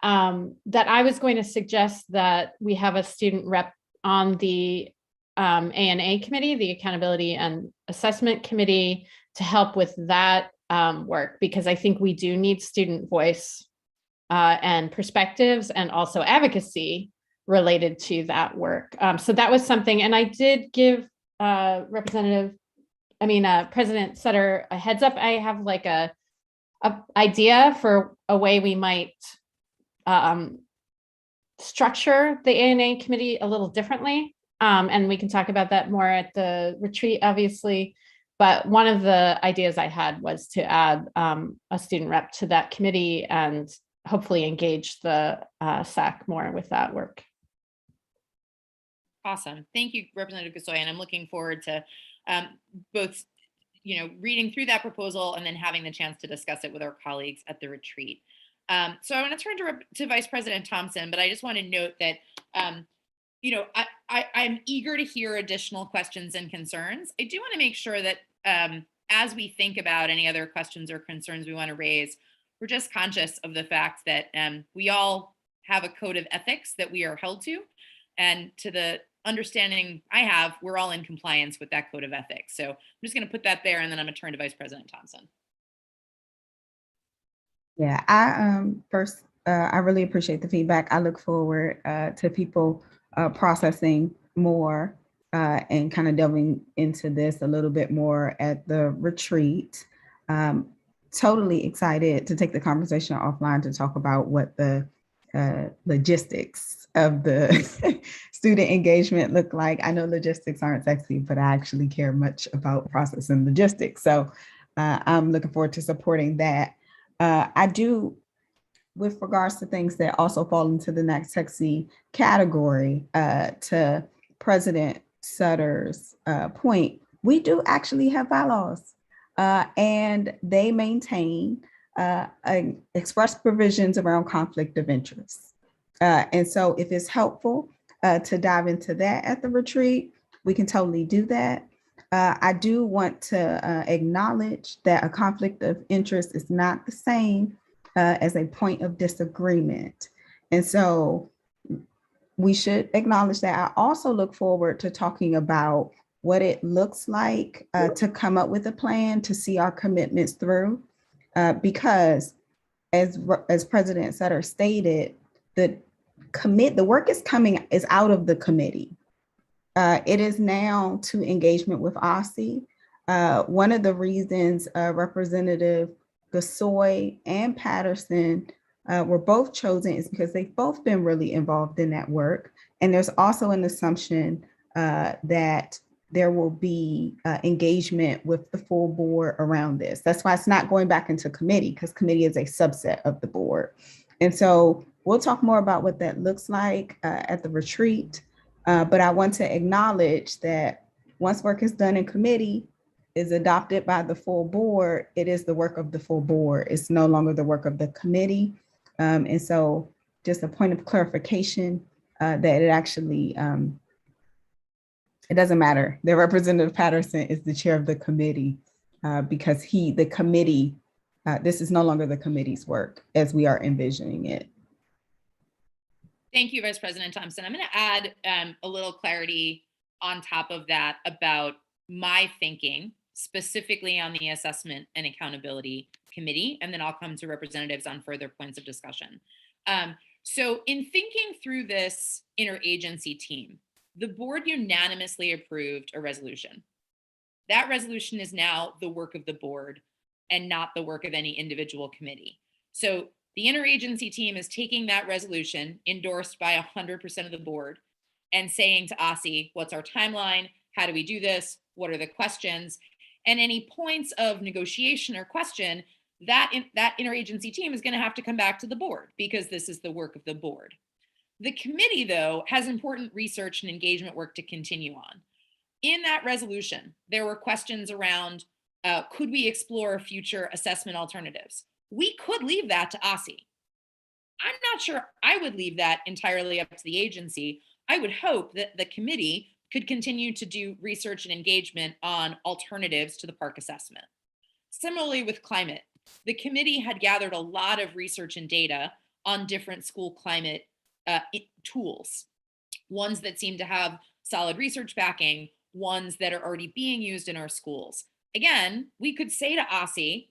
that I was going to suggest that we have a student rep on the ANA committee, the Accountability and Assessment Committee, to help with that work, because I think we do need student voice and perspectives and also advocacy related to that work. So that was something, and I did give President Sutter a heads up. I have like a idea for a way we might structure the ANA committee a little differently. And we can talk about that more at the retreat, obviously. But one of the ideas I had was to add a student rep to that committee and hopefully engage the SAC more with that work. Awesome. Thank you, Representative Gasoy. And I'm looking forward to both, reading through that proposal and then having the chance to discuss it with our colleagues at the retreat. So I want to turn to Vice President Thompson, but I just want to note that I'm eager to hear additional questions and concerns. I do want to make sure that as we think about any other questions or concerns we want to raise, we're just conscious of the fact that we all have a code of ethics that we are held to. And to the understanding I have, we're all in compliance with that code of ethics. So I'm just going to put that there, and then I'm going to turn to Vice President Thompson. Yeah, I really appreciate the feedback. I look forward to people processing more and kind of delving into this a little bit more at the retreat. Totally excited to take the conversation offline to talk about what the logistics of the student engagement look like. I know logistics aren't sexy, but I actually care much about process and logistics. So I'm looking forward to supporting that. I do, with regards to things that also fall into the not sexy category, to President Sutter's point, we do actually have bylaws and they maintain express provisions around conflict of interest. And so if it's helpful to dive into that at the retreat, we can totally do that. I do want to acknowledge that a conflict of interest is not the same as a point of disagreement. And so we should acknowledge that. I also look forward to talking about what it looks like to come up with a plan to see our commitments through. Because as President Sutter stated, the work is out of the committee. It is now to engagement with OSSE. One of the reasons Representative Gasoy and Patterson were both chosen is because they've both been really involved in that work. And there's also an assumption that there will be engagement with the full board around this. That's why it's not going back into committee, because committee is a subset of the board. And so we'll talk more about what that looks like at the retreat. But I want to acknowledge that once work is done in committee, is adopted by the full board, it is the work of the full board. It's no longer the work of the committee. And so just a point of clarification that it actually, it doesn't matter. The Representative Patterson is the chair of the committee because the committee, this is no longer the committee's work as we are envisioning it. Thank you, Vice President Thompson. I'm going to add a little clarity on top of that about my thinking, specifically on the Assessment and Accountability Committee, and then I'll come to representatives on further points of discussion. So in thinking through this interagency team, the board unanimously approved a resolution. That resolution is now the work of the board and not the work of any individual committee. So the interagency team is taking that resolution endorsed by 100% of the board and saying to OSSE, what's our timeline? How do we do this? What are the questions? And any points of negotiation or question, that interagency team is going to have to come back to the board because this is the work of the board. The committee, though, has important research and engagement work to continue on. In that resolution, there were questions around, could we explore future assessment alternatives? We could leave that to OSSE. I'm not sure I would leave that entirely up to the agency. I would hope that the committee could continue to do research and engagement on alternatives to the park assessment. Similarly with climate, the committee had gathered a lot of research and data on different school climate tools, ones that seem to have solid research backing, ones that are already being used in our schools. Again, we could say to OSSE,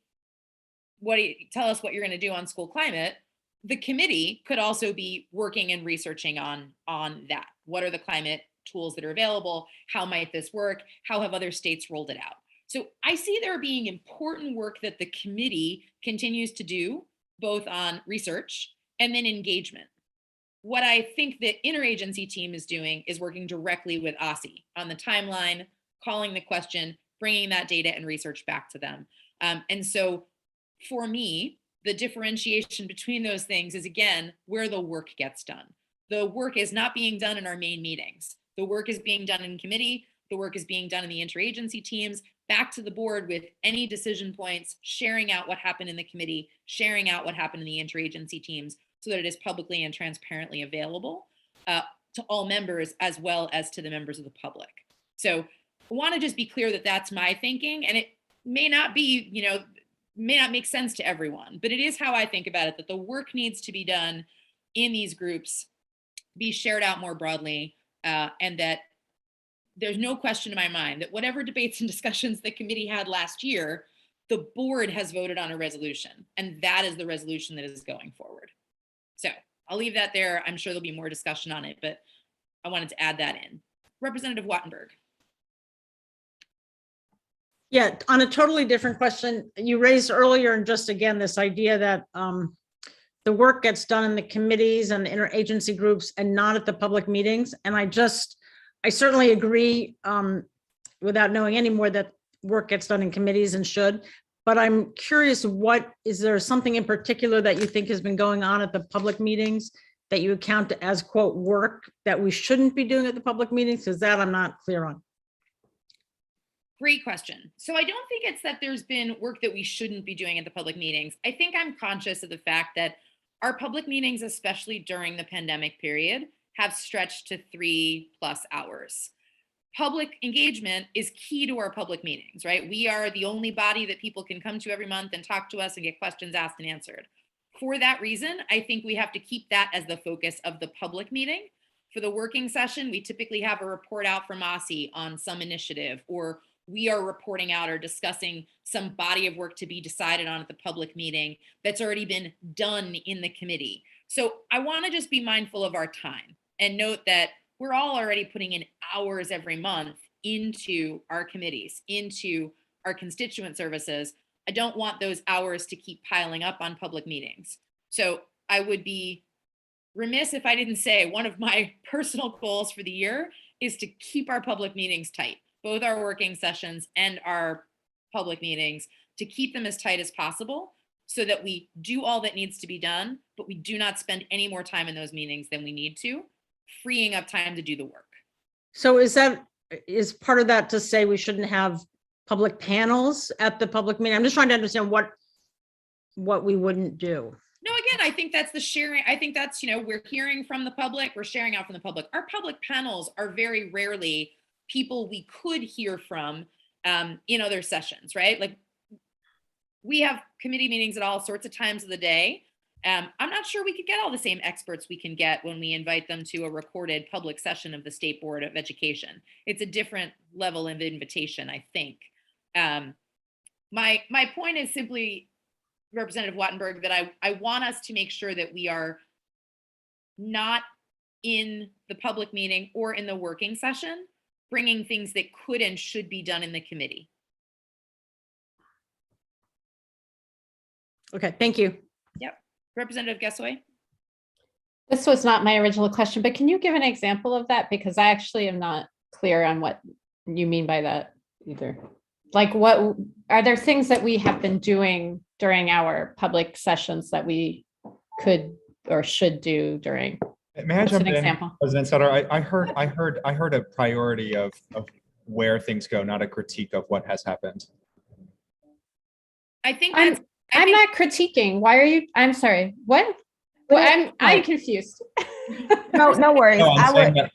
tell us what you're going to do on school climate. The committee could also be working and researching on that. What are the climate tools that are available? How might this work? How have other states rolled it out? So I see there being important work that the committee continues to do, both on research and then engagement. What I think the interagency team is doing is working directly with OSSE on the timeline, calling the question, bringing that data and research back to them. And so for me, the differentiation between those things is, again, where the work gets done. The work is not being done in our main meetings. The work is being done in committee. The work is being done in the interagency teams, back to the board with any decision points, sharing out what happened in the committee, sharing out what happened in the interagency teams, so that it is publicly and transparently available to all members as well as to the members of the public. So I want to just be clear that that's my thinking, and it may not be, may not make sense to everyone, but it is how I think about it, that the work needs to be done in these groups, be shared out more broadly, and that there's no question in my mind that whatever debates and discussions the committee had last year, the board has voted on a resolution, and that is the resolution that is going forward. So I'll leave that there. I'm sure there'll be more discussion on it, but I wanted to add that in. Representative Wattenberg. Yeah, on a totally different question you raised earlier, and just again, this idea that the work gets done in the committees and the interagency groups and not at the public meetings. And I certainly agree without knowing any more that work gets done in committees and should. But I'm curious, is there something in particular that you think has been going on at the public meetings that you account as quote work that we shouldn't be doing at the public meetings? Because that I'm not clear on. Great question. So I don't think it's that there's been work that we shouldn't be doing at the public meetings. I think I'm conscious of the fact that our public meetings, especially during the pandemic period, have stretched to 3+ hours. Public engagement is key to our public meetings, right? We are the only body that people can come to every month and talk to us and get questions asked and answered. For that reason, I think we have to keep that as the focus of the public meeting. For the working session, we typically have a report out from OSSI on some initiative, or we are reporting out or discussing some body of work to be decided on at the public meeting that's already been done in the committee. So I want to just be mindful of our time and note that we're all already putting in hours every month into our committees, into our constituent services. I don't want those hours to keep piling up on public meetings. So I would be remiss if I didn't say one of my personal goals for the year is to keep our public meetings tight, both our working sessions and our public meetings, to keep them as tight as possible so that we do all that needs to be done, but we do not spend any more time in those meetings than we need to, freeing up time to do the work. So is part of that to say we shouldn't have public panels at the public meeting? I'm just trying to understand what we wouldn't do. No, again, I think that's the sharing. I think that's, we're hearing from the public, we're sharing out from the public. Our public panels are very rarely people we could hear from in other sessions, right? Like we have committee meetings at all sorts of times of the day. I'm not sure we could get all the same experts we can get when we invite them to a recorded public session of the State Board of Education. It's a different level of invitation, I think. My point is simply, Representative Wattenberg, that I want us to make sure that we are not in the public meeting or in the working session bringing things that could and should be done in the committee. Okay, thank you. Yep. Representative Gessoy. This was not my original question, but can you give an example of that? Because I actually am not clear on what you mean by that either. Like what, are there things that we have been doing during our public sessions that we could or should do during? May I jump in, example? President Sutter? I heard a priority of where things go, not a critique of what has happened. I think I'm not critiquing. Why are you? I'm sorry. What? Well, I'm confused. No worries. No, I'm saying that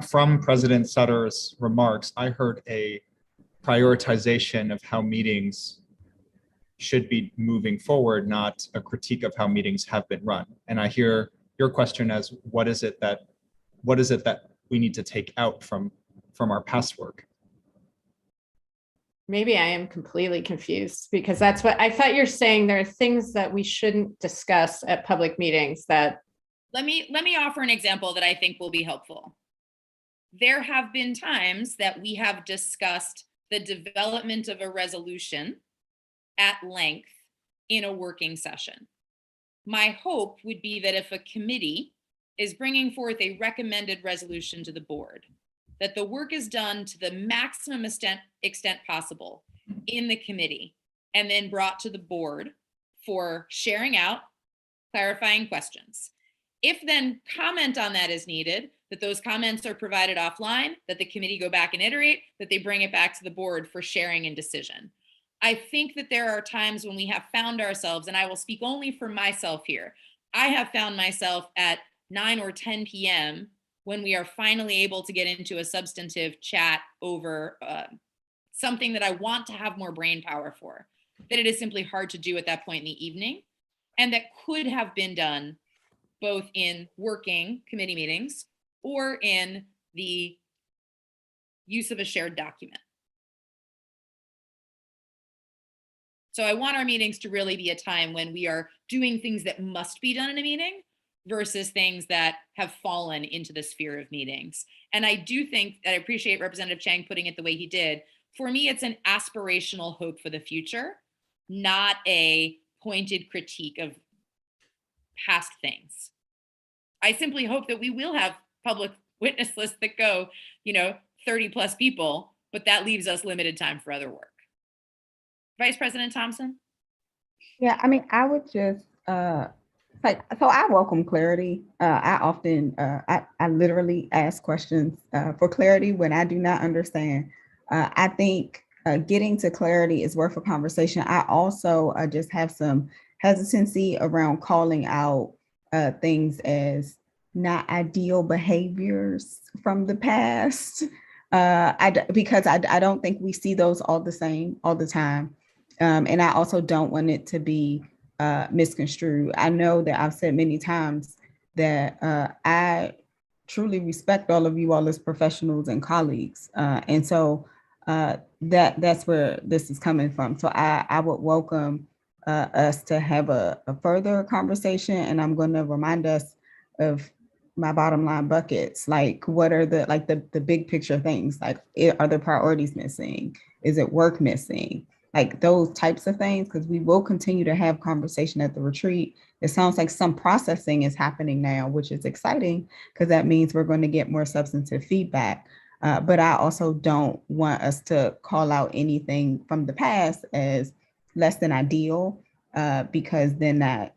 from President Sutter's remarks, I heard a prioritization of how meetings should be moving forward, not a critique of how meetings have been run. And I hear your question as what is it that we need to take out from our past work? Maybe I am completely confused because that's what I thought you're saying. There are things that we shouldn't discuss at public meetings that. Let me offer an example that I think will be helpful. There have been times that we have discussed the development of a resolution at length in a working session. My hope would be that if a committee is bringing forth a recommended resolution to the board, that the work is done to the maximum extent possible in the committee and then brought to the board for sharing out, clarifying questions. If then comment on that is needed, that those comments are provided offline, that the committee go back and iterate, that they bring it back to the board for sharing and decision. I think that there are times when we have found ourselves, and I will speak only for myself here, I have found myself at 9 or 10 p.m. when we are finally able to get into a substantive chat over something that I want to have more brain power for, that it is simply hard to do at that point in the evening, and that could have been done both in working committee meetings or in the use of a shared document. So I want our meetings to really be a time when we are doing things that must be done in a meeting versus things that have fallen into the sphere of meetings. And I do think that I appreciate Representative Chang putting it the way he did. For me, it's an aspirational hope for the future, not a pointed critique of past things. I simply hope that we will have public witness lists that go, 30 plus people, but that leaves us limited time for other work. Vice President Thompson? Yeah, I mean, I would just so I welcome clarity. I often, I literally ask questions for clarity when I do not understand. I think getting to clarity is worth a conversation. I also just have some hesitancy around calling out things as not ideal behaviors from the past, because I don't think we see those all the time. And I also don't want it to be misconstrued. I know that I've said many times that I truly respect all of you all as professionals and colleagues. And so that's where this is coming from. So I would welcome us to have a further conversation. And I'm going to remind us of my bottom line buckets. Like, what are the big picture things? Like, are the priorities missing? Is it work missing? Like those types of things, because we will continue to have conversation at the retreat. It sounds like some processing is happening now, which is exciting because that means we're going to get more substantive feedback. But I also don't want us to call out anything from the past as less than ideal, because then that,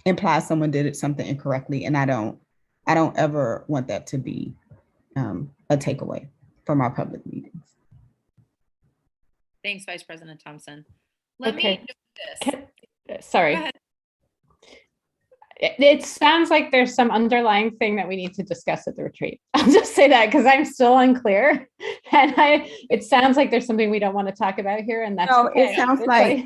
implies someone did something incorrectly. And I don't ever want that to be a takeaway from our public meetings. Thanks, Vice President Thompson. Let Okay. me do this. Sorry. Go ahead. It sounds like there's some underlying thing that we need to discuss at the retreat. I'll just say that because I'm still unclear. And it sounds like there's something we don't want to talk about here. And that's okay. It sounds like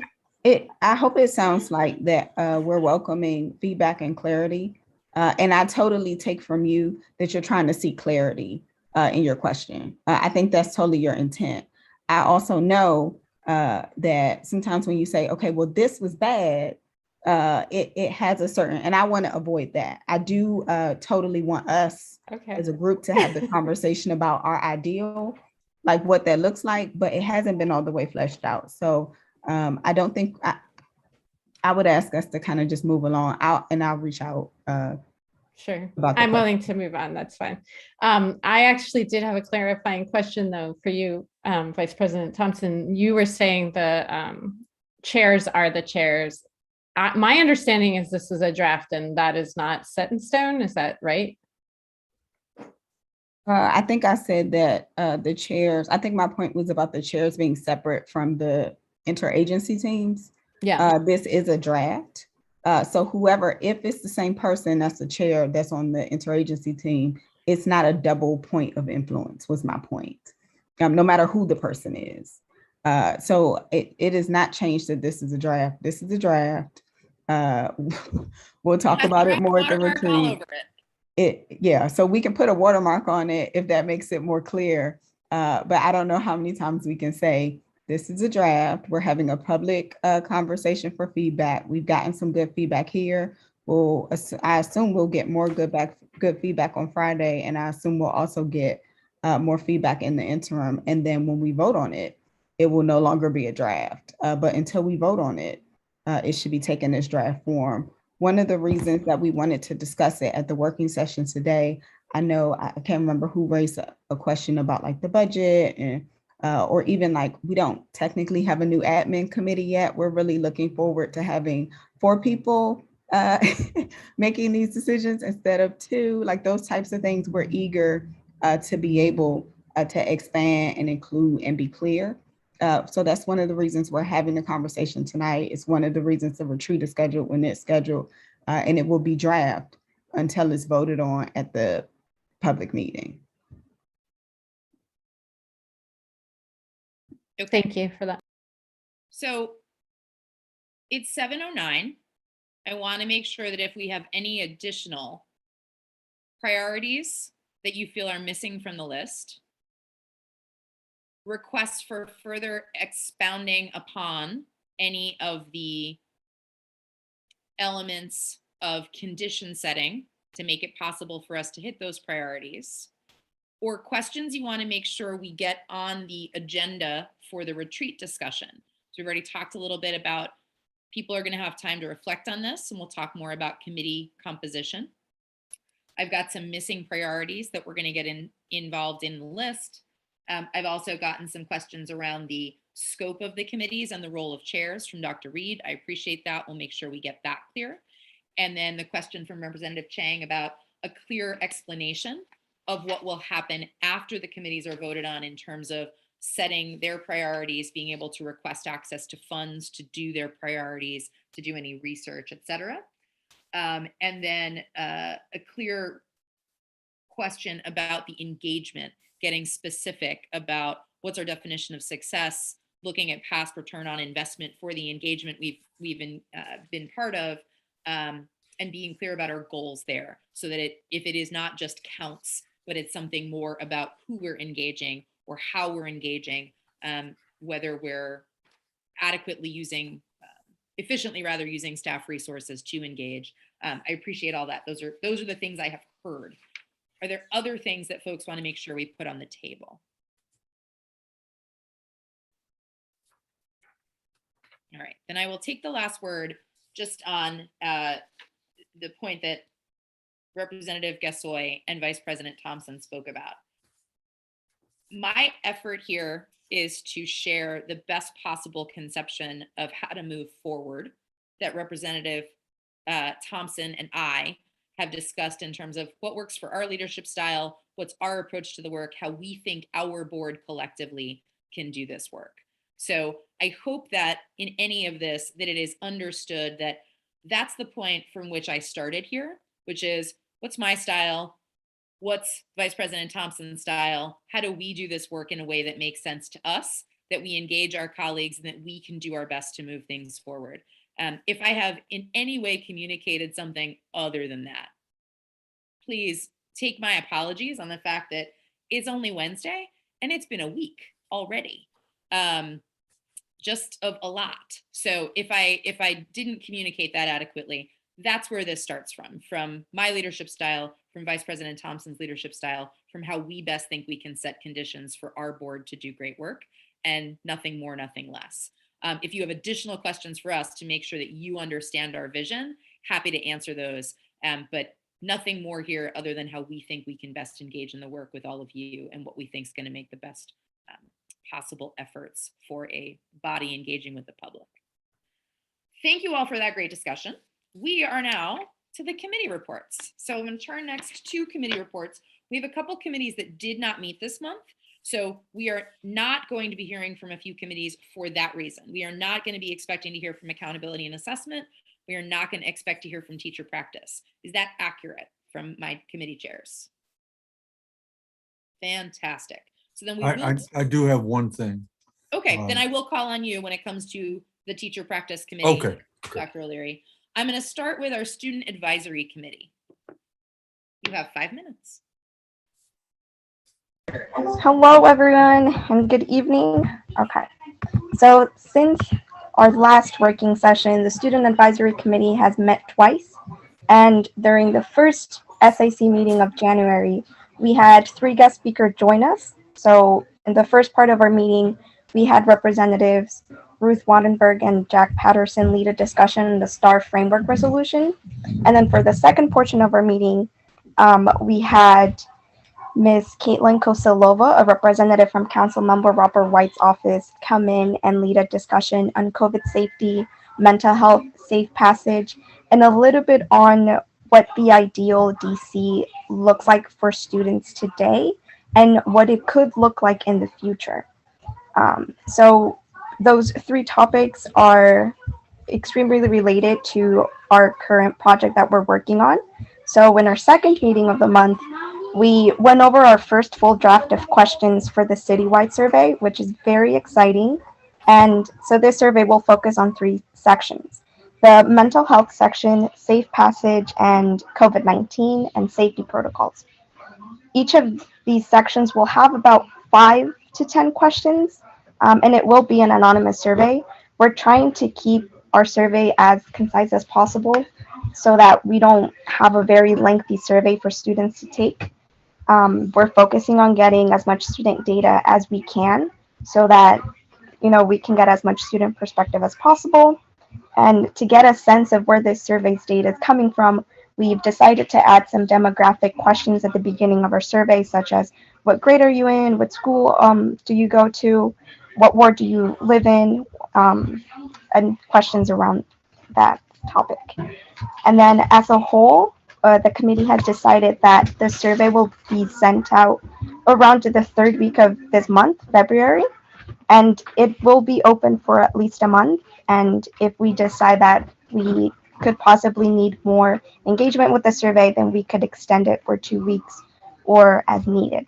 I hope it sounds like that we're welcoming feedback and clarity. And I totally take from you that you're trying to seek clarity in your question. I think that's totally your intent. I also know that sometimes when you say, okay, well, this was bad, it has a certain, and I want to avoid that. I do totally want us as a group to have the conversation about our ideal, like what that looks like, but it hasn't been all the way fleshed out. So I don't think, I would ask us to kind of just move along out, and I'll reach out. Sure. I'm willing to move on. That's fine. I actually did have a clarifying question though for you, Vice President Thompson. You were saying the chairs are the chairs. My understanding is this is a draft and that is not set in stone. Is that right? I think I said that the chairs, I think my point was about the chairs being separate from the interagency teams. Yeah. This is a draft. So whoever, if it's the same person that's the chair that's on the interagency team, it's not a double point of influence, was my point, no matter who the person is. So it is not changed that this is a draft. This is a draft. We'll talk about it more at the retreat. Yeah, so we can put a watermark on it if that makes it more clear. But I don't know how many times we can say, this is a draft. We're having a public conversation for feedback. We've gotten some good feedback here. I assume we'll get more good feedback on Friday, and I assume we'll also get more feedback in the interim. And then when we vote on it, it will no longer be a draft. But until we vote on it, it should be taken as draft form. One of the reasons that we wanted to discuss it at the working session today, I know I can't remember who raised a question about like the budget and or even like we don't technically have a new admin committee yet. We're really looking forward to having 4 people making these decisions instead of 2, like those types of things. We're eager to be able to expand and include and be clear. So that's one of the reasons we're having the conversation tonight. It's one of the reasons the retreat is scheduled when it's scheduled, and it will be draft until it's voted on at the public meeting. Okay. Thank you for that. So it's 7:09. I want to make sure that if we have any additional priorities that you feel are missing from the list, requests for further expounding upon any of the elements of condition setting to make it possible for us to hit those priorities, or questions you want to make sure we get on the agenda for the retreat discussion. So we've already talked a little bit about people are going to have time to reflect on this, and we'll talk more about committee composition. I've got some missing priorities that we're going to get involved in the list. I've also gotten some questions around the scope of the committees and the role of chairs from Dr. Reed. I appreciate that. We'll make sure we get that clear. And then the question from Representative Chang about a clear explanation of what will happen after the committees are voted on in terms of setting their priorities, being able to request access to funds to do their priorities, to do any research, et cetera. And then a clear question about the engagement, getting specific about what's our definition of success, looking at past return on investment for the engagement we've been part of, and being clear about our goals there, so that if it is not just counts, but it's something more about who we're engaging or how we're engaging, whether we're adequately using, efficiently rather, using staff resources to engage. I appreciate all that. Those are the things I have heard. Are there other things that folks want to make sure we put on the table? All right, then I will take the last word just on the point that Representative Gassoy and Vice President Thompson spoke about. My effort here is to share the best possible conception of how to move forward that Representative Thompson and I have discussed in terms of what works for our leadership style, what's our approach to the work, how we think our board collectively can do this work. So I hope that in any of this, that it is understood that that's the point from which I started here, which is what's my style? What's Vice President Thompson's style? How do we do this work in a way that makes sense to us, that we engage our colleagues, and that we can do our best to move things forward? If I have in any way communicated something other than that, please take my apologies on the fact that it's only Wednesday and it's been a week already, just of a lot. So if I didn't communicate that adequately, that's where this starts from my leadership style, from Vice President Thompson's leadership style, from how we best think we can set conditions for our board to do great work, and nothing more, nothing less. If you have additional questions for us to make sure that you understand our vision, happy to answer those, but nothing more here other than how we think we can best engage in the work with all of you and what we think is going to make the best possible efforts for a body engaging with the public. Thank you all for that great discussion. We are now to the committee reports. So I'm going to turn next to committee reports. We have a couple committees that did not meet this month. So we are not going to be hearing from a few committees for that reason. We are not going to be expecting to hear from accountability and assessment. We are not going to expect to hear from teacher practice. Is that accurate from my committee chairs? Fantastic. So then I do have one thing. Okay, then I will call on you when it comes to the teacher practice committee, Okay. Dr. O'Leary. I'm going to start with our student advisory committee. You have 5 minutes. Hello, everyone, and good evening. Okay, so since our last working session, the Student Advisory Committee has met twice, and during the first SAC meeting of January, we had 3 guest speakers join us. So in the first part of our meeting, we had Representatives Ruth Wattenberg and Jack Patterson lead a discussion on the STAR framework resolution. And then for the second portion of our meeting, we had Ms. Caitlin Kosilova, a representative from Councilmember Robert White's office, come in and lead a discussion on COVID safety, mental health, safe passage, and a little bit on what the ideal DC looks like for students today and what it could look like in the future. So those 3 topics are extremely related to our current project that we're working on. So in our second meeting of the month, we went over our first full draft of questions for the citywide survey, which is very exciting. And so this survey will focus on 3 sections: the mental health section, safe passage, and COVID-19 and safety protocols. Each of these sections will have about 5 to 10 questions, and it will be an anonymous survey. We're trying to keep our survey as concise as possible, so that we don't have a very lengthy survey for students to take. We're focusing on getting as much student data as we can so that, we can get as much student perspective as possible. And to get a sense of where this survey's data is coming from, we've decided to add some demographic questions at the beginning of our survey, such as what grade are you in, what school do you go to, what ward do you live in, and questions around that topic. And then as a whole, the committee has decided that the survey will be sent out around to the third week of this month, February, and it will be open for at least a month. And if we decide that we could possibly need more engagement with the survey, then we could extend it for 2 weeks or as needed.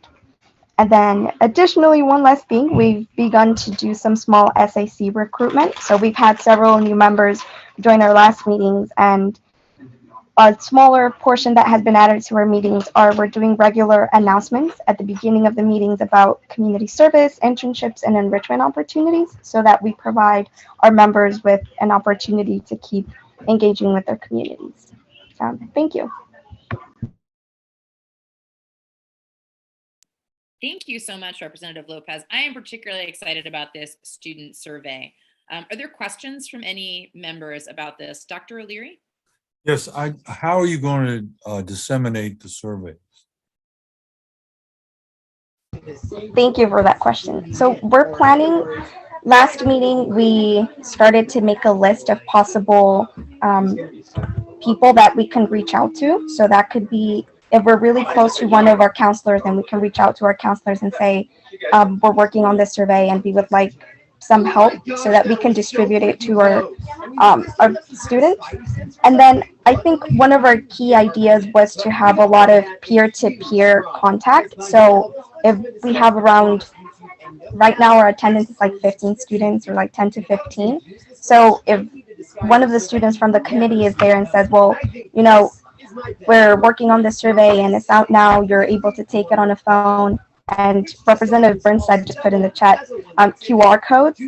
And then additionally, one last thing, we've begun to do some small SAC recruitment. So we've had several new members join our last meetings, and a smaller portion that has been added to our meetings are we're doing regular announcements at the beginning of the meetings about community service, internships, and enrichment opportunities so that we provide our members with an opportunity to keep engaging with their communities. Thank you. Thank you so much, Representative Lopez. I am particularly excited about this student survey. Are there questions from any members about this? Dr. O'Leary? Yes, how are you going to disseminate the survey? Thank you for that question. So we're planning, last meeting, we started to make a list of possible people that we can reach out to. So that could be, if we're really close to one of our counselors, then we can reach out to our counselors and say, we're working on this survey and we would like some help so that we can distribute it to our students. And then I think one of our key ideas was to have a lot of peer-to-peer contact. So if we have around, right now our attendance is like 15 students or like 10 to 15. So if one of the students from the committee is there and says, well, we're working on this survey and it's out now, you're able to take it on a phone. And Representative Burnside just put in the chat QR codes.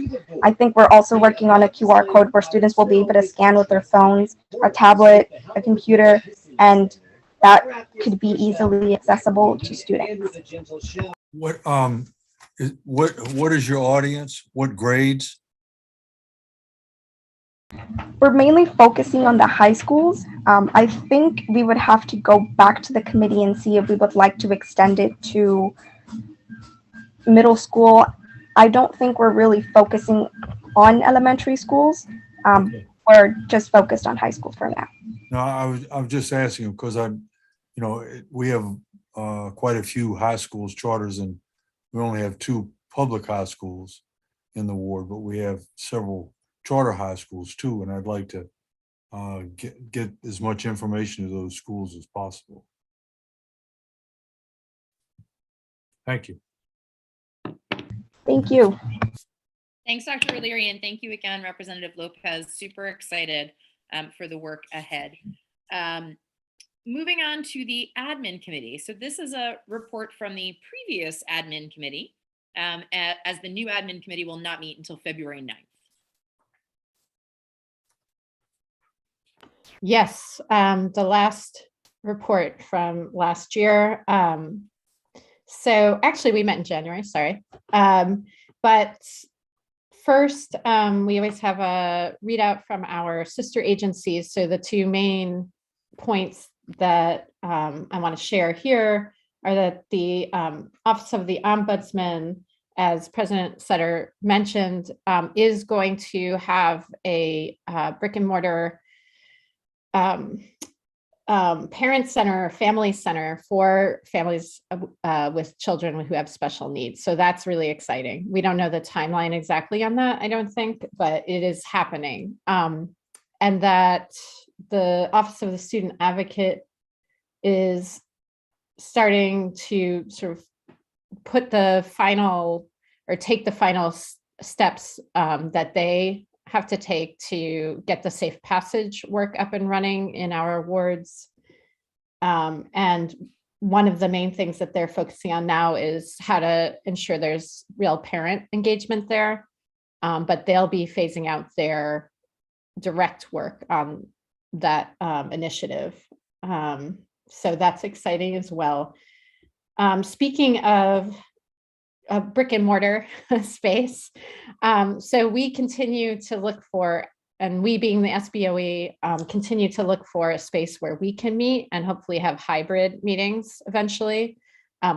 I think we're also working on a QR code where students will be able to scan with their phones, a tablet, a computer, and that could be easily accessible to students. What is your audience? What grades? We're mainly focusing on the high schools. I think we would have to go back to the committee and see if we would like to extend it to middle school. I don't think we're really focusing on elementary schools. We're just focused on high school for now. No, I was just asking because we have quite a few high schools charters, and we only have 2 public high schools in the ward, but we have several charter high schools too, and I'd like to get as much information to those schools as possible. Thank you. Thank you. Thanks, Dr. O'Leary, and thank you again, Representative Lopez. Super excited for the work ahead. Moving on to the admin committee. So this is a report from the previous admin committee, as the new admin committee will not meet until February 9th. Yes, the last report from last year. So actually we met in January, sorry. But first, we always have a readout from our sister agencies. So the 2 main points that I want to share here are that the Office of the Ombudsman, as President Sutter mentioned, is going to have a brick and mortar parent center, family center for families with children who have special needs. So that's really exciting. We don't know the timeline exactly on that, I don't think, but it is happening. And that the Office of the Student Advocate is starting to sort of put the final or take the final steps that they have to take to get the safe passage work up and running in our wards. And one of the main things that they're focusing on now is how to ensure there's real parent engagement there. But they'll be phasing out their direct work on that initiative. So that's exciting as well. Speaking of a brick and mortar space, so we continue to look for, and we being the SBOE, continue to look for a space where we can meet and hopefully have hybrid meetings eventually.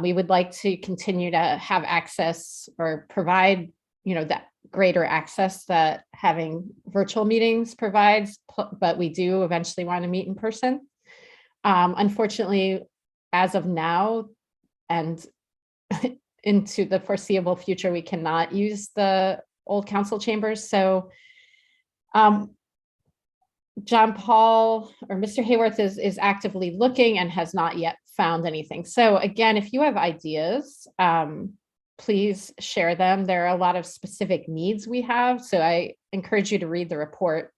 We would like to continue to have access or provide, that greater access that having virtual meetings provides, but we do eventually want to meet in person. Unfortunately, as of now and into the foreseeable future, we cannot use the old council chambers. So John Paul or Mr. Hayworth is actively looking and has not yet found anything. So again, if you have ideas, please share them. There are a lot of specific needs we have. So I encourage you to read the report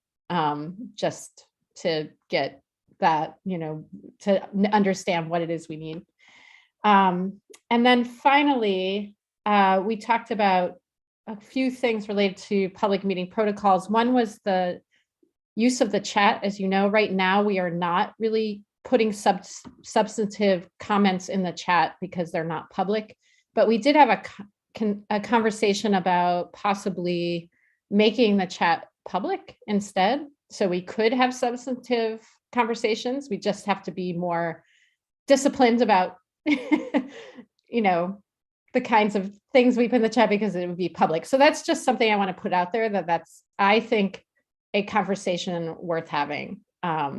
just to get that, to understand what it is we need. And then finally, we talked about a few things related to public meeting protocols. One was the use of the chat. As you know, right now, we are not really putting substantive comments in the chat because they're not public, but we did have a conversation about possibly making the chat public instead. So we could have substantive conversations. We just have to be more disciplined about, the kinds of things we put in the chat because it would be public. So that's just something I want to put out there that's, I think, a conversation worth having,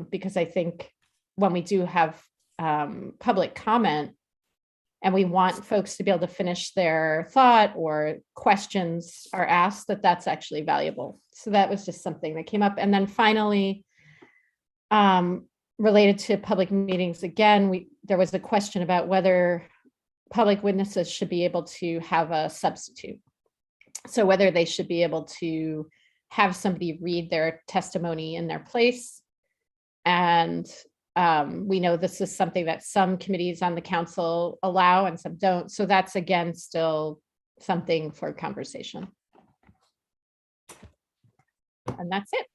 because I think when we do have public comment and we want folks to be able to finish their thought or questions are asked, that's actually valuable. So that was just something that came up. And then finally, related to public meetings, again, there was a question about whether public witnesses should be able to have a substitute. So whether they should be able to have somebody read their testimony in their place. And we know this is something that some committees on the council allow and some don't. So that's, again, still something for conversation. And that's it.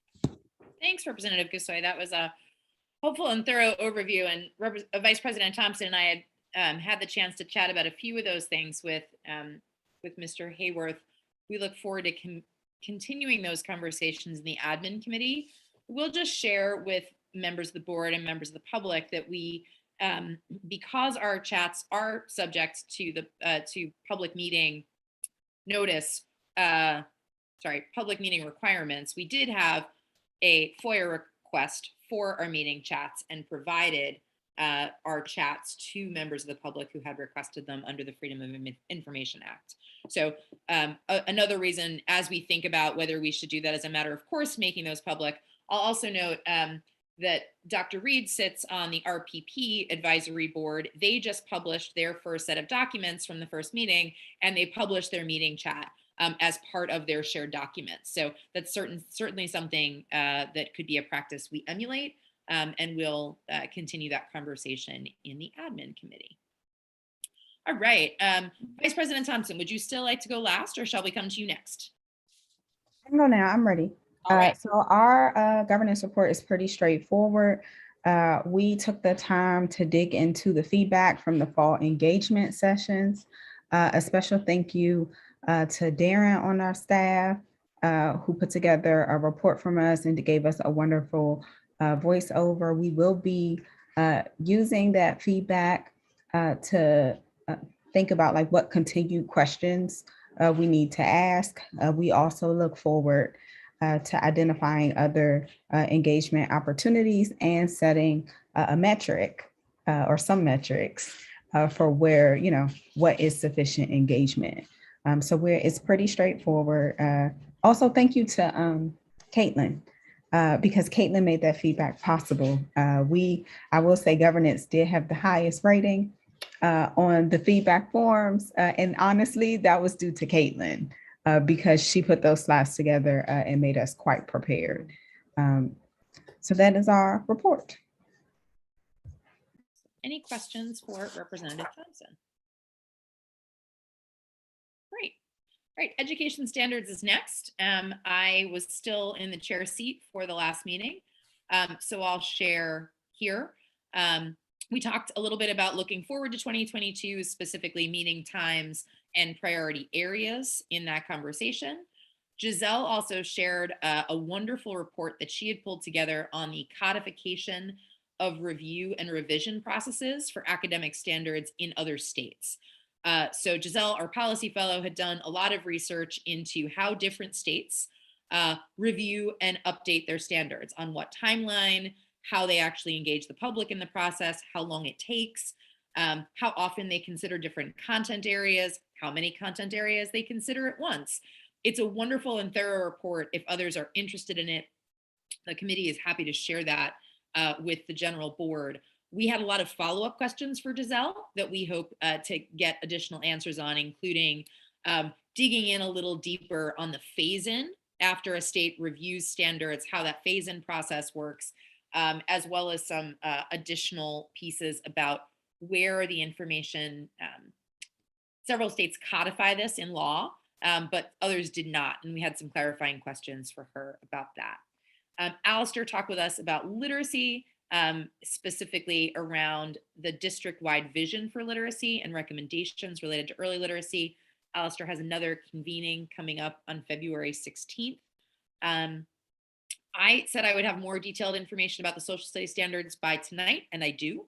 Thanks, Representative Gussoy. That was a hopeful and thorough overview. And Vice President Thompson and I had the chance to chat about a few of those things with Mr. Hayworth. We look forward to continuing those conversations in the admin committee. We'll just share with members of the board and members of the public that we, because our chats are subject to the public meeting notice, public meeting requirements, we did have a FOIA request for our meeting chats and provided our chats to members of the public who had requested them under the Freedom of Information Act. So another reason, as we think about whether we should do that as a matter of course, making those public, I'll also note that Dr. Reed sits on the RPP advisory board. They just published their first set of documents from the first meeting, and they published their meeting chat as part of their shared documents. So that's certainly something that could be a practice we emulate, and we'll continue that conversation in the admin committee. All right, Vice President Thompson, would you still like to go last, or shall we come to you next? I can go now, I'm ready. All right. So our governance report is pretty straightforward. We took the time to dig into the feedback from the fall engagement sessions. A special thank you to Darren on our staff, who put together a report from us and gave us a wonderful voiceover. We will be using that feedback to think about like what continued questions we need to ask. We also look forward to identifying other engagement opportunities and setting a metric or some metrics for where, what is sufficient engagement. So it's pretty straightforward. Also, thank you to Caitlin, because Caitlin made that feedback possible. I will say governance did have the highest rating on the feedback forms. And honestly, that was due to Caitlin. Because she put those slides together and made us quite prepared. So that is our report. Any questions for Representative Thompson? Great. All right, education standards is next. I was still in the chair seat for the last meeting. So I'll share here. We talked a little bit about looking forward to 2022, specifically meeting times and priority areas in that conversation. Giselle also shared a wonderful report that she had pulled together on the codification of review and revision processes for academic standards in other states. So Giselle, our policy fellow, had done a lot of research into how different states review and update their standards, on what timeline, how they actually engage the public in the process, how long it takes, how often they consider different content areas, how many content areas they consider at once. It's a wonderful and thorough report. If others are interested in it, the committee is happy to share that with the general board. We had a lot of follow-up questions for Giselle that we hope to get additional answers on, including digging in a little deeper on the phase-in after a state reviews standards, how that phase-in process works, as well as some additional pieces about where the information, several states codify this in law, but others did not. And we had some clarifying questions for her about that. Alistair talked with us about literacy, specifically around the district-wide vision for literacy and recommendations related to early literacy. Alistair has another convening coming up on February 16th. I said I would have more detailed information about the social studies standards by tonight, and I do.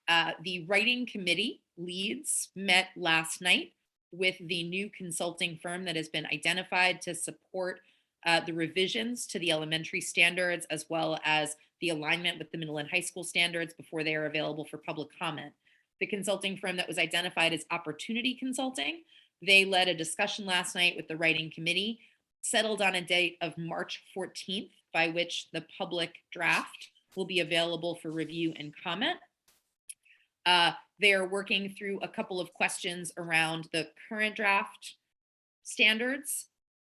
The writing committee leads met last night with the new consulting firm that has been identified to support the revisions to the elementary standards, as well as the alignment with the middle and high school standards before they are available for public comment. The consulting firm that was identified as Opportunity Consulting, they led a discussion last night with the writing committee, settled on a date of March 14th, by which the public draft will be available for review and comment. They are working through a couple of questions around the current draft standards,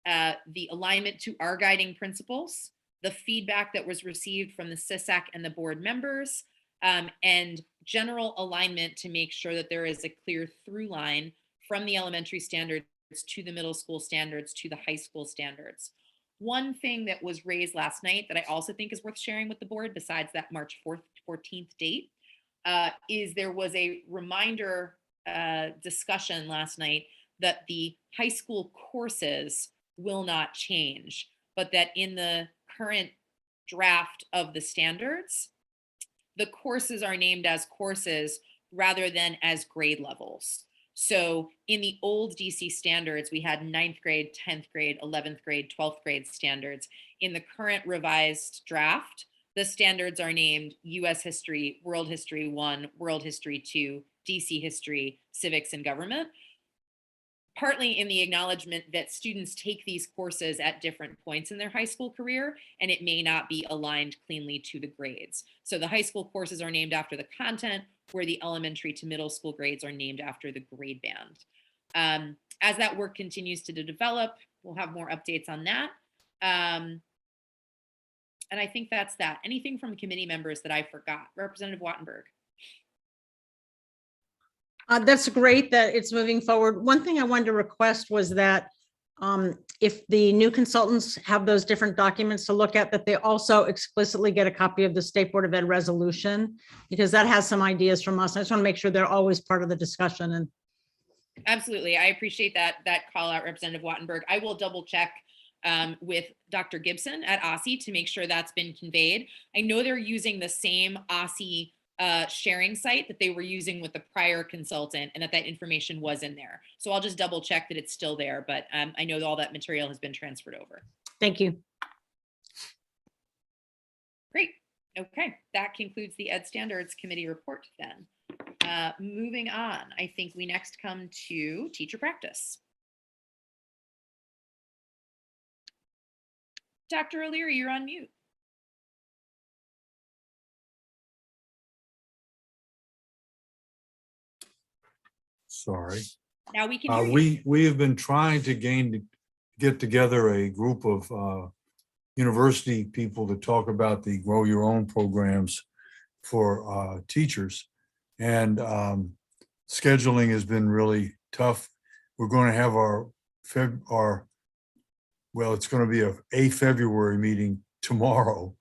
the alignment to our guiding principles, the feedback that was received from the CISAC and the board members, and general alignment to make sure that there is a clear through line from the elementary standards to the middle school standards to the high school standards. One thing that was raised last night that I also think is worth sharing with the board, besides that March 14th date, is there was a reminder discussion last night that the high school courses will not change, but that in the current draft of the standards, the courses are named as courses rather than as grade levels. So in the old DC standards, we had 9th grade, 10th grade, 11th grade, 12th grade standards. In the current revised draft, the standards are named US History, World History 1, World History 2, DC History, Civics and Government, partly in the acknowledgement that students take these courses at different points in their high school career, and it may not be aligned cleanly to the grades. So the high school courses are named after the content, where the elementary to middle school grades are named after the grade band. As that work continues to develop, we'll have more updates on that. And I think that's that. Anything from committee members that I forgot? Representative Wattenberg. That's great that it's moving forward. One thing I wanted to request was that if the new consultants have those different documents to look at, that they also explicitly get a copy of the State Board of Ed resolution, because that has some ideas from us. I just want to make sure they're always part of the discussion. And absolutely, I appreciate that call out, Representative Wattenberg. I will double check with Dr. Gibson at OSSI to make sure that's been conveyed. I know they're using the same OSSI sharing site that they were using with the prior consultant, and that information was in there. So I'll just double check that it's still there, but I know that all that material has been transferred over. thank you. Great. Okay, that concludes the Ed Standards Committee report then. Moving on, I think we next come to teacher practice. Dr. O'Leary, you're on mute. Sorry. Now we can hear you. We have been trying to get together a group of university people to talk about the Grow Your Own programs for teachers. And scheduling has been really tough. We're going to have well, it's going to be a February meeting tomorrow.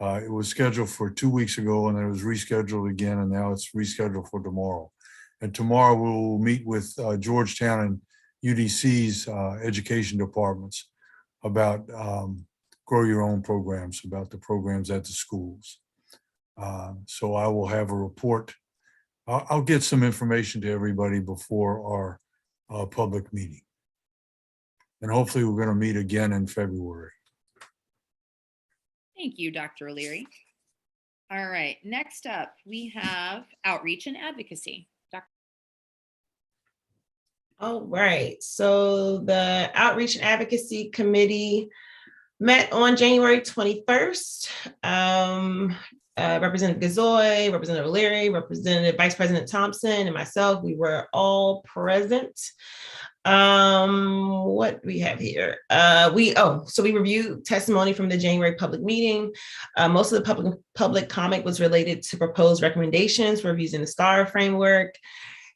It was scheduled for 2 weeks ago and then it was rescheduled again, and now it's rescheduled for tomorrow. And tomorrow we will meet with Georgetown and UDC's education departments about grow your own programs, about the programs at the schools. So I will have a report. I'll get some information to everybody before our public meeting. And hopefully we're going to meet again in February. Thank you, Dr. O'Leary. All right, next up, we have outreach and advocacy. All right, so the Outreach and Advocacy Committee met on January 21st. Representative Gazoy, Representative O'Leary, Representative Vice President Thompson, and myself, we were all present. What do we have here? So we reviewed testimony from the January public meeting. Most of the public comment was related to proposed recommendations for using the STAR framework.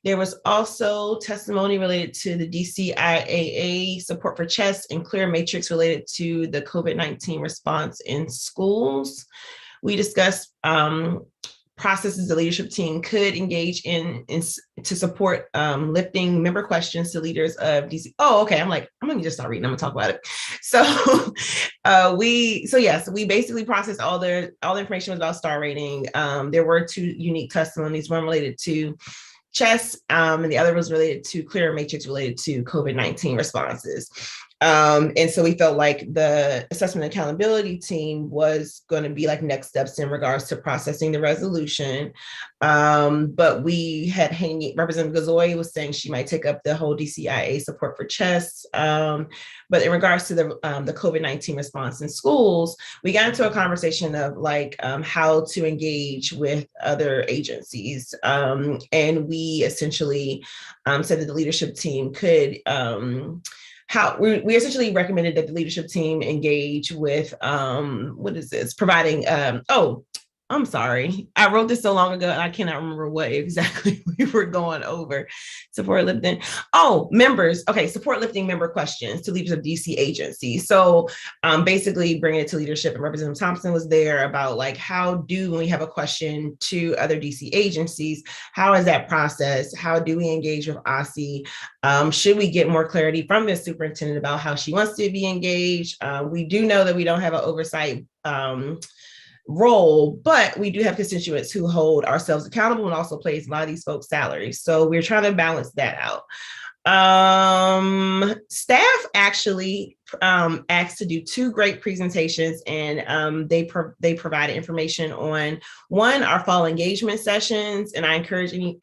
There was also testimony related to the DCIAA support for CHESS and clear matrix related to the COVID-19 response in schools. We discussed processes the leadership team could engage in to support lifting member questions to leaders of DC. Oh, okay. I'm gonna just start reading. I'm gonna talk about it. So we basically processed all the information about star rating. There were 2 unique testimonies, one related to CHESS, and the other was related to clear matrix related to COVID-19 responses. And so we felt like the assessment accountability team was going to be like next steps in regards to processing the resolution. But we had Representative Gazoy was saying she might take up the whole DCIA support for CHESS. But in regards to the COVID-19 response in schools, we got into a conversation of how to engage with other agencies. And we essentially said that the leadership team could we essentially recommended that the leadership team engage with providing I'm sorry. I wrote this so long ago and I cannot remember what exactly we were going over. Support lifting. Members. Okay, support lifting member questions to leaders of DC agencies. So basically bringing it to leadership, and Representative Thompson was there about when we have a question to other DC agencies, how is that process? How do we engage with OSSI? Should we get more clarity from the superintendent about how she wants to be engaged? We do know that we don't have an oversight role, but we do have constituents who hold ourselves accountable and also pays a lot of these folks' salaries. So we're trying to balance that out. Staff actually asked to do 2 great presentations, and they provided information on our fall engagement sessions, and I encourage any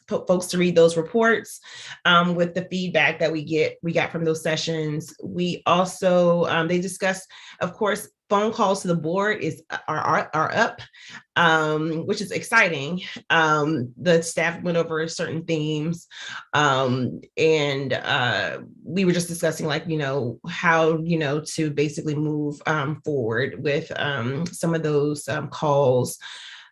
folks to read those reports with the feedback that we got from those sessions. We also they discussed, of course, phone calls to the board are up, which is exciting. The staff went over certain themes, and we were just discussing how to basically move forward with some of those calls.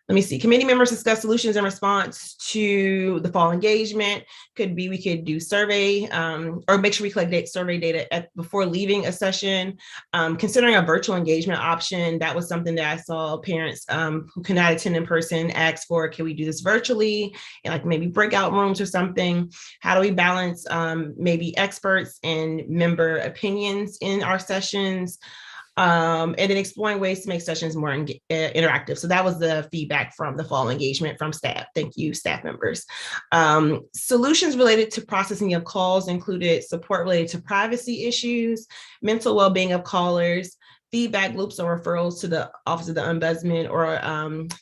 Let me see. Committee members discuss solutions in response to the fall engagement. We could do survey or make sure we collect survey data before leaving a session. Considering a virtual engagement option, that was something that I saw parents who cannot attend in person ask for. Can we do this virtually? And maybe breakout rooms or something? How do we balance maybe experts and member opinions in our sessions? And then exploring ways to make sessions more interactive. So that was the feedback from the fall engagement from staff. Thank you, staff members. Solutions related to processing of calls included support related to privacy issues, mental well-being of callers, feedback loops or referrals to the Office of the Ombudsman or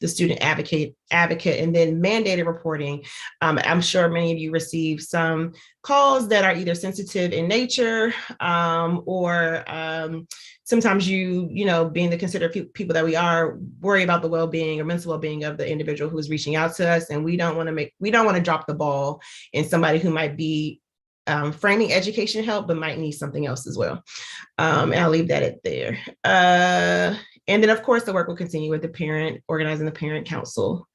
the Student Advocate, and then mandated reporting. I'm sure many of you receive some calls that are either sensitive in nature or sometimes being the considerate people that we are, worry about the well-being or mental well-being of the individual who is reaching out to us, and we don't want to drop the ball in somebody who might be framing education help, but might need something else as well. And I'll leave that at there. And then, of course, the work will continue with organizing the parent council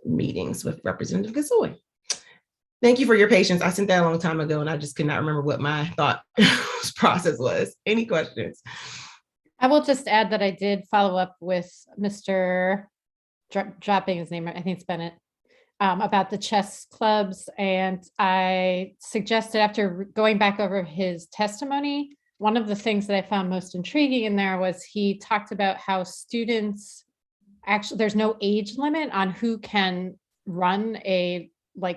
meetings with Representative Gazoy. Thank you for your patience. I sent that a long time ago, and I just could not remember what my thought process was. Any questions? I will just add that I did follow up with Mr. dropping his name, I think it's Bennett, about the chess clubs. And I suggested, after going back over his testimony, one of the things that I found most intriguing in there was he talked about how students, actually, there's no age limit on who can run a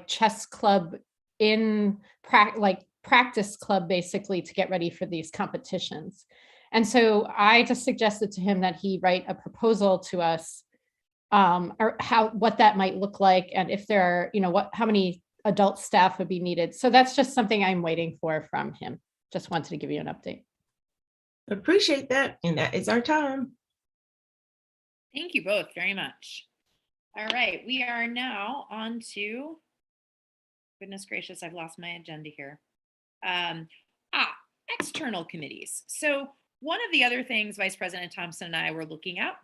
chess club in practice club, basically, to get ready for these competitions. And so I just suggested to him that he write a proposal to us, or what that might look like, and if there are, how many adult staff would be needed. So that's just something I'm waiting for from him. Just wanted to give you an update. Appreciate that. And that is our time. Thank you both very much. All right, we are now on to, goodness gracious, I've lost my agenda here. External committees. So one of the other things Vice President Thompson and I were looking at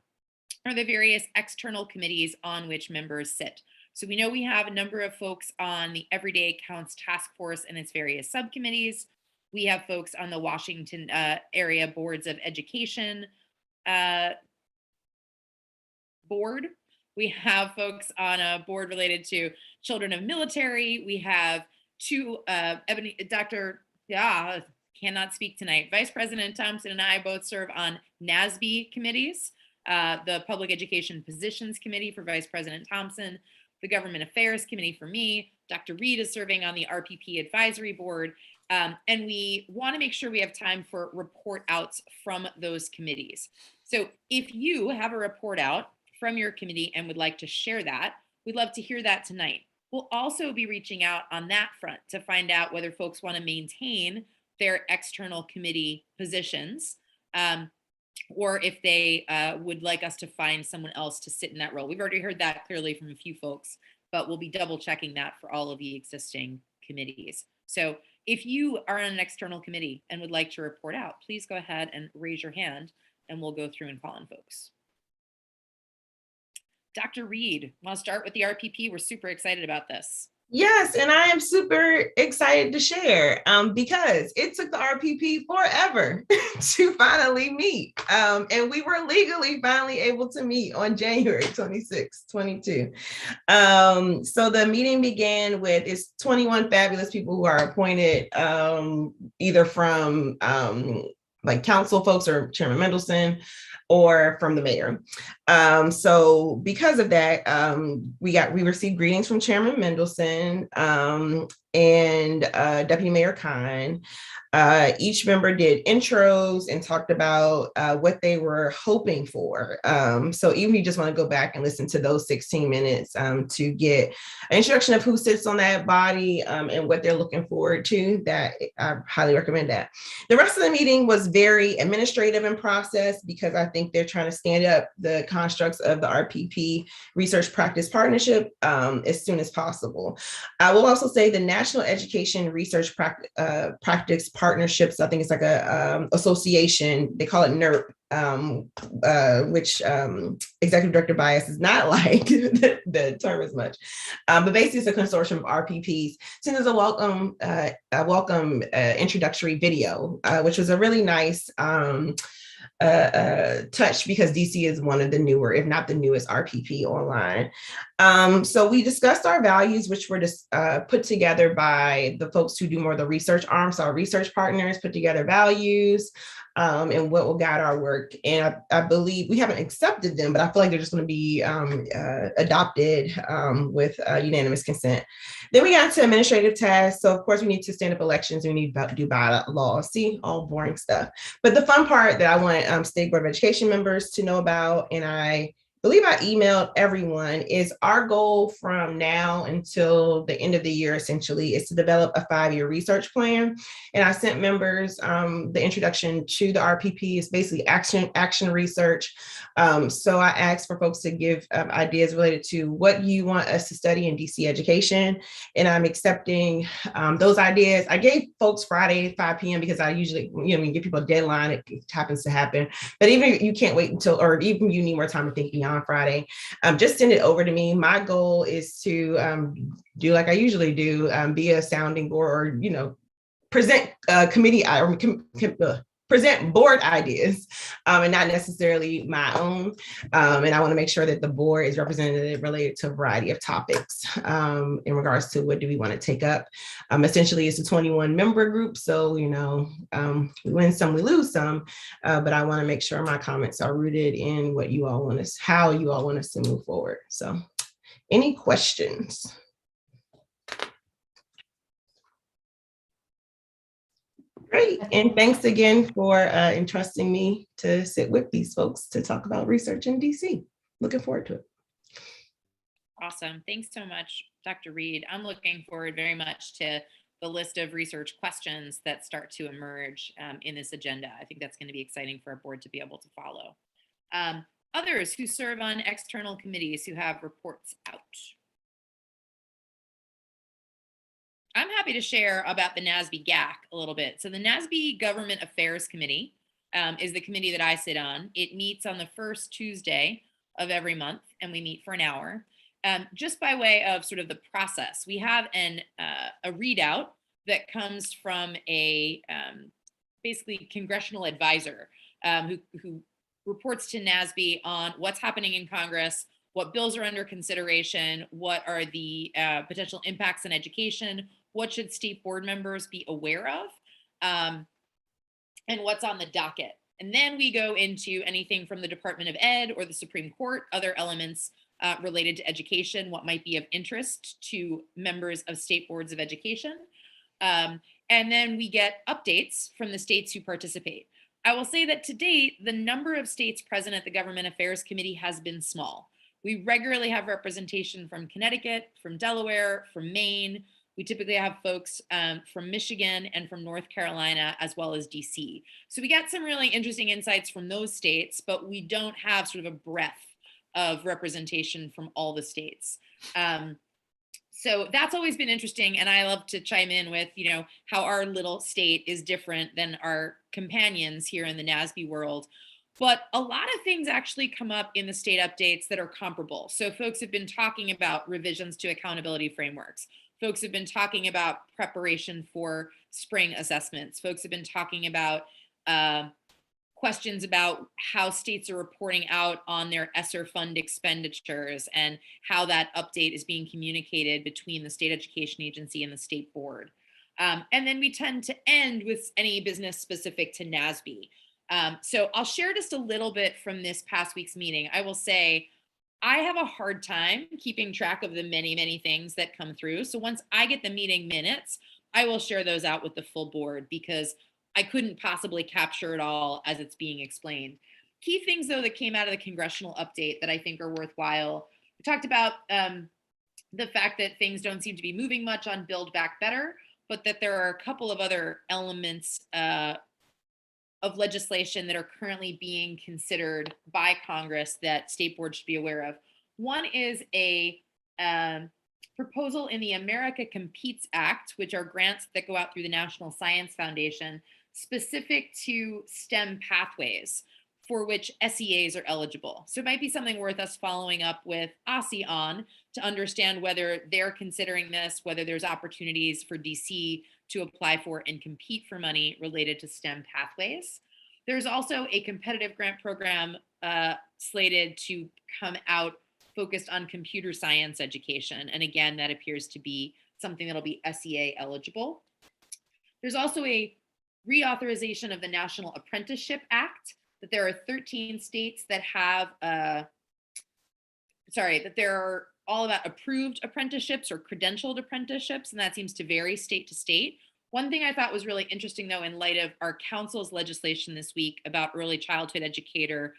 are the various external committees on which members sit. So we know we have a number of folks on the Everyday Counts Task Force and its various subcommittees. We have folks on the Washington area boards of education board. We have folks on a board related to children of military. We have two, cannot speak tonight. Vice President Thompson and I both serve on NASB committees, the Public Education Positions Committee for Vice President Thompson, the Government Affairs Committee for me. Dr. Reed is serving on the RPP Advisory Board. And we want to make sure we have time for report outs from those committees. So if you have a report out from your committee and would like to share that, we'd love to hear that tonight. We'll also be reaching out on that front to find out whether folks want to maintain their external committee positions, or if they would like us to find someone else to sit in that role. We've already heard that clearly from a few folks, but we'll be double checking that for all of the existing committees. So if you are on an external committee and would like to report out, please go ahead and raise your hand and we'll go through and call on folks. Dr. Reed, want to start with the RPP? We're super excited about this. Yes, and I am super excited to share because it took the RPP forever to finally meet. And we were legally finally able to meet on January 26, 22. So the meeting began with, it's 21 fabulous people who are appointed either from council folks or Chairman Mendelson, or from the mayor. So because of that, we received greetings from Chairman Mendelson and Deputy Mayor Kine. Each member did intros and talked about what they were hoping for. So even if you just want to go back and listen to those 16 minutes to get an introduction of who sits on that body and what they're looking forward to, that I highly recommend that. The rest of the meeting was very administrative in process because I think they're trying to stand up the constructs of the RPP Research Practice Partnership as soon as possible. I will also say the National Education Research Practice Partnerships, I think it's like a association, they call it NERP, which Executive Director Bias is not like the term as much, but basically it's a consortium of RPPs. Sent us a welcome introductory video, which was a really nice touch because DC is one of the newer, if not the newest RPP online. So we discussed our values, which were just put together by the folks who do more of the research arm. So our research partners put together values and what will guide our work. And I believe we haven't accepted them, but I feel like they're just going to be adopted with unanimous consent. Then we got into administrative tasks. So of course we need to stand up elections. We need to do bylaws. See, all boring stuff. But the fun part that I want State Board of Education members to know about, and I believe I emailed everyone, is our goal from now until the end of the year essentially is to develop a 5-year research plan. And I sent members the introduction to the RPP. It's basically action research. So I asked for folks to give ideas related to what you want us to study in DC education. And I'm accepting those ideas. I gave folks Friday at 5 p.m. because I usually, give people a deadline. It happens to happen. But even if you can't wait until, or even you need more time to think beyond Friday, just send it over to me. My goal is to do like I usually do, be a sounding board or, present committee present board ideas and not necessarily my own. And I want to make sure that the board is represented related to a variety of topics in regards to what do we want to take up. Essentially, it's a 21 member group. So, we win some, we lose some, but I want to make sure my comments are rooted in what you all want us, how you all want us to move forward. So any questions? Great, and thanks again for entrusting me to sit with these folks to talk about research in DC. Looking forward to it. Awesome, thanks so much, Dr. Reed. I'm looking forward very much to the list of research questions that start to emerge in this agenda. I think that's going to be exciting for our board to be able to follow. Others who serve on external committees who have reports out. I'm happy to share about the NASB GAC a little bit. So the NASB Government Affairs Committee is the committee that I sit on. It meets on the first Tuesday of every month, and we meet for an hour. Just by way of sort of the process, we have a readout that comes from a basically congressional advisor who reports to NASB on what's happening in Congress, what bills are under consideration, what are the potential impacts on education, what should state board members be aware of, and what's on the docket. And then we go into anything from the Department of Ed or the Supreme Court, other elements related to education, what might be of interest to members of state boards of education. And then we get updates from the states who participate. I will say that to date, the number of states present at the Government Affairs Committee has been small. We regularly have representation from Connecticut, from Delaware, from Maine. We typically have folks from Michigan and from North Carolina, as well as DC. So we got some really interesting insights from those states, but we don't have sort of a breadth of representation from all the states. So that's always been interesting. And I love to chime in with, how our little state is different than our companions here in the NASB world. But a lot of things actually come up in the state updates that are comparable. So folks have been talking about revisions to accountability frameworks. Folks have been talking about preparation for spring assessments. Folks have been talking about questions about how states are reporting out on their ESSER fund expenditures and how that update is being communicated between the state education agency and the state board. And then we tend to end with any business specific to NASB. So I'll share just a little bit from this past week's meeting. I will say I have a hard time keeping track of the many, many things that come through. So once I get the meeting minutes, I will share those out with the full board because I couldn't possibly capture it all as it's being explained. Key things, though, that came out of the congressional update that I think are worthwhile. We talked about the fact that things don't seem to be moving much on Build Back Better, but that there are a couple of other elements of legislation that are currently being considered by Congress that state boards should be aware of. One is a proposal in the America Competes Act, which are grants that go out through the National Science Foundation, specific to STEM pathways for which SEAs are eligible. So it might be something worth us following up with OSSI on to understand whether they're considering this, whether there's opportunities for DC to apply for and compete for money related to STEM pathways. There's also a competitive grant program slated to come out focused on computer science education. And again, that appears to be something that'll be SEA eligible. There's also a reauthorization of the National Apprenticeship Act, that there are 13 states that have, that there are all about approved apprenticeships or credentialed apprenticeships, and that seems to vary state to state. One thing I thought was really interesting, though, in light of our council's legislation this week about early childhood educator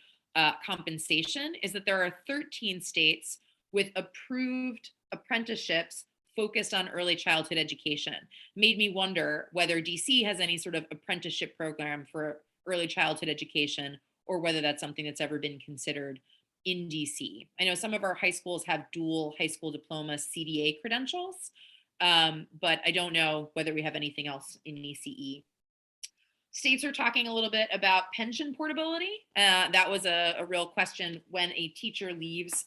compensation, is that there are 13 states with approved apprenticeships focused on early childhood education. Made me wonder whether DC has any sort of apprenticeship program for early childhood education, or whether that's something that's ever been considered in DC. I know some of our high schools have dual high school diploma CDA credentials, but I don't know whether we have anything else in ECE. States are talking a little bit about pension portability. That was a real question when a teacher leaves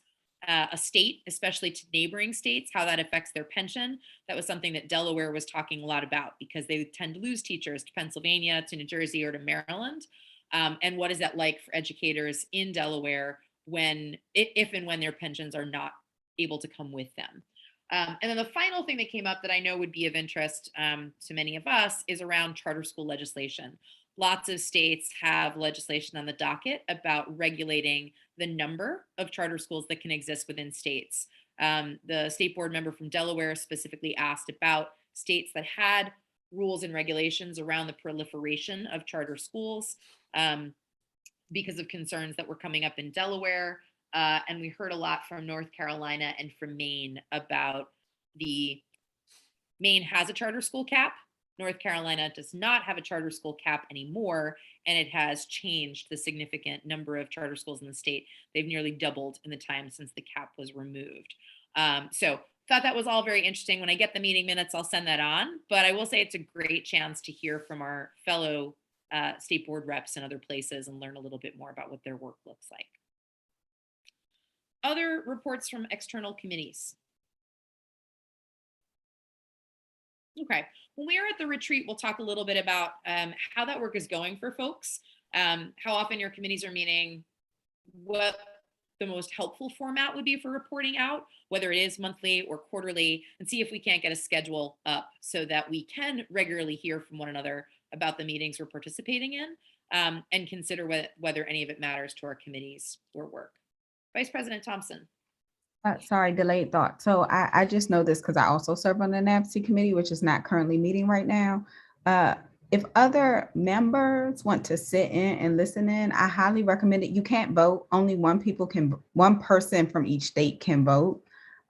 a state, especially to neighboring states, how that affects their pension. That was something that Delaware was talking a lot about because they tend to lose teachers to Pennsylvania, to New Jersey, or to Maryland. And what is that like for educators in Delaware when, if and when their pensions are not able to come with them? And then the final thing that came up that I know would be of interest to many of us is around charter school legislation. Lots of states have legislation on the docket about regulating the number of charter schools that can exist within states. The state board member from Delaware specifically asked about states that had rules and regulations around the proliferation of charter schools because of concerns that were coming up in Delaware. And we heard a lot from North Carolina and from Maine about Maine has a charter school cap. North Carolina does not have a charter school cap anymore, and it has changed the significant number of charter schools in the state. They've nearly doubled in the time since the cap was removed. So thought that was all very interesting. When I get the meeting minutes, I'll send that on, but I will say it's a great chance to hear from our fellow state board reps in other places and learn a little bit more about what their work looks like. Other reports from external committees. Okay, when we are at the retreat, we'll talk a little bit about how that work is going for folks, how often your committees are meeting, what the most helpful format would be for reporting out, whether it is monthly or quarterly, and see if we can't get a schedule up so that we can regularly hear from one another about the meetings we're participating in and consider whether any of it matters to our committees or work. Vice President Thompson. Sorry, delayed thought. So I just know this because I also serve on the NAPC committee, which is not currently meeting right now. If other members want to sit in and listen in, I highly recommend it. You can't vote. Only one person from each state can vote.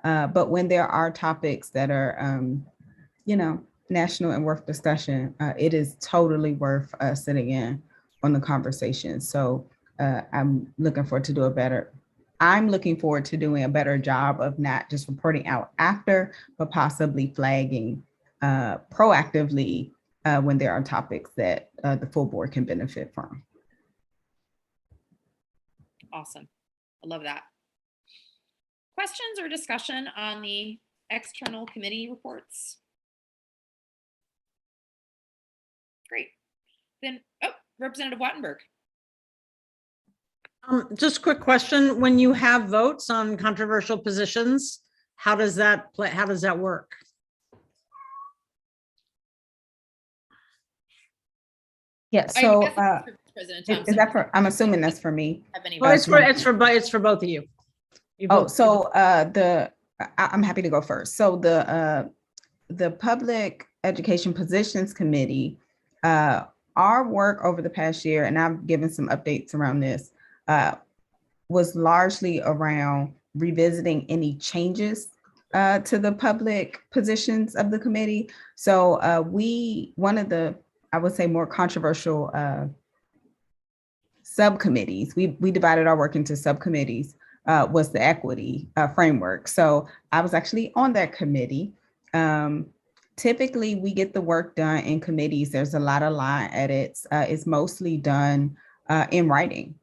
But when there are topics that are, national and worth discussion, it is totally worth sitting in on the conversation. So I'm looking forward to doing a better job of not just reporting out after, but possibly flagging proactively when there are topics that the full board can benefit from. Awesome. I love that. Questions or discussion on the external committee reports? Great. Then, Representative Wattenberg. Just a quick question. When you have votes on controversial positions, how does that play? How does that work? Yeah, so President is that for, I'm assuming that's for me. Oh, it's for both of you. I'm happy to go first. So the Public Education Positions Committee, our work over the past year, and I've given some updates around this, was largely around revisiting any changes to the public positions of the committee. So one of the, I would say, more controversial subcommittees, we divided our work into subcommittees, was the equity framework. So I was actually on that committee. Typically, we get the work done in committees. There's a lot of line edits. It's mostly done in writing,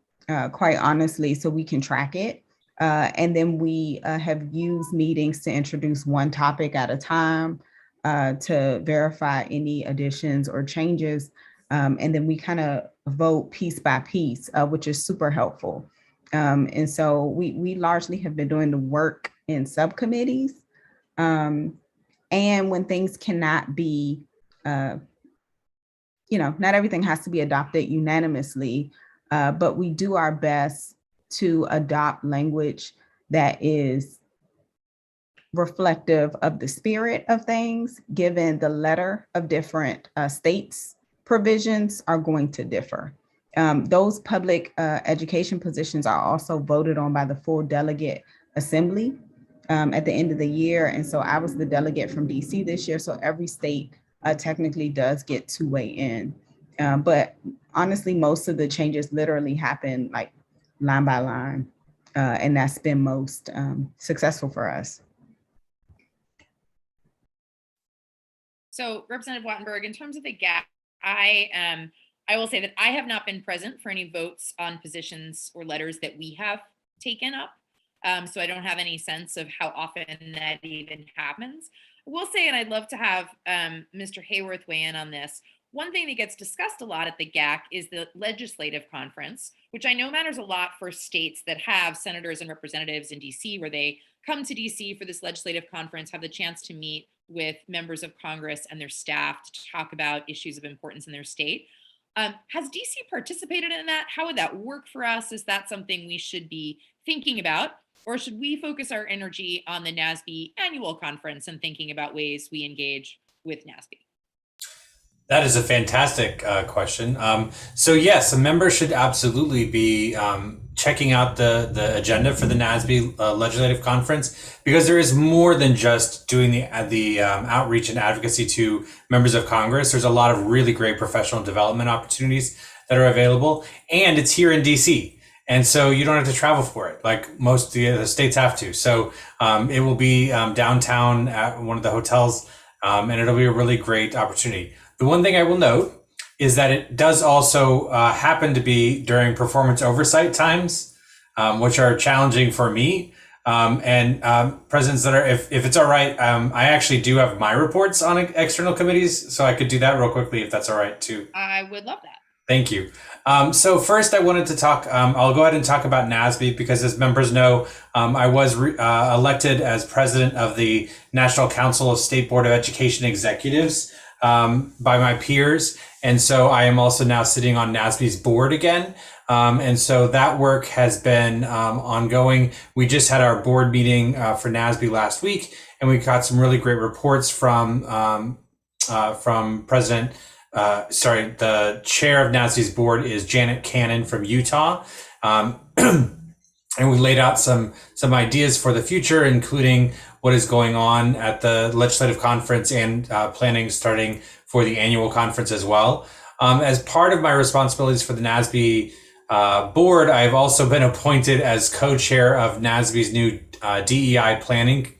quite honestly, so we can track it. And then we have used meetings to introduce one topic at a time to verify any additions or changes. And then we kind of vote piece by piece, which is super helpful. And so we largely have been doing the work in subcommittees. And when things cannot be, not everything has to be adopted unanimously, but we do our best to adopt language that is reflective of the spirit of things, given the letter of different states' provisions are going to differ. Those public education positions are also voted on by the full delegate assembly at the end of the year. And so I was the delegate from DC this year. So every state technically does get to weigh in. But honestly, most of the changes literally happen like line by line. And that's been most successful for us. So Representative Wattenberg, in terms of the gap, I will say that I have not been present for any votes on positions or letters that we have taken up. So I don't have any sense of how often that even happens. I will say, and I'd love to have Mr. Hayworth weigh in on this. One thing that gets discussed a lot at the GAC is the legislative conference, which I know matters a lot for states that have senators and representatives in DC, where they come to DC for this legislative conference, have the chance to meet with members of Congress and their staff to talk about issues of importance in their state. Has DC participated in that? How would that work for us? Is that something we should be thinking about? Or should we focus our energy on the NASB annual conference and thinking about ways we engage with NASB? That is a fantastic question. So yes, a member should absolutely be checking out the agenda for the NASB Legislative Conference, because there is more than just doing the outreach and advocacy to members of Congress. There's a lot of really great professional development opportunities that are available, and it's here in DC. And so you don't have to travel for it like most of the other states have to. So it will be downtown at one of the hotels, and it'll be a really great opportunity. The one thing I will note is that it does also happen to be during performance oversight times, which are challenging for me. Presidents that are, if it's all right, I actually do have my reports on external committees, so I could do that real quickly if that's all right too. I would love that. Thank you. So first I wanted to talk, I'll go ahead and talk about NASB, because as members know, I was elected as president of the National Council of State Board of Education Executives by my peers. And so I am also now sitting on NASB's board again. And so that work has been ongoing. We just had our board meeting for NASB last week, and we got some really great reports from President the chair of NASB's board is Janet Cannon from Utah. And we laid out some ideas for the future, including what is going on at the legislative conference and planning starting for the annual conference as well. As part of my responsibilities for the NASB board, I've also been appointed as co-chair of NASB's new DEI planning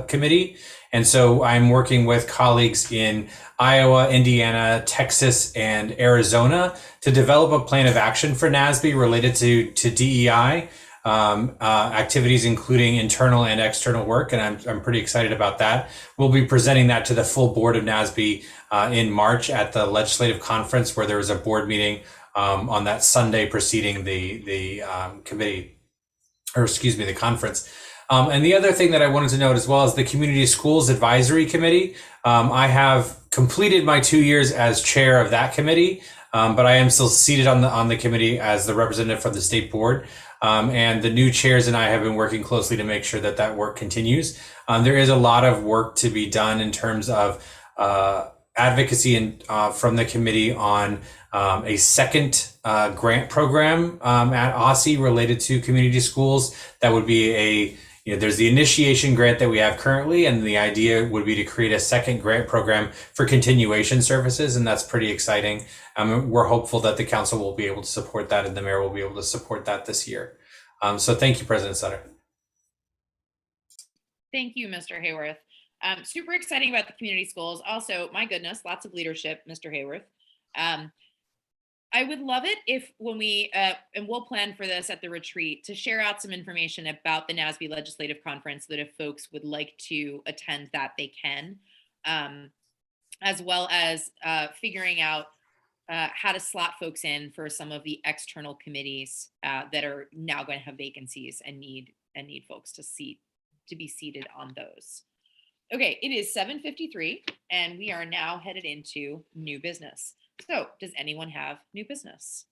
committee. And so I'm working with colleagues in Iowa, Indiana, Texas, and Arizona to develop a plan of action for NASB related to DEI activities, including internal and external work. And I'm pretty excited about that. We'll be presenting that to the full board of NASB in March at the legislative conference, where there was a board meeting on that Sunday preceding the conference. And the other thing that I wanted to note as well is the Community Schools Advisory Committee. I have completed my 2 years as chair of that committee, but I am still seated on the committee as the representative from the state board. And the new chairs and I have been working closely to make sure that work continues. There is a lot of work to be done in terms of advocacy from the committee on a second grant program at OSSE related to community schools. That would be there's the initiation grant that we have currently, and the idea would be to create a second grant program for continuation services, and that's pretty exciting. We're hopeful that the council will be able to support that, and the mayor will be able to support that this year. So thank you, President Sutter. Thank you, Mr. Hayworth. Super exciting about the community schools. Also, my goodness, lots of leadership, Mr. Hayworth. I would love it if when we, and we'll plan for this at the retreat, to share out some information about the NASB Legislative Conference, so that if folks would like to attend that, they can, as well as figuring out how to slot folks in for some of the external committees that are now going to have vacancies and need folks to be seated on those. Okay, it is 7:53, and we are now headed into new business. So does anyone have new business?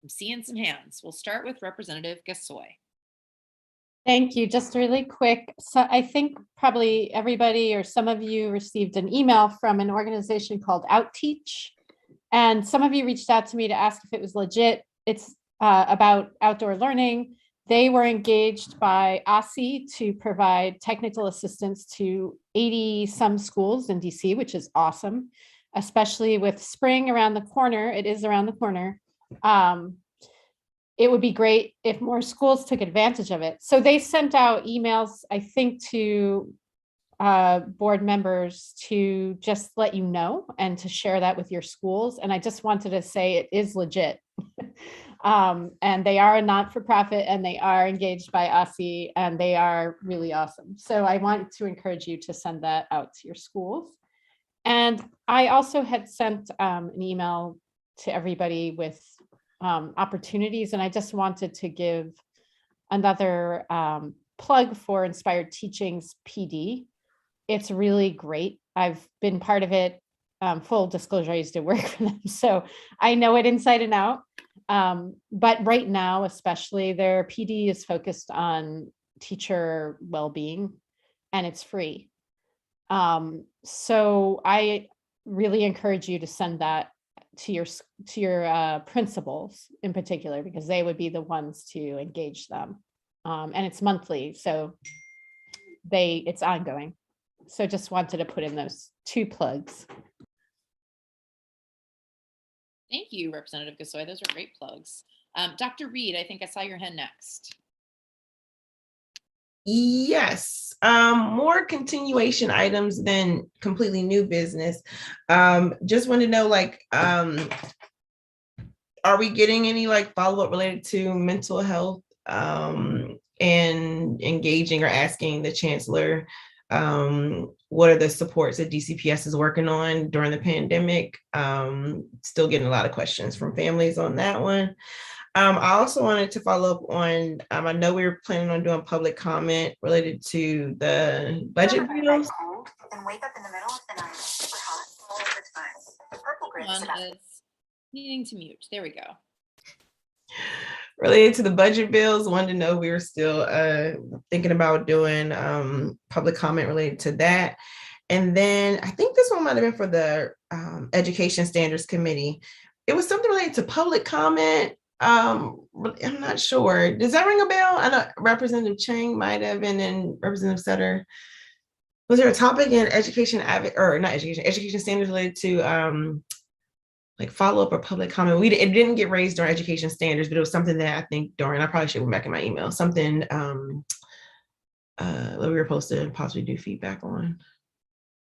I'm seeing some hands. We'll start with Representative Gasoy. Thank you. Just really quick. So I think probably everybody or some of you received an email from an organization called Outteach. And some of you reached out to me to ask if it was legit. It's about outdoor learning. They were engaged by OSSE to provide technical assistance to 80 some schools in DC, which is awesome, especially with spring around the corner. It is around the corner. It would be great if more schools took advantage of it. So they sent out emails, I think, to board members to just let you know and to share that with your schools. And I just wanted to say it is legit. And they are a not-for-profit and they are engaged by OSSI and they are really awesome. So I want to encourage you to send that out to your schools. And I also had sent an email to everybody with opportunities, and I just wanted to give another plug for Inspired Teachings PD. It's really great. I've been part of it. Full disclosure, I used to work for them, so I know it inside and out. But right now, especially, their PD is focused on teacher well-being, and it's free. So I really encourage you to send that to your principals in particular, because they would be the ones to engage them. And it's monthly, so it's ongoing. So just wanted to put in those 2 plugs. Thank you, Representative Gasoy. Those are great plugs. Dr. Reed, I think I saw your hand next. Yes, more continuation items than completely new business. Just want to know, like, are we getting any like follow-up related to mental health and engaging or asking the chancellor what are the supports that DCPS is working on during the pandemic? Still getting a lot of questions from families on that one. I also wanted to follow up on, I know we were planning on doing public comment related to the budget bills. And wake up in the middle of the night super hot all the time. The purple one is needing to mute. There we go. Related to the budget bills, wanted to know if we were still thinking about doing public comment related to that. And then I think this one might have been for the Education Standards Committee. It was something related to public comment. I'm not sure. Does that ring a bell? I know Representative Chang might have, and then Representative Sutter. Was there a topic in education standards related to like follow-up or public comment? It didn't get raised during education standards, but it was something that I think during, I probably should went back in my email, something that we were supposed to possibly do feedback on.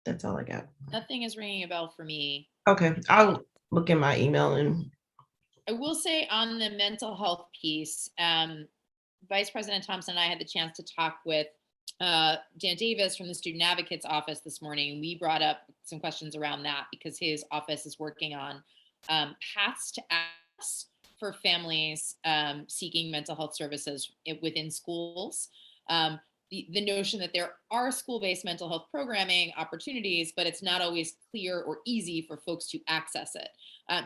That's all I got. Nothing is ringing a bell for me. Okay, I'll look in my email. And I will say on the mental health piece, Vice President Thompson and I had the chance to talk with Dan Davis from the Student Advocates Office this morning. We brought up some questions around that because his office is working on paths to access for families seeking mental health services within schools. The notion that there are school-based mental health programming opportunities, but it's not always clear or easy for folks to access it.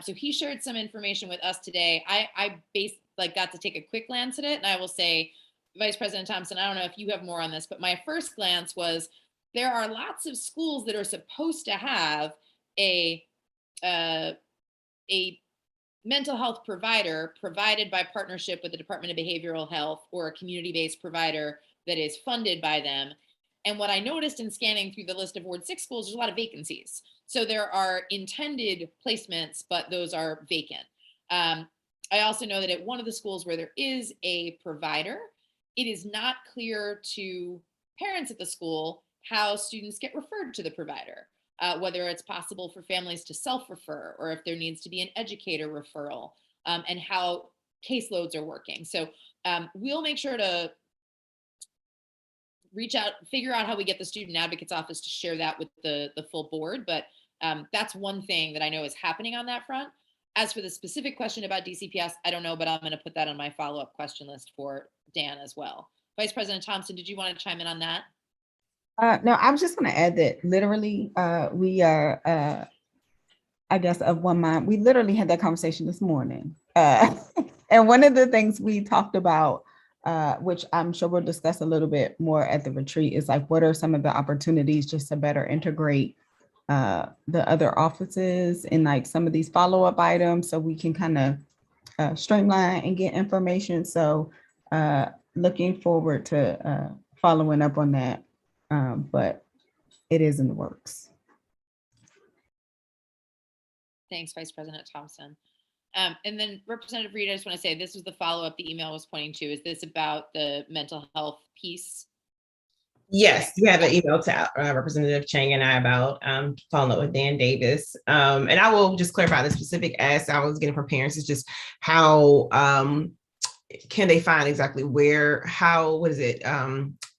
So he shared some information with us today. I got to take a quick glance at it, and I will say, Vice President Thompson, I don't know if you have more on this, but my first glance was there are lots of schools that are supposed to have a mental health provider provided by partnership with the Department of Behavioral Health or a community-based provider that is funded by them. And what I noticed in scanning through the list of Ward 6 schools, there's a lot of vacancies. So there are intended placements, but those are vacant. I also know that at one of the schools where there is a provider, it is not clear to parents at the school how students get referred to the provider, whether it's possible for families to self-refer or if there needs to be an educator referral, and how caseloads are working. So we'll make sure to reach out, figure out how we get the Student Advocates Office to share that with the full board. But that's one thing that I know is happening on that front. As for the specific question about DCPS, I don't know, but I'm going to put that on my follow-up question list for Dan as well. Vice President Thompson, did you want to chime in on that? No, I was just going to add that literally we are, I guess, of one mind. We literally had that conversation this morning. And one of the things we talked about, which I'm sure we'll discuss a little bit more at the retreat, is like, what are some of the opportunities just to better integrate the other offices in like some of these follow-up items so we can kind of streamline and get information. So looking forward to following up on that, but it is in the works. Thanks, Vice President Thompson. And then Representative Reed, I just want to say this was the follow-up the email was pointing to. Is this about the mental health piece? Yes, you have an email to Representative Chang and I about following up with Dan Davis. And I will just clarify the specific ask I was getting from parents is just how can they find exactly where, how, what is it,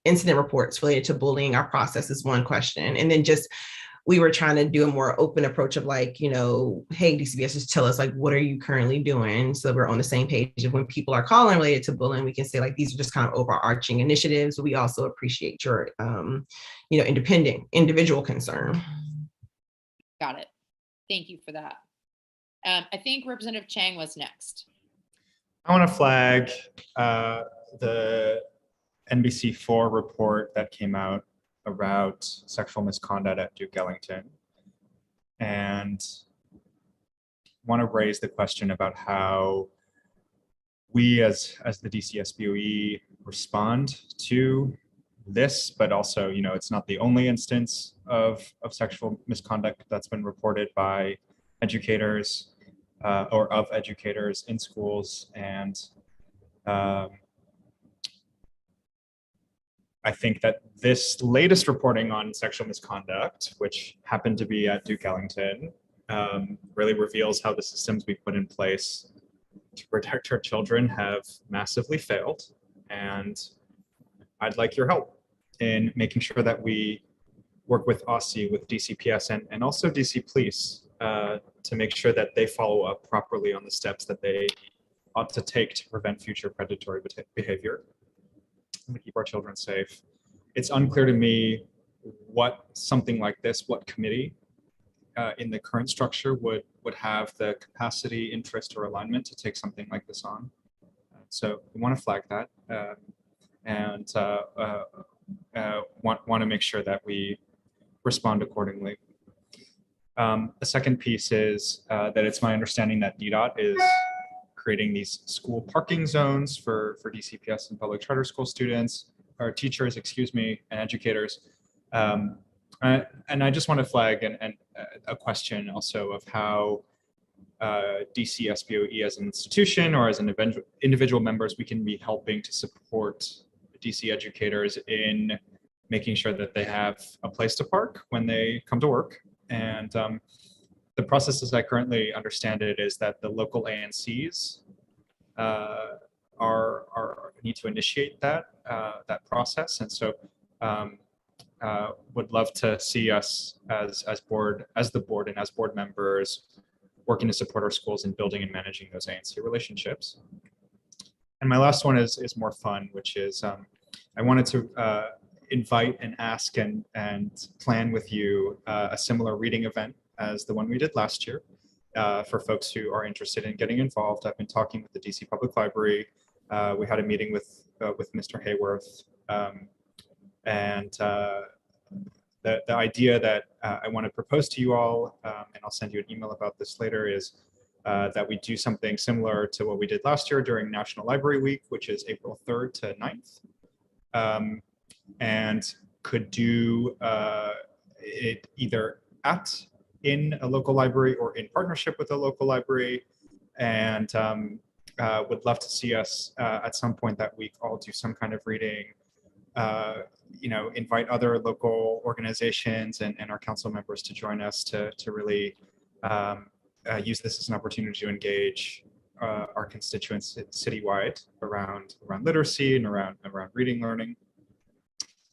incident reports related to bullying, our process is one question. And then just, we were trying to do a more open approach of like, you know, hey, DCBS, just tell us like, what are you currently doing? So we're on the same page of when people are calling related to bullying, we can say like, these are just kind of overarching initiatives. We also appreciate your, you know, individual concern. Got it. Thank you for that. I think Representative Chang was next. I want to flag the NBC4 report that came out about sexual misconduct at Duke Ellington, and want to raise the question about how we as the DC SBOE respond to this, but also, you know, it's not the only instance of sexual misconduct that's been reported by educators or of educators in schools. And I think that this latest reporting on sexual misconduct, which happened to be at Duke Ellington, really reveals how the systems we put in place to protect our children have massively failed. And I'd like your help in making sure that we work with OSCE, with DCPS, and also DC Police to make sure that they follow up properly on the steps that they ought to take to prevent future predatory behavior and to keep our children safe. It's unclear to me what something like this, what committee in the current structure would have the capacity, interest, or alignment to take something like this on. So we want to flag that and want to make sure that we respond accordingly. The second piece is that it's my understanding that DDOT is creating these school parking zones for DCPS and public charter school students, or teachers, excuse me, and educators. And I just want to flag and a question also of how DC SBOE as an institution or as an individual members, we can be helping to support DC educators in making sure that they have a place to park when they come to work. And the process as I currently understand it is that the local ANCs need to initiate that process. And so would love to see us as the board and as board members working to support our schools in building and managing those ANC relationships. And my last one is more fun, which is I wanted to invite and ask and plan with you a similar reading event as the one we did last year for folks who are interested in getting involved. I've been talking with the DC Public Library. We had a meeting with Mr. Hayworth, and the idea that I want to propose to you all, and I'll send you an email about this later, is that we do something similar to what we did last year during National Library Week, which is April 3rd to 9th, and could do it either in a local library or in partnership with a local library, and would love to see us at some point that week all do some kind of reading, you know, invite other local organizations and our council members to join us to really use this as an opportunity to engage our constituents citywide around literacy and around reading, learning.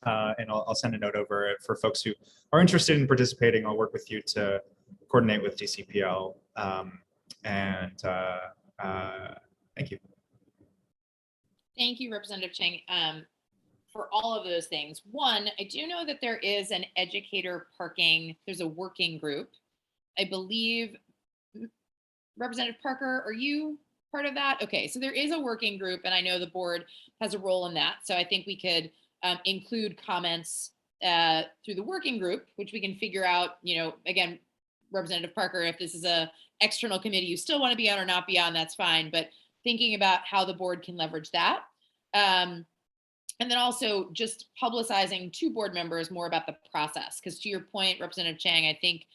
And I'll send a note over for folks who are interested in participating. I'll work with you to coordinate with DCPL. Thank you. Thank you, Representative Chang, for all of those things. One, I do know that there is an educator parking, there's a working group. I believe, Representative Parker, are you part of that? Okay, so there is a working group, and I know the board has a role in that. So I think we could include comments through the working group, which we can figure out, you know, again, Representative Parker, if this is a external committee you still want to be on or not be on, that's fine. But thinking about how the board can leverage that. And then also just publicizing to board members more about the process. Because to your point, Representative Chang, I think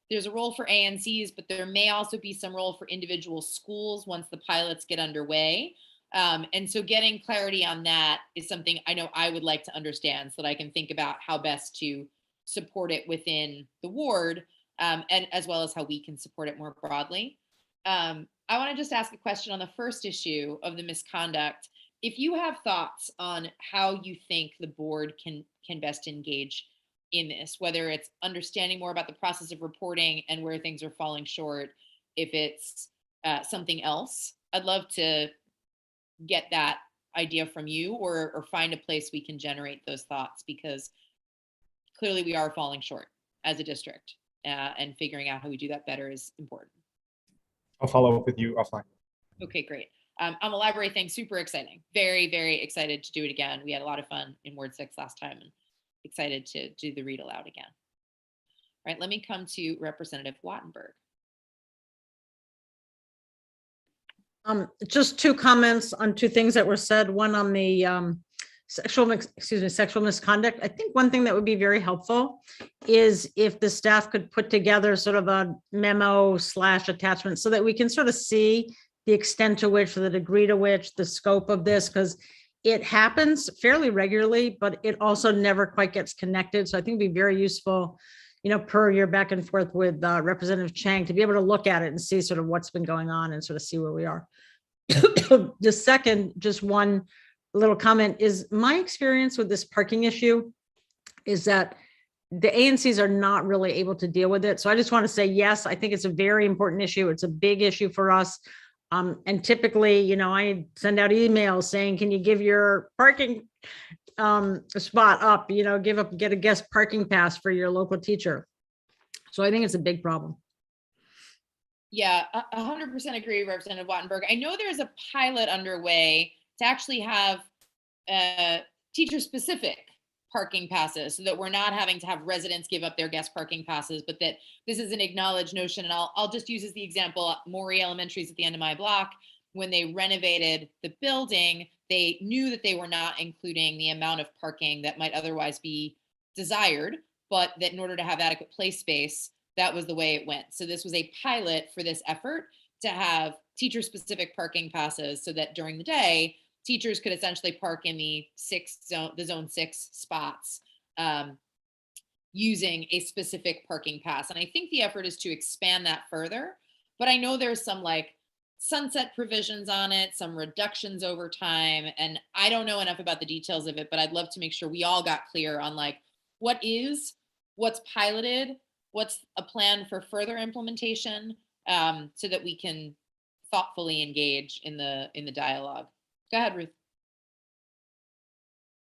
there's a role for ANCs, but there may also be some role for individual schools once the pilots get underway And so getting clarity on that is something I know I would like to understand so that I can think about how best to support it within the ward, and as well as how we can support it more broadly. I want to just ask a question on the first issue of the misconduct. If you have thoughts on how you think the board can best engage in this, whether it's understanding more about the process of reporting and where things are falling short, if it's something else, I'd love to get that idea from you, or find a place we can generate those thoughts, because clearly we are falling short as a district, and figuring out how we do that better is important. I'll follow up with you offline. Okay, great. On the library thing, super exciting. Very, very excited to do it again. We had a lot of fun in Ward 6 last time, and excited to do the read aloud again. All right, let me come to Representative Wattenberg. Just two comments on two things that were said. One on the sexual misconduct. I think one thing that would be very helpful is if the staff could put together sort of a memo / attachment so that we can sort of see the extent to which, the degree to which, the scope of this, because it happens fairly regularly, but it also never quite gets connected. So I think it'd be very useful, per your back and forth with Representative Chang, to be able to look at it and see sort of what's been going on and sort of see where we are. The second, just one little comment, is my experience with this parking issue is that the ANCs are not really able to deal with it. So I just want to say, yes, I think it's a very important issue. It's a big issue for us. And typically, I send out emails saying, can you give your parking spot up, get a guest parking pass for your local teacher. So I think it's a big problem. Yeah, 100% agree, Representative Wattenberg. I know there's a pilot underway to actually have teacher-specific parking passes, so that we're not having to have residents give up their guest parking passes, but that this is an acknowledged notion. And I'll just use as the example, Maury Elementary is at the end of my block. When they renovated the building, they knew that they were not including the amount of parking that might otherwise be desired, but that in order to have adequate play space, that was the way it went. So this was a pilot for this effort to have teacher-specific parking passes, so that during the day, teachers could essentially park in the zone 6 spots, using a specific parking pass. And I think the effort is to expand that further, but I know there's some sunset provisions on it, some reductions over time. And I don't know enough about the details of it, but I'd love to make sure we all got clear on what's piloted, what's a plan for further implementation, so that we can thoughtfully engage in the dialogue. Go ahead, Ruth.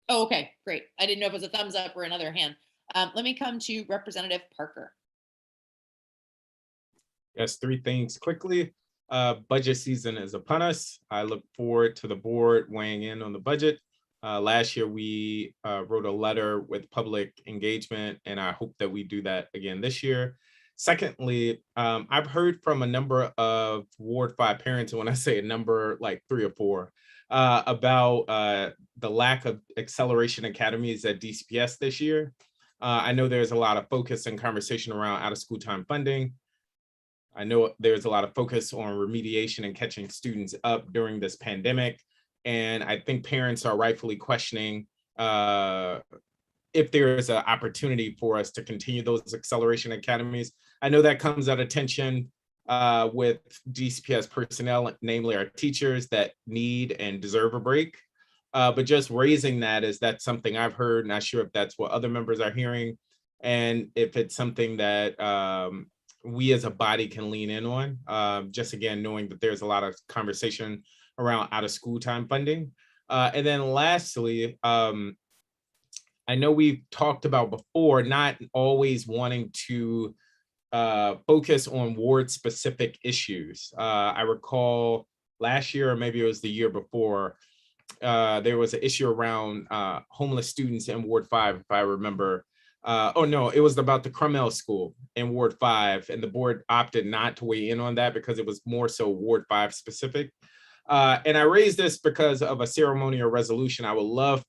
Oh, okay, great. I didn't know if it was a thumbs up or another hand. Let me come to Representative Parker. Yes, three things quickly. Budget season is upon us. I look forward to the board weighing in on the budget. Last year, we wrote a letter with public engagement, and I hope that we do that again this year. Secondly, I've heard from a number of Ward 5 parents, and when I say a number, like 3 or 4, about the lack of acceleration academies at DCPS this year. I know there's a lot of focus and conversation around out-of-school time funding. I know there's a lot of focus on remediation and catching students up during this pandemic. And I think parents are rightfully questioning if there is an opportunity for us to continue those acceleration academies. I know that comes at attention with DCPS personnel, namely our teachers, that need and deserve a break. But just raising that, is that something I've heard, not sure if that's what other members are hearing, and if it's something that we as a body can lean in on, just again, knowing that there's a lot of conversation around out of school time funding. And then lastly, I know we've talked about before, not always wanting to focus on ward specific issues. I recall last year, or maybe it was the year before, there was an issue around homeless students in Ward 5, if I remember. Oh no, it was about the Crummell School in Ward 5, and the board opted not to weigh in on that because it was more so Ward 5 specific. And I raised this because of a ceremonial resolution I would love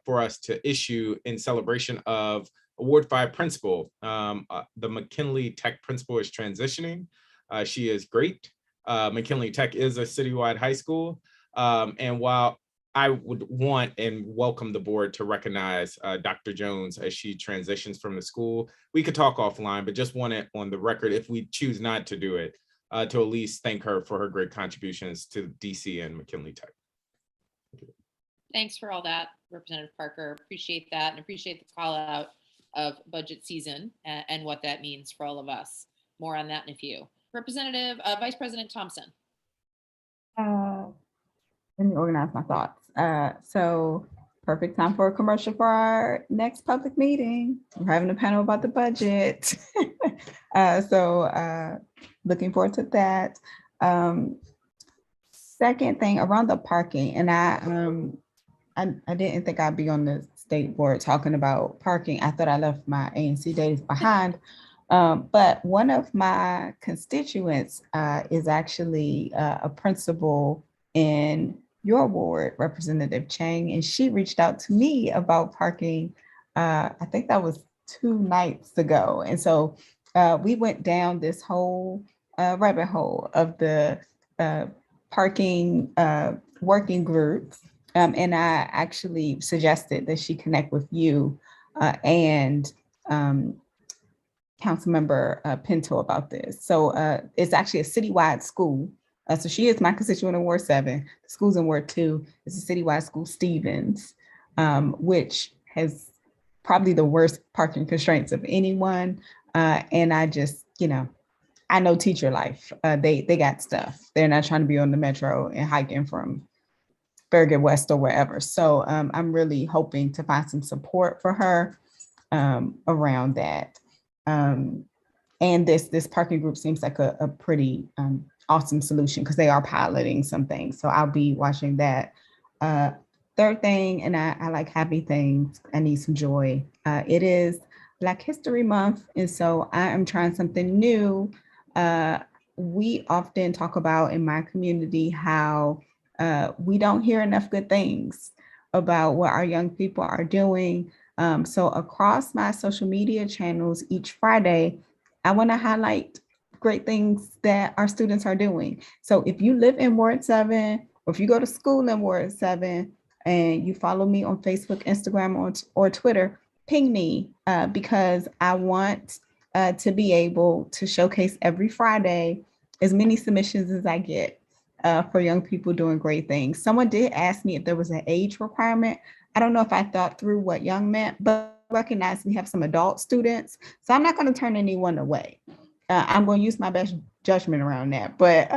for us to issue in celebration of a Ward 5 principal. The McKinley Tech principal is transitioning. She is great. McKinley Tech is a citywide high school. And while I would want and welcome the board to recognize Dr. Jones as she transitions from the school, we could talk offline, but just want it on the record, if we choose not to do it, to at least thank her for her great contributions to DC and McKinley Tech. Thanks for all that, Representative Parker. Appreciate that and appreciate the call out of budget season and what that means for all of us. More on that in a few. Representative Vice President Thompson. Let me organize my thoughts. So perfect time for a commercial for our next public meeting. We're having a panel about the budget. So looking forward to that. Second thing around the parking, and I didn't think I'd be on the state board talking about parking. I thought I left my ANC days behind. But one of my constituents is actually a principal in your ward, Representative Chang, and she reached out to me about parking. I think that was 2 nights ago. And so we went down this whole rabbit hole of the parking working group. And I actually suggested that she connect with you and Councilmember Pinto about this. So it's actually a citywide school. So she is my constituent in Ward 7. The school's in Ward 2. It's a citywide school, Stevens, which has probably the worst parking constraints of anyone. And I just, I know teacher life. They got stuff. They're not trying to be on the metro and hiking from Farragut West or wherever. So I'm really hoping to find some support for her around that. And this parking group seems like a pretty awesome solution because they are piloting some things. So I'll be watching that. Third thing, and I like happy things. I need some joy. It is Black History Month. And so I am trying something new. We often talk about in my community how we don't hear enough good things about what our young people are doing. So across my social media channels each Friday, I want to highlight great things that our students are doing. So if you live in Ward 7, or if you go to school in Ward 7 and you follow me on Facebook, Instagram, or Twitter, ping me because I want to be able to showcase every Friday as many submissions as I get for young people doing great things. Someone did ask me if there was an age requirement. I don't know if I thought through what young meant, but recognize we have some adult students. So I'm not going to turn anyone away. I'm going to use my best judgment around that, but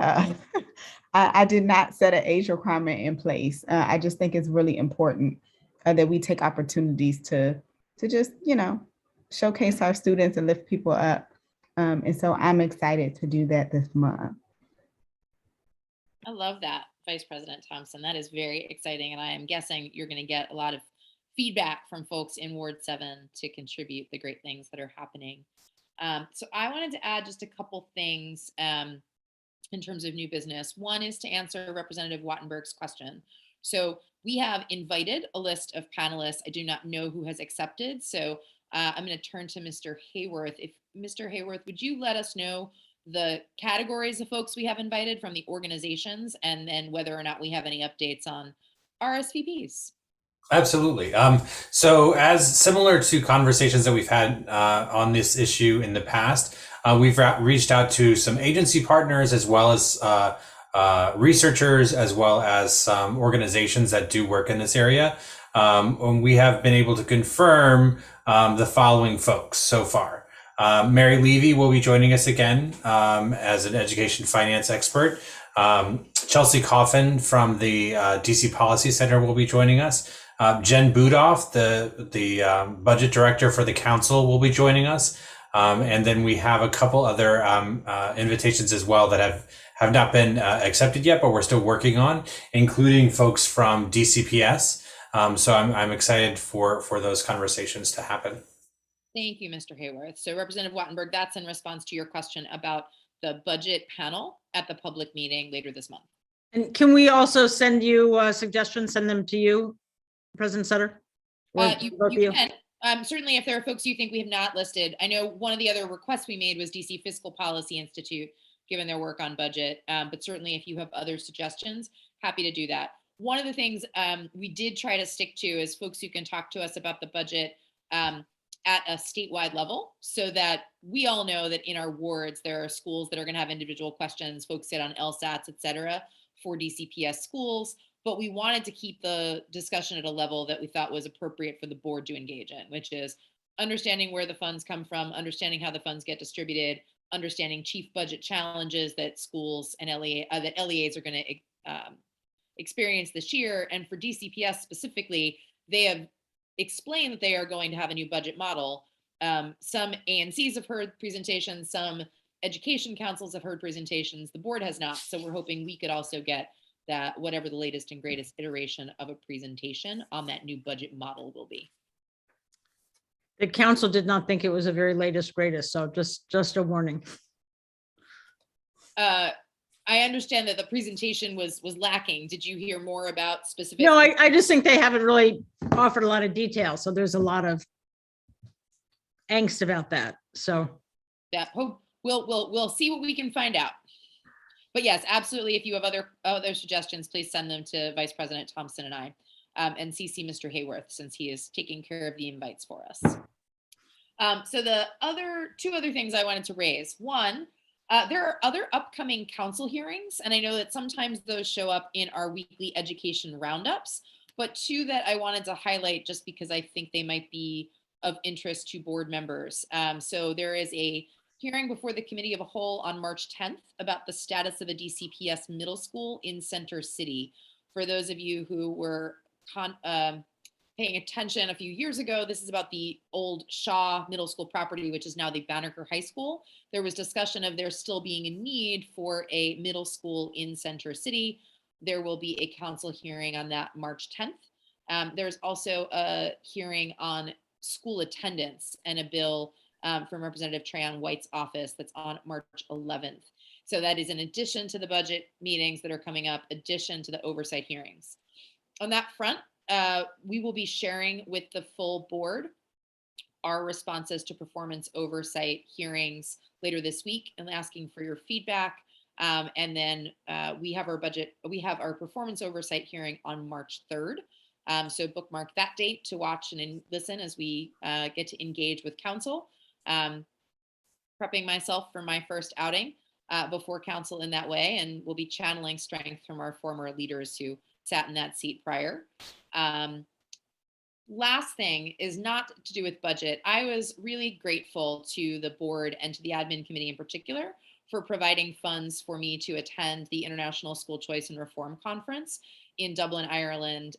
I did not set an age requirement in place. I just think it's really important that we take opportunities to just, showcase our students and lift people up. And so I'm excited to do that this month. I love that, Vice President Thompson. That is very exciting. And I am guessing you're going to get a lot of feedback from folks in Ward 7 to contribute the great things that are happening. So I wanted to add just a couple things in terms of new business. One is to answer Representative Wattenberg's question. So we have invited a list of panelists. I do not know who has accepted. So I'm going to turn to Mr. Hayworth. If Mr. Hayworth, would you let us know the categories of folks we have invited from the organizations, and then whether or not we have any updates on RSVPs? Absolutely. So as similar to conversations that we've had on this issue in the past, we've reached out to some agency partners as well as researchers, as well as some organizations that do work in this area. And we have been able to confirm the following folks so far. Mary Levy will be joining us again as an education finance expert. Chelsea Coffin from the DC Policy Center will be joining us. Jen Budoff, the budget director for the council, will be joining us. And then we have a couple other invitations as well that have not been accepted yet, but we're still working on, including folks from DCPS. So I'm excited for those conversations to happen. Thank you, Mr. Hayworth. So Representative Wattenberg, that's in response to your question about the budget panel at the public meeting later this month. And can we also send you suggestions, send them to you, President Sutter? You can. Certainly, if there are folks you think we have not listed. I know one of the other requests we made was DC Fiscal Policy Institute, given their work on budget. But certainly, if you have other suggestions, happy to do that. One of the things we did try to stick to is folks who can talk to us about the budget at a statewide level, so that we all know that in our wards, there are schools that are going to have individual questions, folks sit on LSATs, et cetera, for DCPS schools. But we wanted to keep the discussion at a level that we thought was appropriate for the board to engage in, which is understanding where the funds come from, understanding how the funds get distributed, understanding chief budget challenges that schools and that LEAs are going to experience this year. And for DCPS specifically, they have explained that they are going to have a new budget model. Some ANCs have heard presentations, some education councils have heard presentations, the board has not. So we're hoping we could also get that, whatever the latest and greatest iteration of a presentation on that new budget model will be. The council did not think it was a very latest greatest, so just a warning. I understand that the presentation was lacking. Did you hear more about specific? No, I just think they haven't really offered a lot of detail. So there's a lot of angst about that. So yeah, we'll see what we can find out. But yes, absolutely. If you have other suggestions, please send them to Vice President Thompson and I, and CC Mr. Hayworth, since he is taking care of the invites for us. So the two other things I wanted to raise. One, there are other upcoming council hearings, and I know that sometimes those show up in our weekly education roundups, but two that I wanted to highlight just because I think they might be of interest to board members. So there is a hearing before the Committee of a Whole on March 10th about the status of a DCPS middle school in Center City. For those of you who were paying attention a few years ago, this is about the old Shaw Middle School property, which is now the Banneker High School. There was discussion of there still being a need for a middle school in Center City. There will be a council hearing on that March 10th. There's also a hearing on school attendance and a bill from Representative Trayon White's office that's on March 11th. So that is in addition to the budget meetings that are coming up, addition to the oversight hearings. On that front, we will be sharing with the full board our responses to performance oversight hearings later this week and asking for your feedback. And then we have our performance oversight hearing on March 3rd. So bookmark that date to watch and listen as we get to engage with council. Prepping myself for my first outing before council in that way, and we'll be channeling strength from our former leaders who sat in that seat prior. Last thing is not to do with budget. I was really grateful to the board and to the admin committee in particular for providing funds for me to attend the International School Choice and Reform Conference in Dublin, Ireland,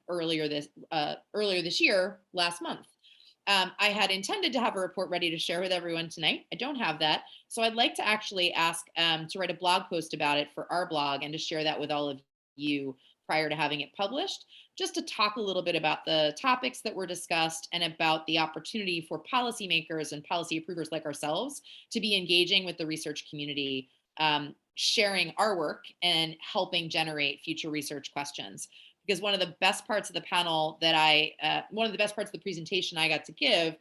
earlier this year, last month. I had intended to have a report ready to share with everyone tonight. I don't have that. So I'd like to actually ask to write a blog post about it for our blog and to share that with all of you prior to having it published, just to talk a little bit about the topics that were discussed and about the opportunity for policymakers and policy approvers like ourselves to be engaging with the research community, sharing our work and helping generate future research questions. Because one of the best parts of the panel that one of the best parts of the presentation I got to give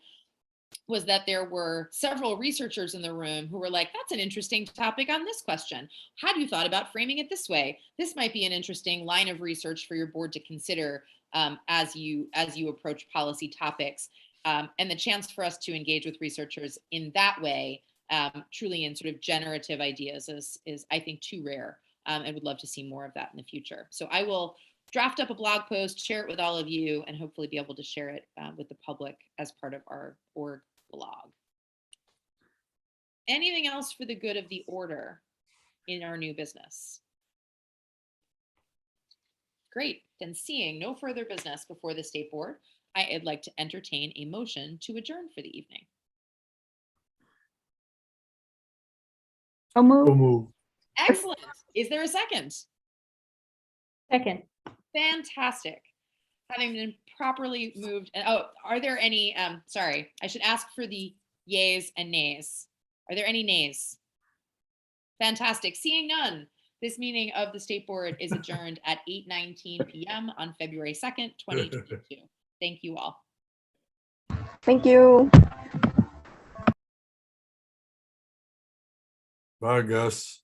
was that there were several researchers in the room who were like, that's an interesting topic on this question. Had you thought about framing it this way? This might be an interesting line of research for your board to consider as you approach policy topics. And the chance for us to engage with researchers in that way, truly in sort of generative ideas is I think too rare, and would love to see more of that in the future. So I will draft up a blog post, share it with all of you, and hopefully be able to share it with the public as part of our org blog. Anything else for the good of the order in our new business? Great, then seeing no further business before the state board, I'd like to entertain a motion to adjourn for the evening. So move. Excellent. Is there a second? Second. Fantastic. Having been properly moved. And are there any, sorry, I should ask for the yays and nays. Are there any nays? Fantastic. Seeing none, this meeting of the State Board is adjourned at 8:19 p.m. on February 2nd, 2022. Thank you all. Thank you. Bye, Gus.